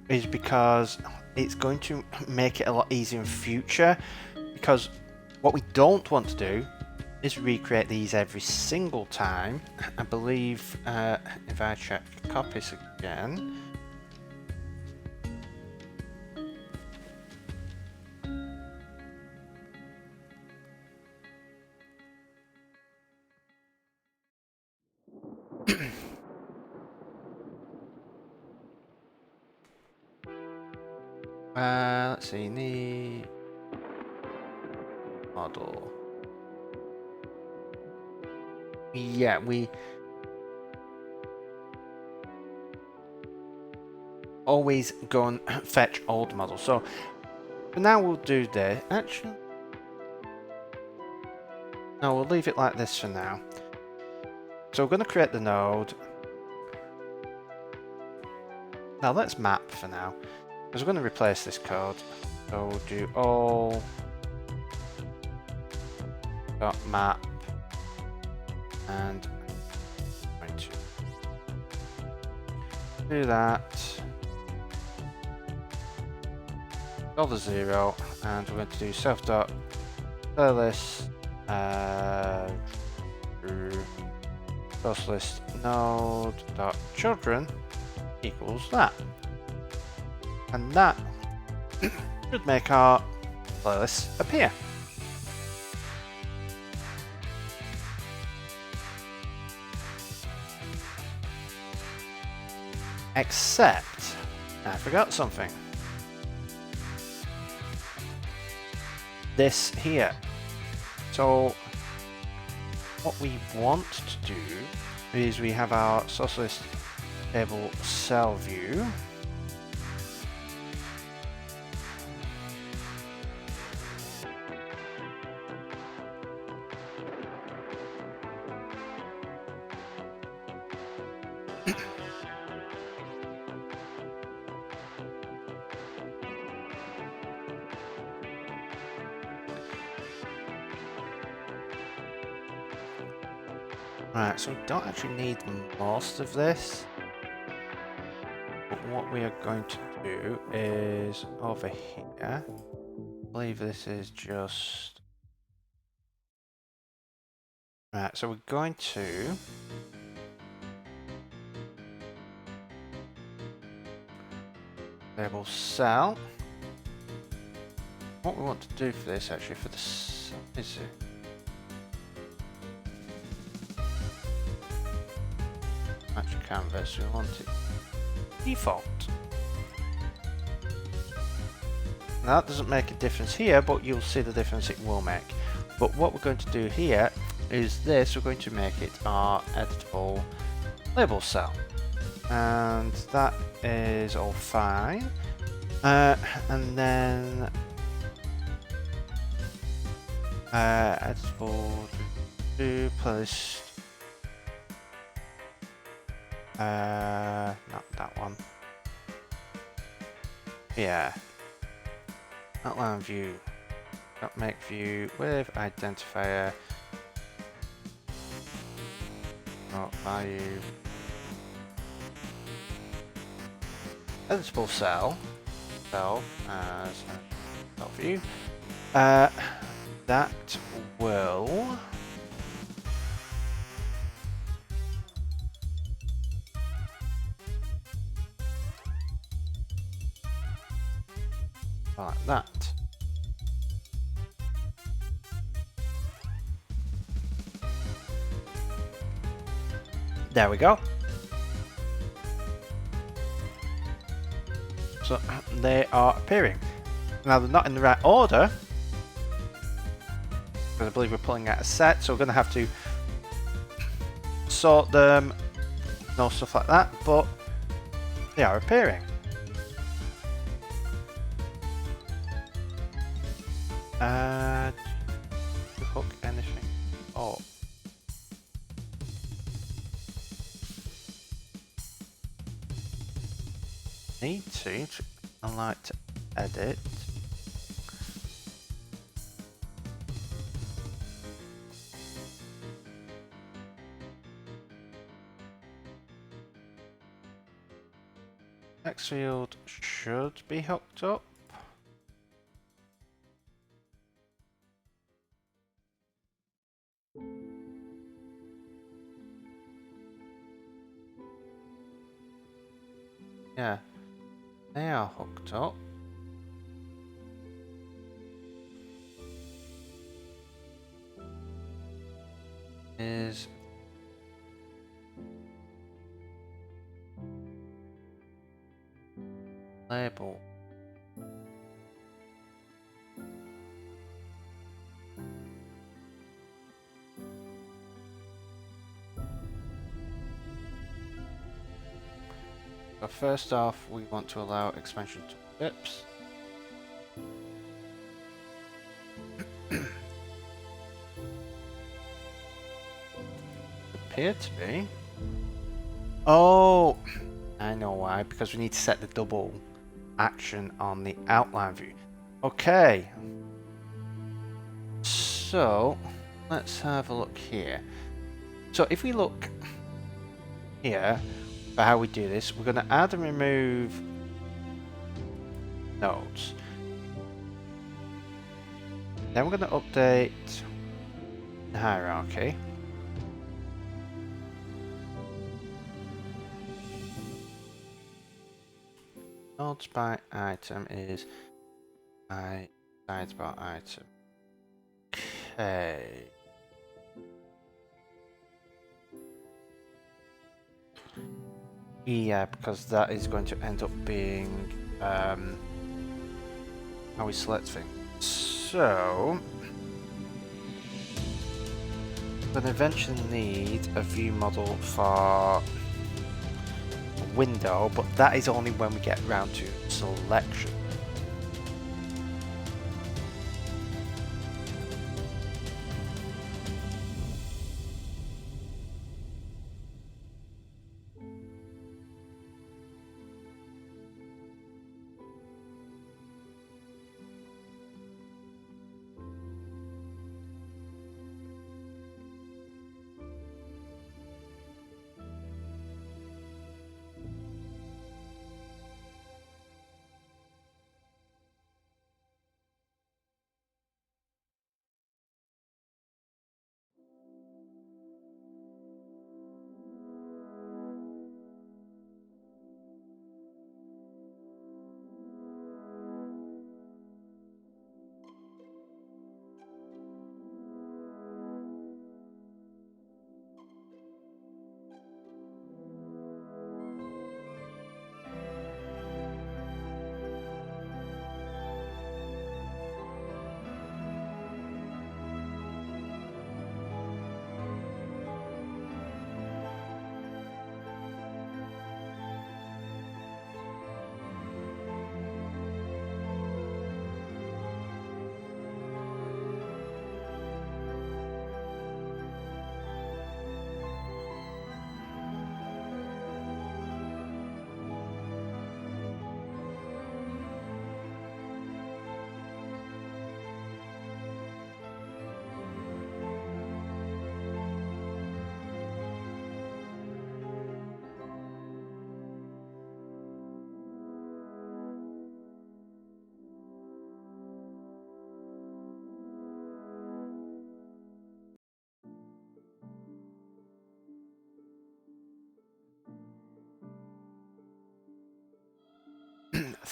is because it's going to make it a lot easier in future, because what we don't want to do is recreate these every single time. I believe if I check Coppice again, let's see, the model. Yeah, we always go and fetch old models. So for now we'll do this. Actually, no, we'll leave it like this for now. So we're going to create the node. Now let's map for now, because we're going to replace this code. So we'll do all dot map, and I'm going to do that. $0, and we're going to do self dot playlist source list node dot children equals that, and that should make our playlist appear. Except I forgot something. This here. So what we want to do is we have our source list table cell view. Right, so we don't actually need most of this, but what we are going to do is over here, I believe this is just, right, so we're going to label cell. What we want to do for this, actually, for this, is it? Match canvas, we want it default. Now that doesn't make a difference here, but you'll see the difference it will make. But what we're going to do here is this, we're going to make it our editable label cell. And that is all fine. And then editable to playlist. Not that one. Yeah. Outline view. Dot make view with identifier. Not value. Editable cell. Cell as a cell view. That will... like that. There we go. So they are appearing. Now they're not in the right order, because I believe we're pulling out a set, so we're going to have to sort them, no stuff like that, but they are appearing. To hook anything up. Need to. I like to edit. Next field should be hooked up. Yeah, they are hooked up. Is label. So first off, we want to allow expansion to pips. Appear to be. Oh, I know why. Because we need to set the double action on the outline view. Okay. So let's have a look here. So if we look here for how we do this, we're going to add and remove nodes. Then we're going to update the hierarchy. Nodes by item is by sidebar item. Okay. Yeah, because that is going to end up being how we select things. So we're going to eventually need a view model for a window, but that is only when we get around to selection.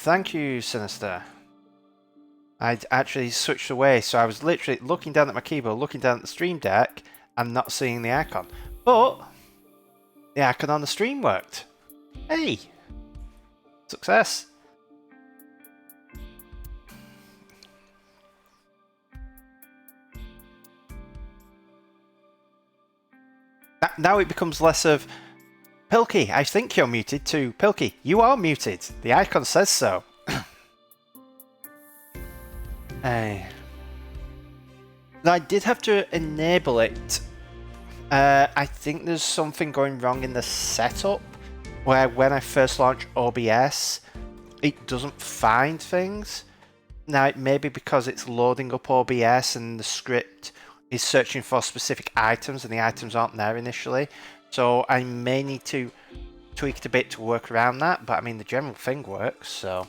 Thank you, Sinister. I'd actually switched away, so I was literally looking down at my keyboard, looking down at the stream deck, and not seeing the icon. But the icon on the stream worked. Hey! Success! Now it becomes less of Pilkey, I think you're muted, to Pilkey, you are muted. The icon says so. Hey. I did have to enable it. I think there's something going wrong in the setup where when I first launch OBS, it doesn't find things. Now it may be because it's loading up OBS and the script is searching for specific items and the items aren't there initially. So I may need to tweak it a bit to work around that, but I mean the general thing works, so.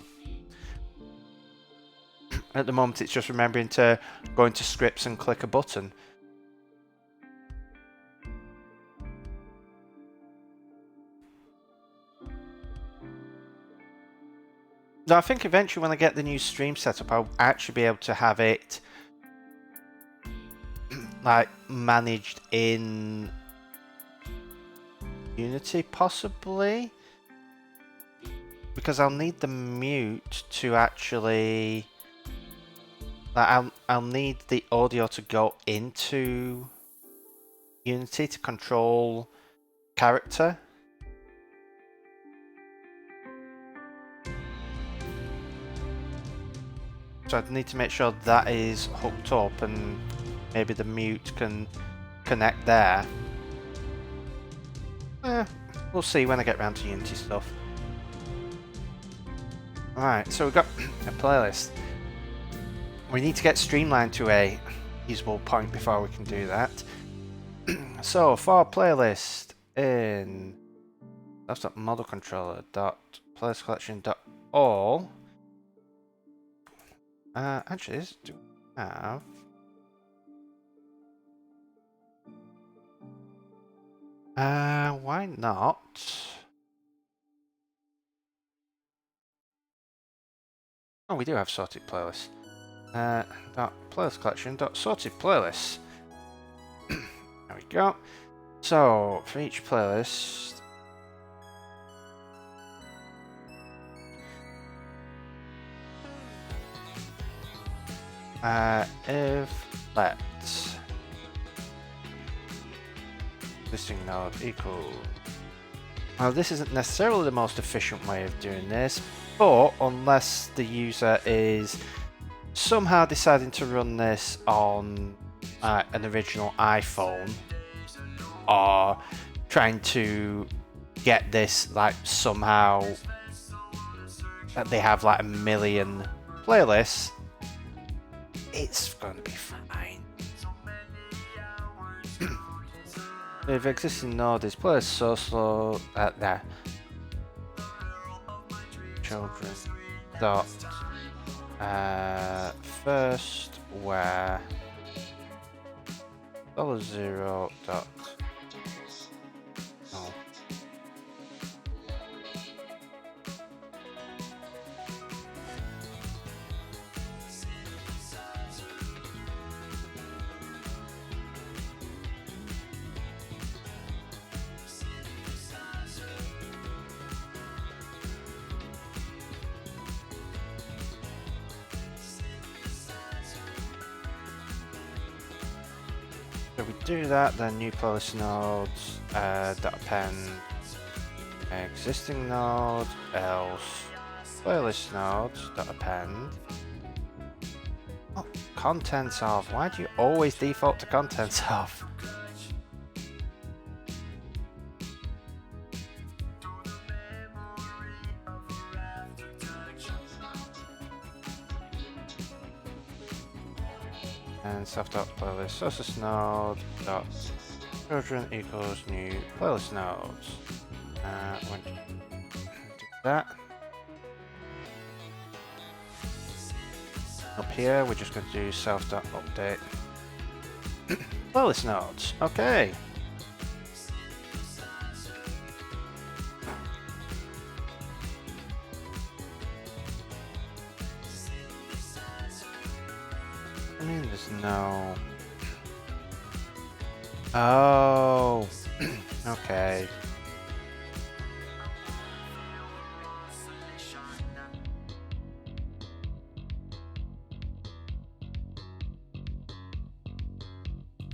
At the moment it's just remembering to go into scripts and click a button. Now I think eventually when I get the new stream set up, I'll actually be able to have it like managed in Unity possibly, because I'll need the mute to actually like, I'll need the audio to go into Unity to control character. So I'd need to make sure that is hooked up and maybe the mute can connect there. We'll see when I get around to Unity stuff. Alright, so we've got a playlist. We need to get Streamline to a usable point before we can do that. So for playlist in model controller playlist collection all. Actually, do we have? Why not? Oh, we do have sorted playlists. Playlist collection sorted playlists. There we go. So for each playlist, if let's existing node equal. Well, this isn't necessarily the most efficient way of doing this, but unless the user is somehow deciding to run this on an original iPhone, or trying to get this like somehow that they have like 1 million playlists, it's going to be fine. If existing node is playlist so slow there. Children dot first where $0 dot oh. So we do that, then new playlist nodes dot append existing node else playlist nodes dot append. Oh, contents of. Why do you always default to contents of? And self.playlist sources node dot children equals new playlist nodes. When do that. Up here we're just going to do self.update playlist nodes. Okay. No. Oh. Okay.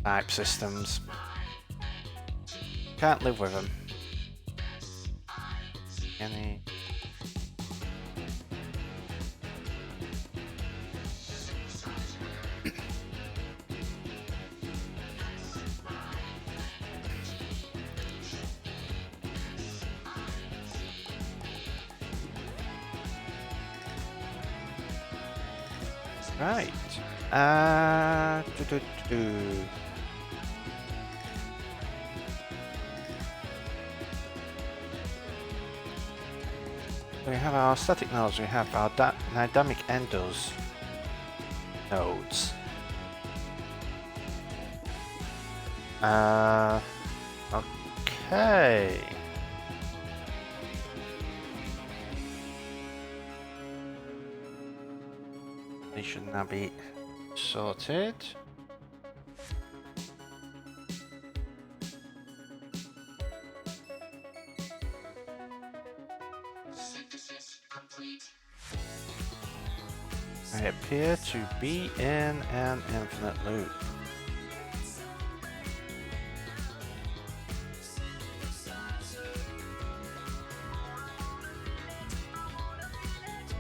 Type systems. Can't live with them. Any? Right. We have our static nodes, we have our dynamic endos nodes. Okay. They should now be sorted. I appear to be in an infinite loop.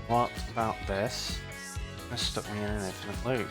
What about this? That stuck me in an infinite loop.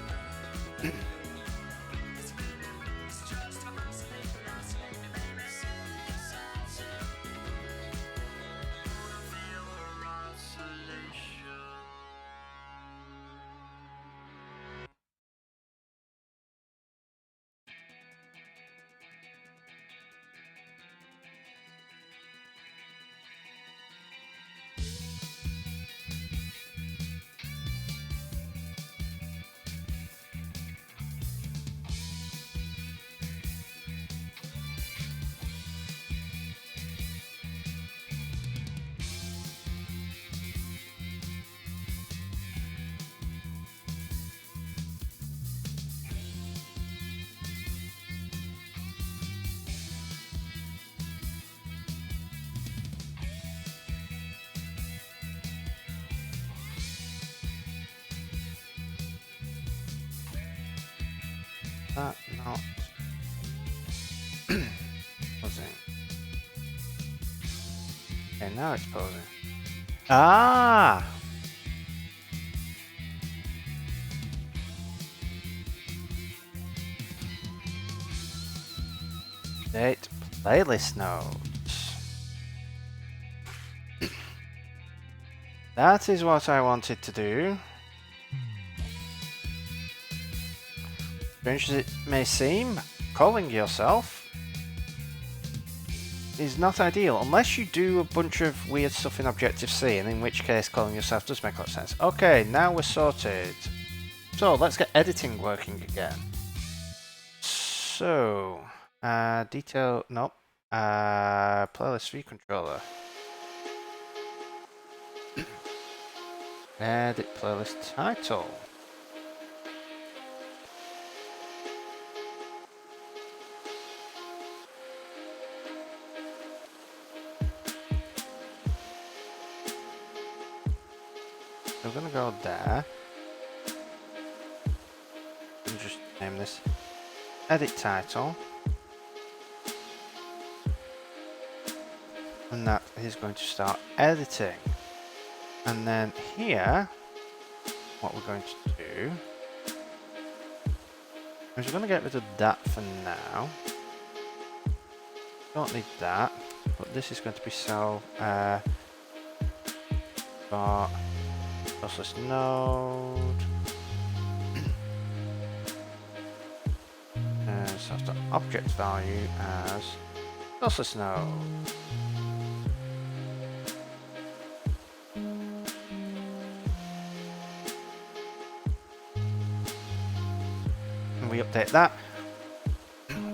That not posing. Okay, now it's posing. Ah! Date playlist nodes. That is what I wanted to do. Strange as it may seem, calling yourself is not ideal unless you do a bunch of weird stuff in Objective-C, and in which case calling yourself does make a lot of sense. Okay, now we're sorted. So let's get editing working again. So, detail, nope. Playlist view controller. Edit playlist title. So we're going to go there. And just name this edit title. And that is going to start editing. And then here, what we're going to do is we're going to get rid of that for now. Don't need that, but this is going to be so for process node. And so the object value as process node. And we update that.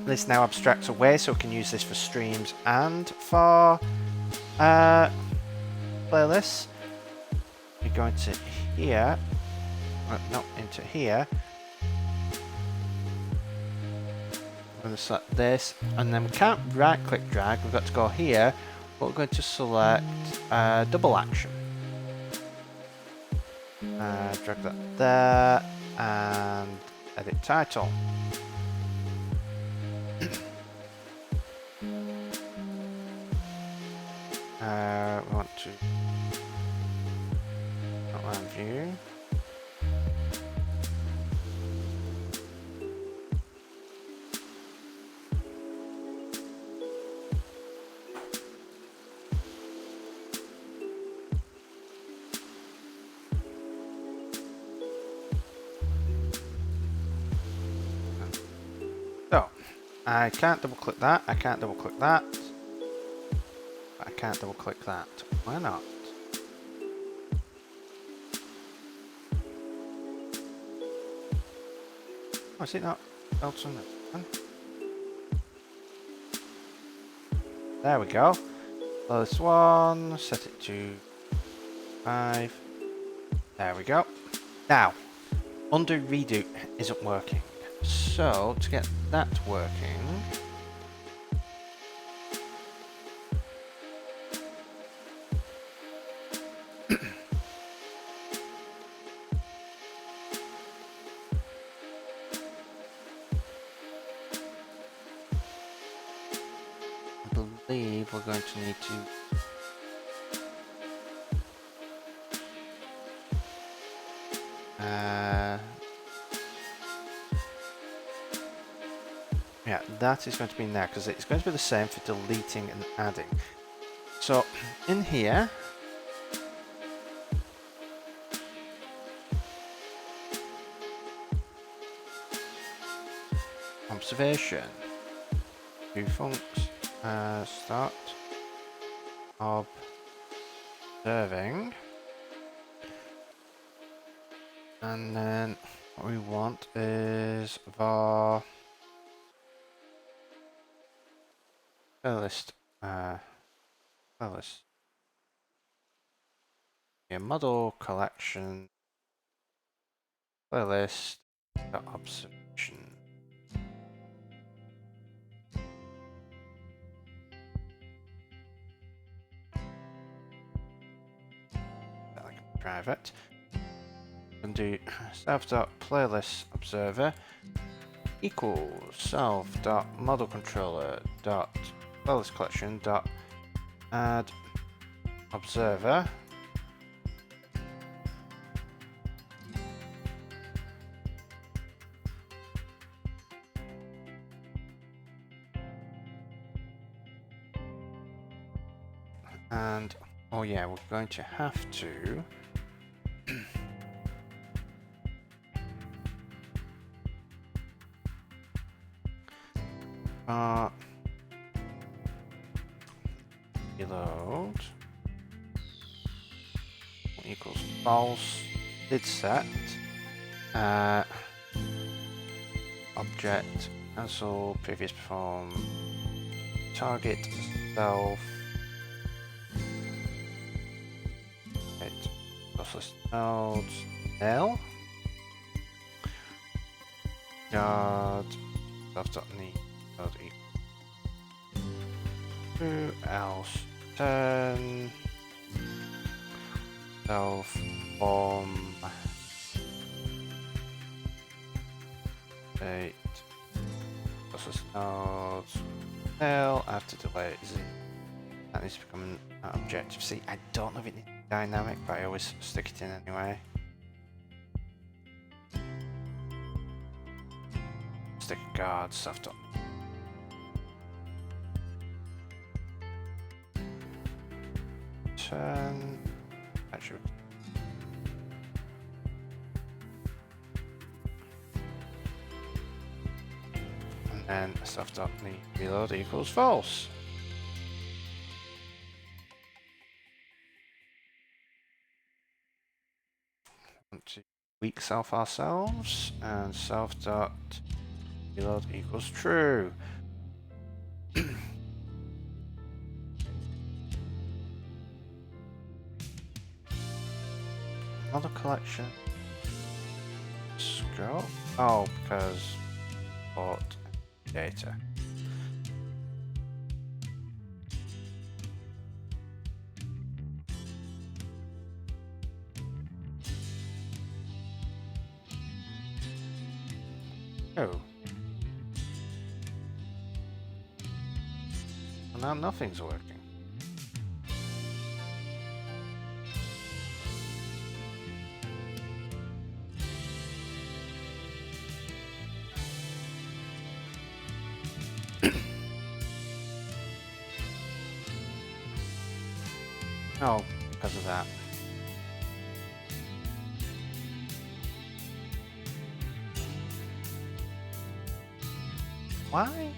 This now abstracts away, so we can use this for streams and for playlists. We go into here, not into here, I'm going to select this, and then we can't right click drag, we've got to go here, but we're going to select double action. Drag that there, and edit title. We want to outline view. So, I can't double click that, I can't double click that, I can't double click that. Why not? Oh, is it not built on it? There we go. So this one, set it to 5. There we go. Now, undo redo isn't working. So, to get that working, I believe we're going to need to yeah, that is going to be in there because it's going to be the same for deleting and adding. So in here, observation, do funcs, start observing, and then what we want is var playlist, playlist, a model collection playlist observation. Private. And do self.playlist observer equals self.modelController.playlist collection dot add observer and oh yeah, we're going to have to reload equals false did set object cancel previous perform target self list nodes nil guard self.need node equals true else turn self form state list nodes nil after delay is it that needs to become an objective. See, I don't know if it needs to be dynamic, but I always stick it in anyway. Stick a guard stuff done. Turn. Actually, and then stuff.need reload equals false. To weak self ourselves and self dot reload equals true. Model collection scope. Oh, because port data. Oh. Well, now nothing's working. Oh, because of that. Why?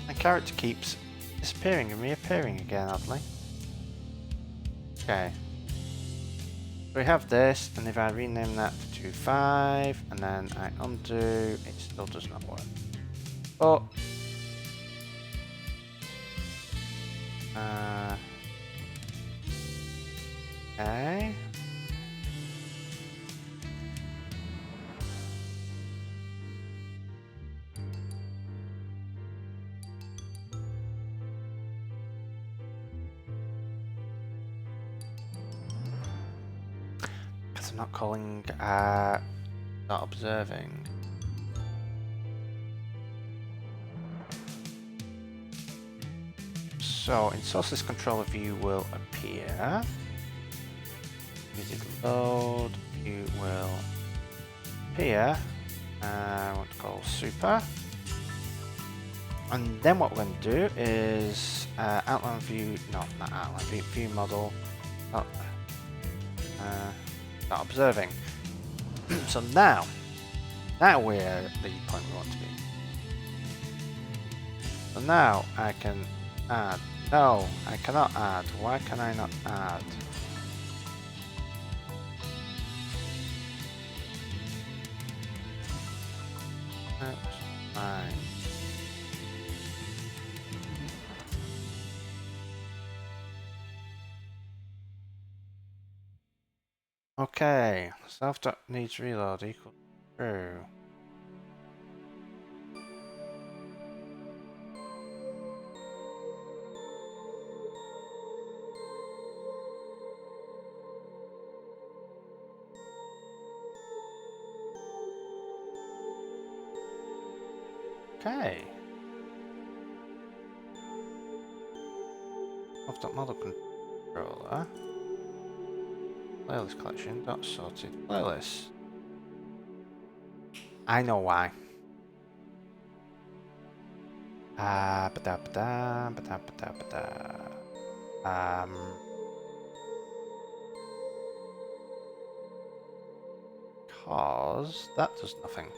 My character keeps disappearing and reappearing again, oddly. Okay. So we have this, and if I rename that to 2.5, and then I undo, it still does not work. But okay. Because I'm not calling, not observing. So in sources controller view will appear. Music load, view will appear. I want to call super. And then what we're going to do is outline view, no, not outline view, view model, not observing. So now we're at the point we want to be. So now I can add. No, I cannot add. Why can I not add? That's fine. Okay, self needs reload equal true. Okay. Off model controller. Playlist collection, dot sorted playlist. I know why. Cause that does nothing.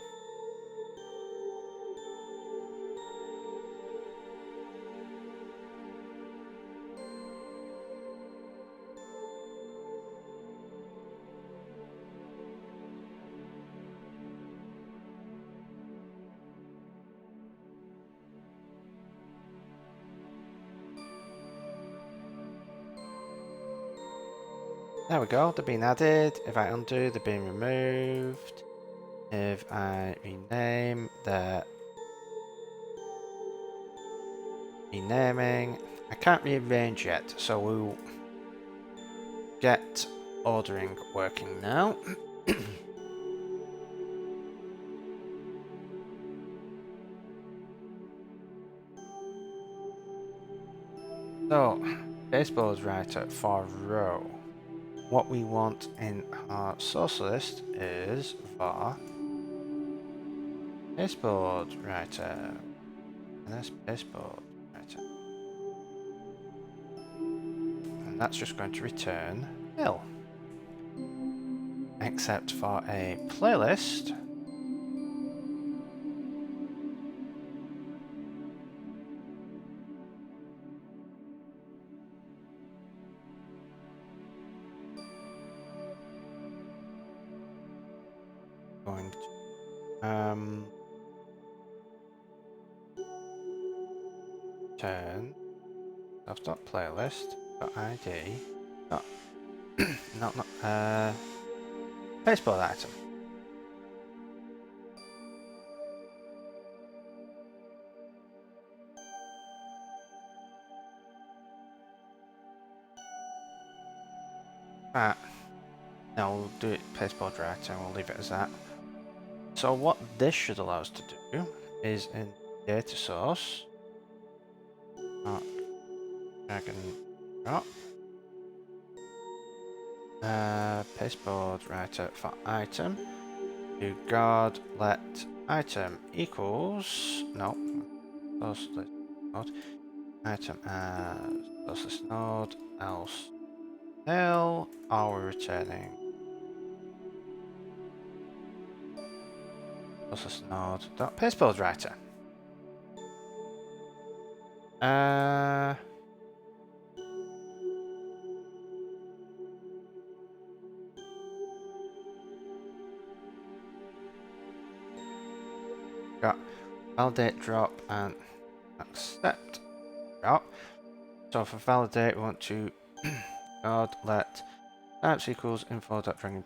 There we go, they're being added. If I undo, they're being removed. If I rename, they're renaming. I can't rearrange yet, so we'll get ordering working now. So, baseboard writer for row. What we want in our source list is var baseboard writer. And that's baseboard writer. And that's just going to return nil. Except for a playlist. Going to turn self.playlist ID. Not, not pasteboard item. Right. Now we'll do it pasteboard right and we'll leave it as that. So what this should allow us to do is in data source, drag and drop, pasteboard writer for item, do guard let item equals, no, source list node, item as source list node, else nil, are we returning source list node dot pasteboard writer. Got validate drop and accept drop. So for validate, we want to guard let types equals info.dragon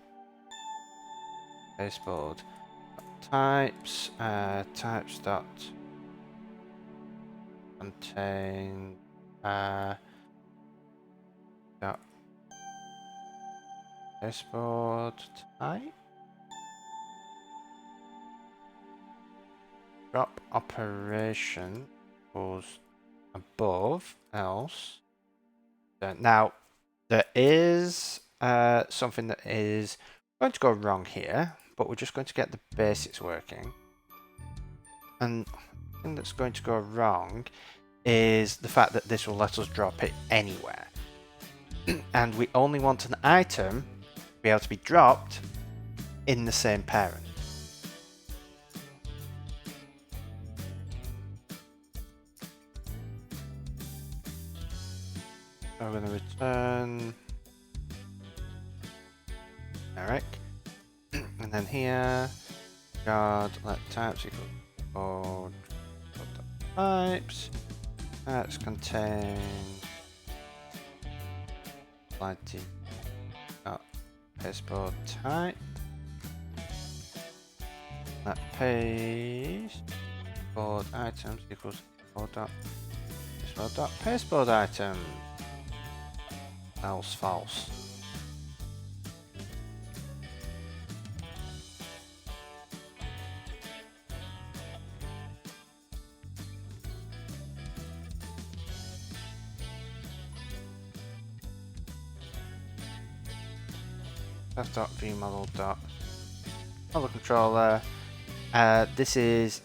pasteboard types types dot contain dot pasteboard type. Drop operation equals above else. Now there is something that is going to go wrong here, but we're just going to get the basics working. And the thing that's going to go wrong is the fact that this will let us drop it anywhere. And we only want an item to be able to be dropped in the same parent. So we're going to return Eric, and then here guard let types equal types. Types contain lighting pasteboard type. Let pasteboard items equals pasteboard items. Else false. F.viewModel.model controller. This is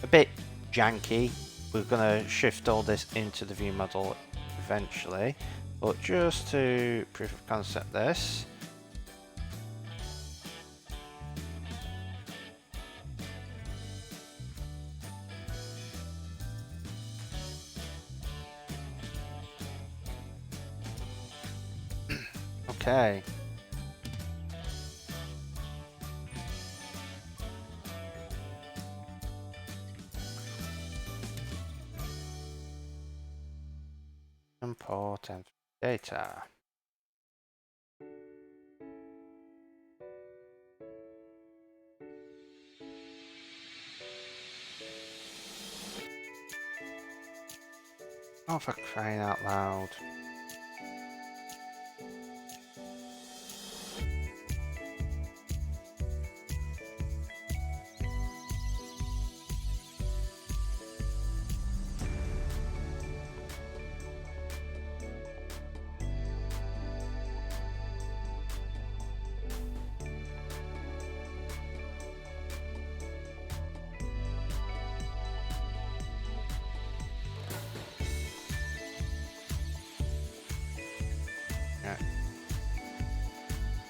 a bit janky. We're going to shift all this into the view model eventually, but just to proof of concept this. Okay. Important data. Oh, for crying out loud.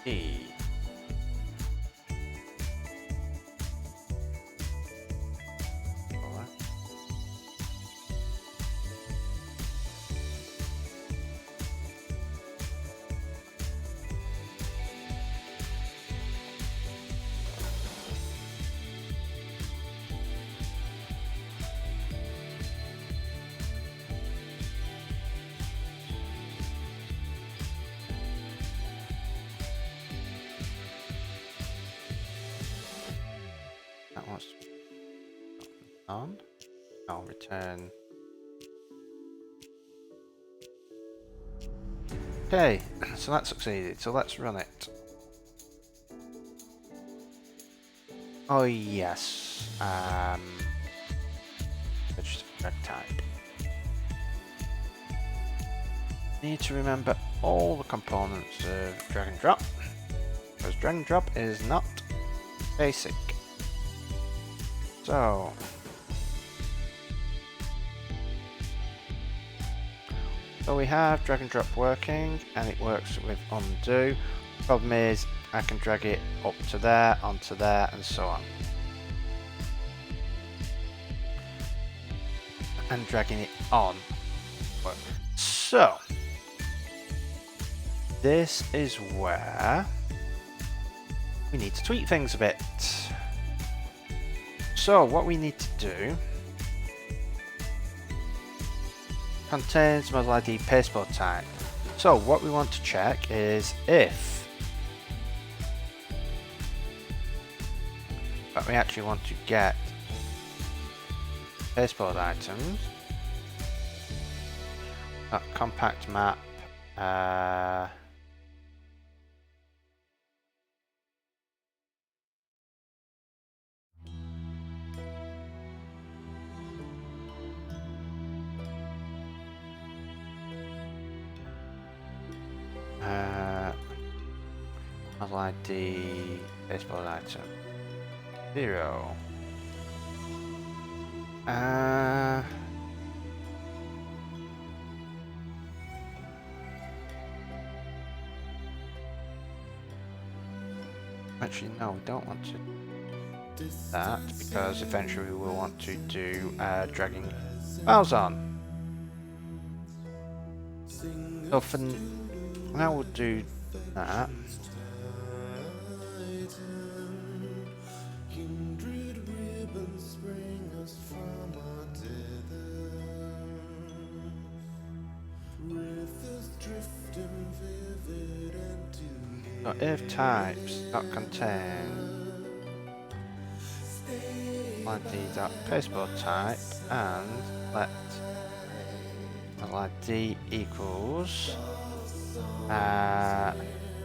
E. on. I'll return. Okay, so that succeeded. So let's run it. Oh yes. Just drag type. Need to remember all the components of drag and drop, because drag and drop is not basic. So we have drag and drop working, and it works with undo. Problem is, I can drag it up to there, onto there, and so on. And dragging it on. So this is where we need to tweak things a bit. So what we need to do, contains model ID pasteboard type. So what we want to check is if but we actually want to get pasteboard items, that compact map, model ID pasteboard item 0. Actually, no, we don't want to do that because eventually we will want to do dragging files on. So for now, we'll do that. So if types not contain ID.pasteboard type, and let ID equals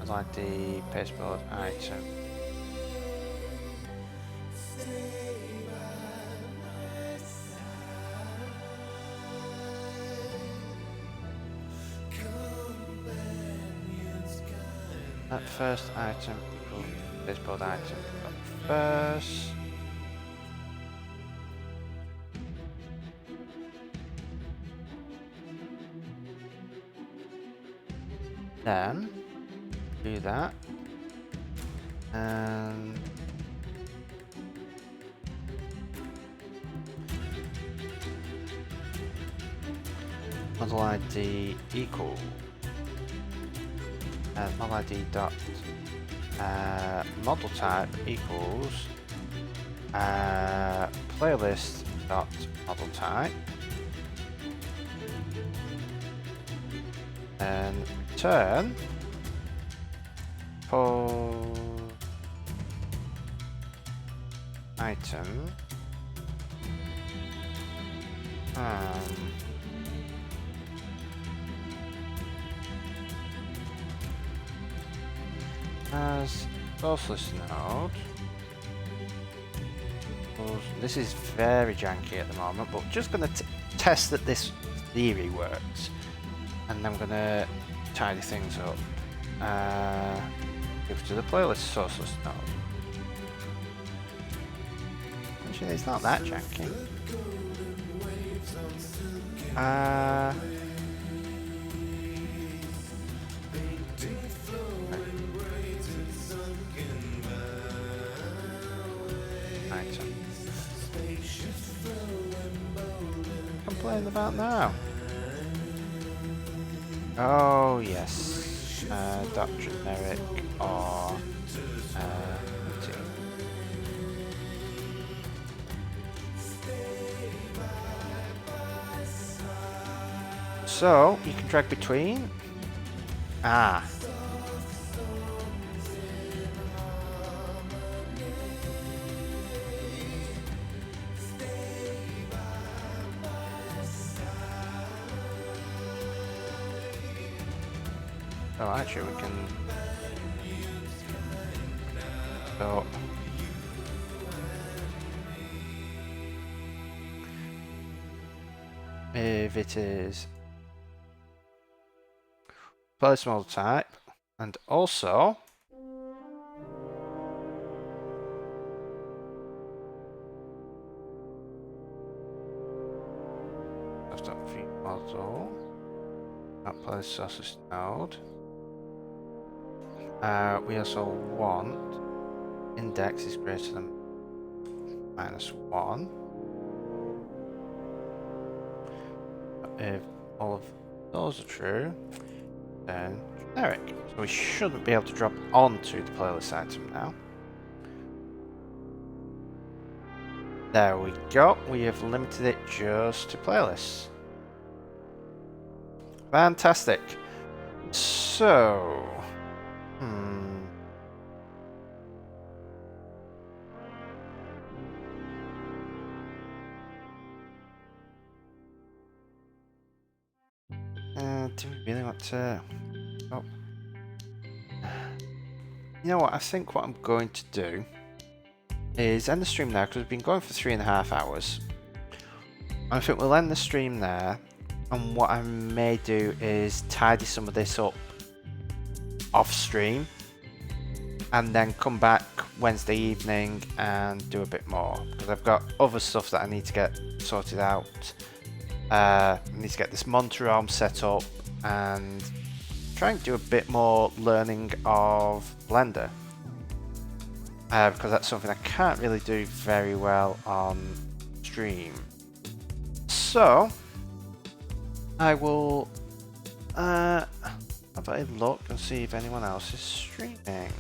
ID pasteboard item. That first item equals pasteboard item first. Then do that, and model ID equal model ID dot model type equals playlist dot model type, and return for item as source list node. This is very janky at the moment, but just going to test that this theory works, and I'm going to tidy things up. Give to the playlist source list node. Actually, it's not that janky. Item. Complain about now. Oh yes, dot generic or so you can drag between. Oh, actually, we can. So. If it is playlist model type, and also view model, not playlist sources node. We also want index is greater than -1. If all of those are true, then generic. So we shouldn't be able to drop onto the playlist item now. There we go. We have limited it just to playlists. Fantastic. So, do we really want to? Oh. You know what? I think what I'm going to do is end the stream now because we've been going for 3.5 hours. I think we'll end the stream there, and what I may do is tidy some of this up off stream and then come back Wednesday evening and do a bit more because I've got other stuff that I need to get sorted out. I need to get this monitor arm set up and try and do a bit more learning of Blender because that's something I can't really do very well on stream. So I will have a look and see if anyone else is streaming.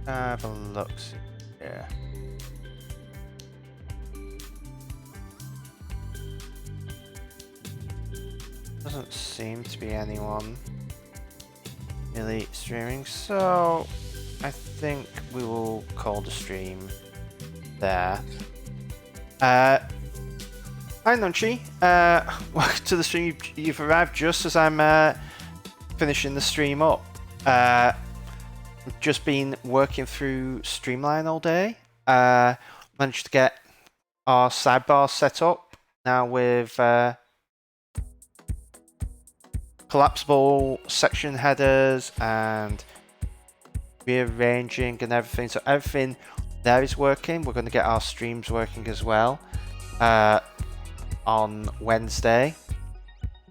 Have a look here. Doesn't seem to be anyone really streaming, so I think we will call the stream there. Hi Nunchi, welcome to the stream. You've arrived just as I'm finishing the stream up. I've just been working through Streamline all day. Managed to get our sidebar set up now with collapsible section headers and rearranging and everything. So everything there is working. We're going to get our streams working as well on Wednesday.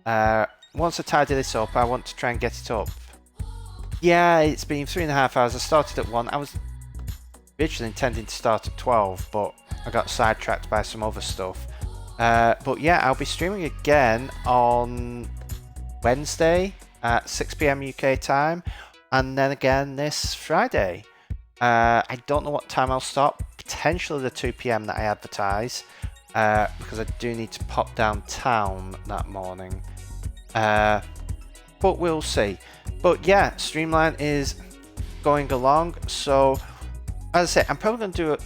Once I tidy this up, I want to try and get it up. Yeah, it's been 3.5 hours. I started at 1. I was originally intending to start at 12, but I got sidetracked by some other stuff. But yeah, I'll be streaming again on Wednesday at 6 PM UK time, and then again this Friday. I don't know what time I'll stop. Potentially the 2 PM that I advertise, because I do need to pop downtown that morning. But we'll see. But yeah, Streamline is going along. So as I say, I'm probably going to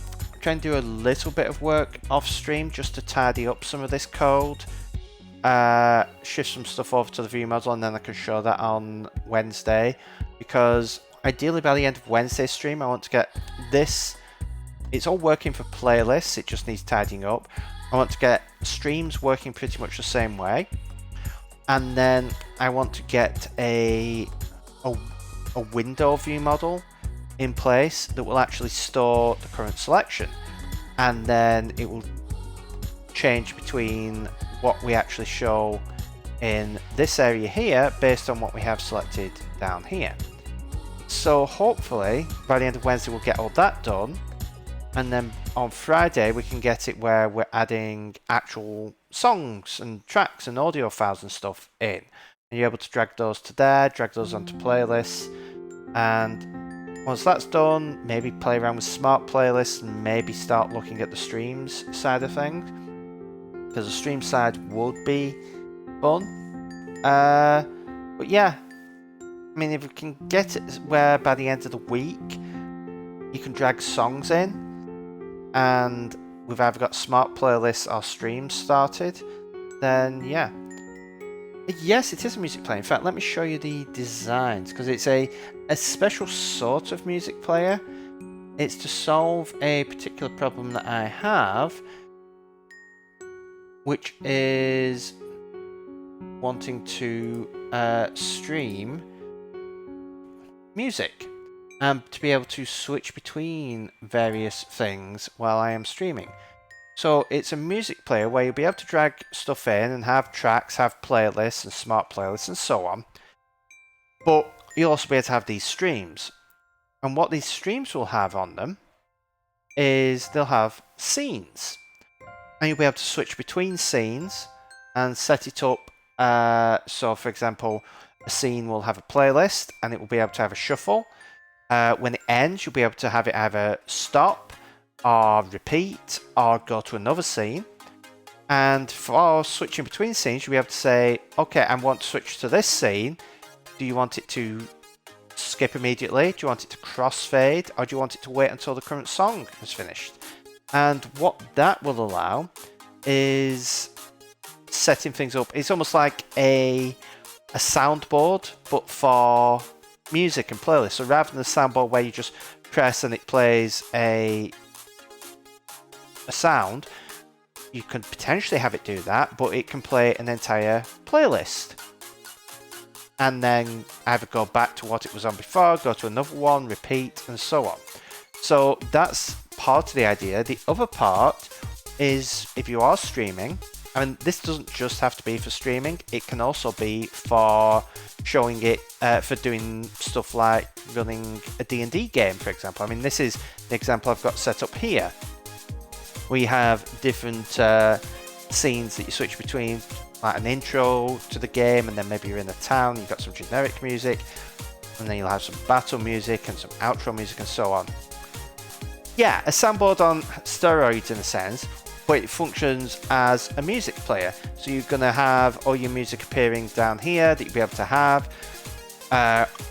try and do a little bit of work off stream just to tidy up some of this code. Shift some stuff over to the view model, and then I can show that on Wednesday, because ideally by the end of Wednesday's stream I want to get this. It's all working for playlists, it just needs tidying up. I want to get streams working pretty much the same way, and then I want to get a window view model in place that will actually store the current selection, and then it will change between what we actually show in this area here based on what we have selected down here. So hopefully by the end of Wednesday we'll get all that done, and then on Friday we can get it where we're adding actual songs and tracks and audio files and stuff in, and you're able to drag those to there, drag those onto playlists, and once that's done, maybe play around with smart playlists and maybe start looking at the streams side of things, because the stream side would be fun. But yeah, I mean, if we can get it where by the end of the week you can drag songs in, and we've either got smart playlists or streams started, then yeah. Yes, it is a music player. In fact, let me show you the designs, because it's a special sort of music player. It's to solve a particular problem that I have, which is wanting to stream music and to be able to switch between various things while I am streaming. So it's a music player where you'll be able to drag stuff in and have tracks, have playlists and smart playlists and so on. But you'll also be able to have these streams. And what these streams will have on them is they'll have scenes. And you'll be able to switch between scenes and set it up. So for example, a scene will have a playlist and it will be able to have a shuffle. When it ends, you'll be able to have it either stop or repeat or go to another scene. And for switching between scenes, you'll be able to say, okay, I want to switch to this scene. Do you want it to skip immediately? Do you want it to crossfade? Or do you want it to wait until the current song is finished? And what that will allow is setting things up. It's almost like a soundboard, but for music and playlists. So rather than a soundboard where you just press and it plays a sound, you can potentially have it do that, but it can play an entire playlist and then either go back to what it was on before, go to another one, repeat, and so on. So that's part of the idea. The other part is if you are streaming, I mean, this doesn't just have to be for streaming, it can also be for showing it, for doing stuff like running a D&D game, for example. I mean, this is the example I've got set up here. We have different scenes that you switch between, like an intro to the game, and then maybe you're in a town, you've got some generic music, and then you'll have some battle music and some outro music and so on. Yeah, a soundboard on steroids in a sense, but it functions as a music player. So you're going to have all your music appearing down here that you'll be able to have.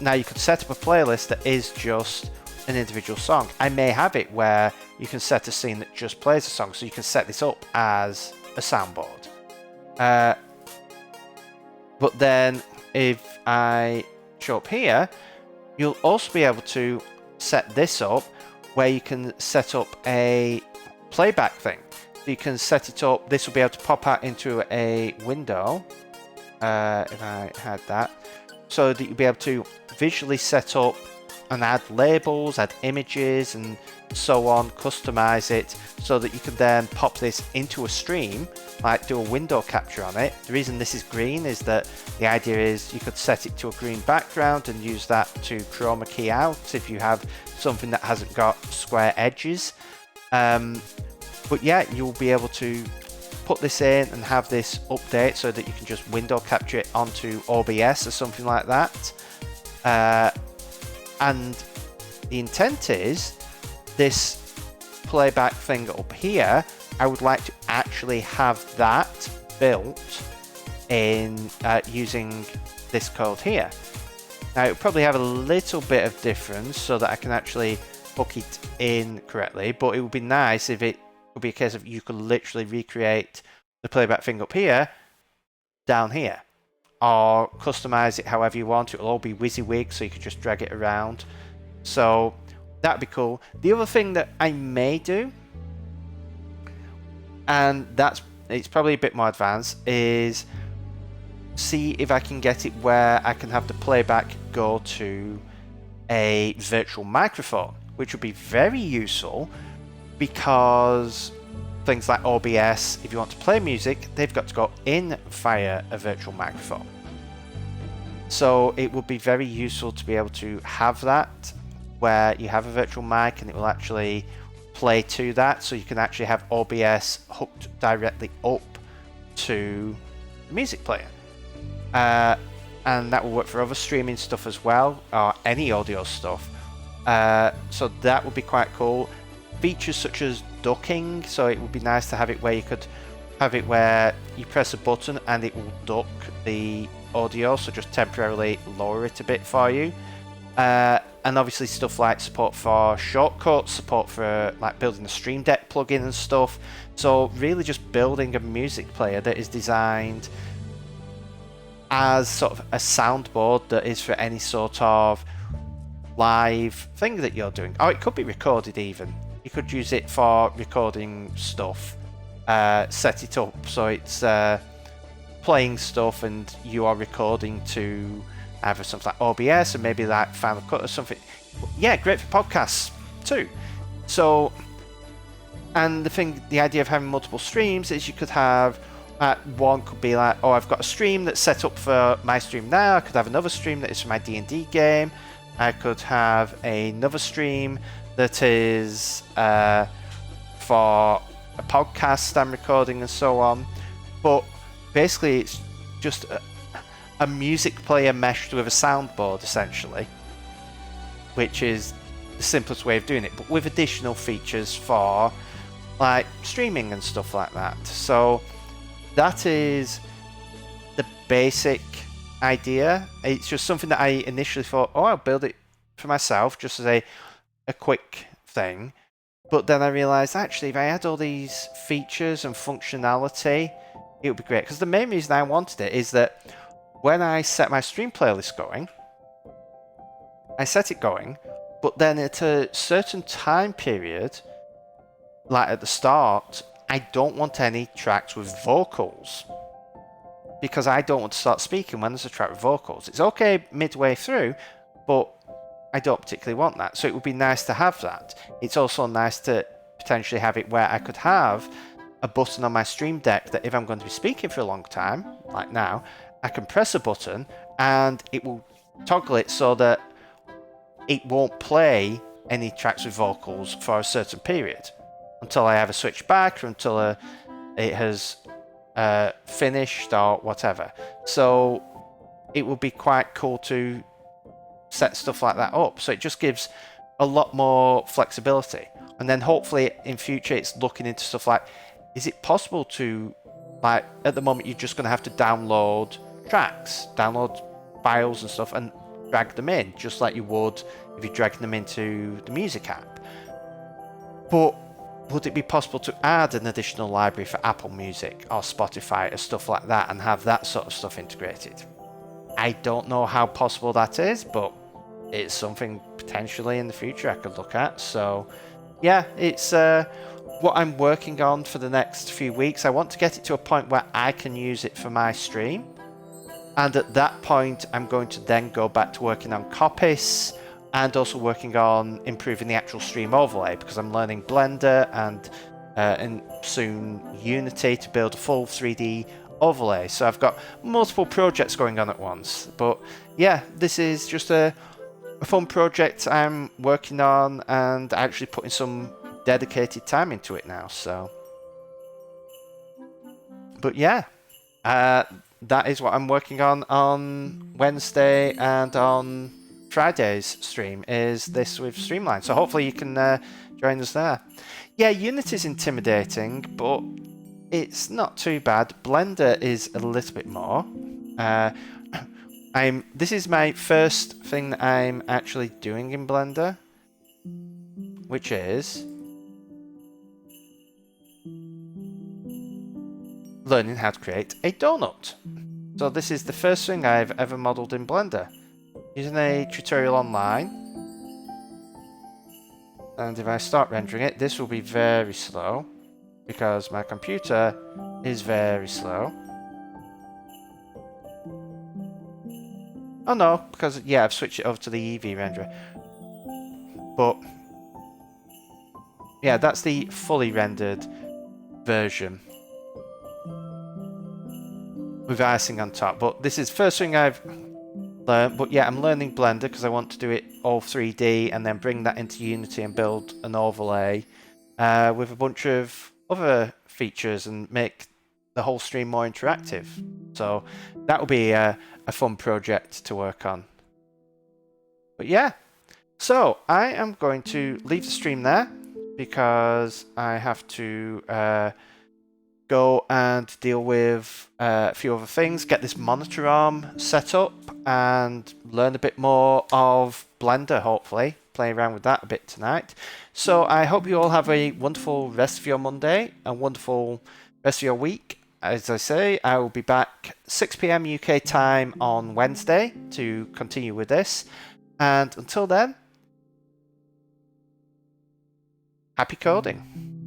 Now you could set up a playlist that is just an individual song. I may have it where you can set a scene that just plays a song, so you can set this up as a soundboard. But then if I show up here, you'll also be able to set this up where you can set up a playback thing. You can set it up, this will be able to pop out into a window, if I had that, so that you'll be able to visually set up and add labels, add images and so on, customize it so that you can then pop this into a stream, like do a window capture on it. The reason this is green is that the idea is you could set it to a green background and use that to chroma key out if you have something that hasn't got square edges. But yeah, you'll be able to put this in and have this update so that you can just window capture it onto OBS or something like that. And the intent is this playback thing up here, I would like to actually have that built in using this code here. Now it will probably have a little bit of difference so that I can actually hook it in correctly, but it would be nice if it would be a case of you could literally recreate the playback thing up here down here, or customize it however you want. It will all be WYSIWYG, so you can just drag it around. So that'd be cool. The other thing that I may do, and it's probably a bit more advanced, is see if I can get it where I can have the playback go to a virtual microphone, which would be very useful because things like OBS, if you want to play music, they've got to go in via a virtual microphone. So it would be very useful to be able to have that where you have a virtual mic and it will actually play to that, so you can actually have OBS hooked directly up to the music player. And that will work for other streaming stuff as well, or any audio stuff. So that would be quite cool. Features such as ducking, so it would be nice to have it where you could have it where you press a button and it will duck the audio, so just temporarily lower it a bit for you. And obviously stuff like support for shortcuts, support for like building a Stream Deck plugin and stuff. So really just building a music player that is designed as sort of a soundboard that is for any sort of live thing that you're doing. Or it could be recorded even. You could use it for recording stuff. Set it up so it's playing stuff and you are recording to either something like OBS or maybe like Final Cut or something. Yeah, great for podcasts too. So, and the idea of having multiple streams is you could have one could be like, oh, I've got a stream that's set up for my stream now. I could have another stream that is for my D&D game. I could have another stream that is for a podcast I'm recording and so on. But basically it's just a music player meshed with a soundboard essentially, which is the simplest way of doing it, but with additional features for like streaming and stuff like that. So that is the basic idea. It's just something that I initially thought, oh, I'll build it for myself just as a quick thing. But then I realized actually if I had all these features and functionality, it would be great. Because the main reason I wanted it is that when I set my stream playlist going, I set it going, but then at a certain time period, like at the start, I don't want any tracks with vocals. Because I don't want to start speaking when there's a track with vocals. It's okay midway through, but I don't particularly want that. So it would be nice to have that. It's also nice to potentially have it where I could have a button on my Stream Deck that if I'm going to be speaking for a long time, like now, I can press a button and it will toggle it so that it won't play any tracks with vocals for a certain period until I either switch back or until it has finished or whatever. So it would be quite cool to set stuff like that up. So it just gives a lot more flexibility. And then hopefully in future it's looking into stuff like, is it possible to, like at the moment you're just going to have to download tracks, download files and stuff and drag them in just like you would if you drag them into the music app. But would it be possible to add an additional library for Apple Music or Spotify or stuff like that and have that sort of stuff integrated? I don't know how possible that is, but it's something potentially in the future I could look at. So yeah, it's what I'm working on for the next few weeks. I want to get it to a point where I can use it for my stream. And at that point, I'm going to then go back to working on Coppice and also working on improving the actual stream overlay because I'm learning Blender and soon Unity to build a full 3D overlay. So I've got multiple projects going on at once. But yeah, this is just a fun project I'm working on and actually putting some dedicated time into it now. So, but yeah, that is what I'm working on Wednesday, and on Friday's stream is this with Streamline. So hopefully you can join us there. Yeah, Unity's intimidating, but it's not too bad. Blender is a little bit more. This is my first thing that I'm actually doing in Blender, which is learning how to create a donut. So this is the first thing I've ever modeled in Blender, using a tutorial online. And if I start rendering it, this will be very slow because my computer is very slow. Oh no, because yeah, I've switched it over to the Eevee renderer. But yeah, that's the fully rendered version with icing on top. But this is the first thing I've learned. But yeah, I'm learning Blender because I want to do it all 3D and then bring that into Unity and build an overlay with a bunch of other features and make the whole stream more interactive. So that will be a fun project to work on. But yeah, so I am going to leave the stream there because I have to go and deal with a few other things, get this monitor arm set up and learn a bit more of Blender, hopefully. Play around with that a bit tonight. So I hope you all have a wonderful rest of your Monday, a wonderful rest of your week. As I say, I will be back 6 p.m. UK time on Wednesday to continue with this. And until then, happy coding.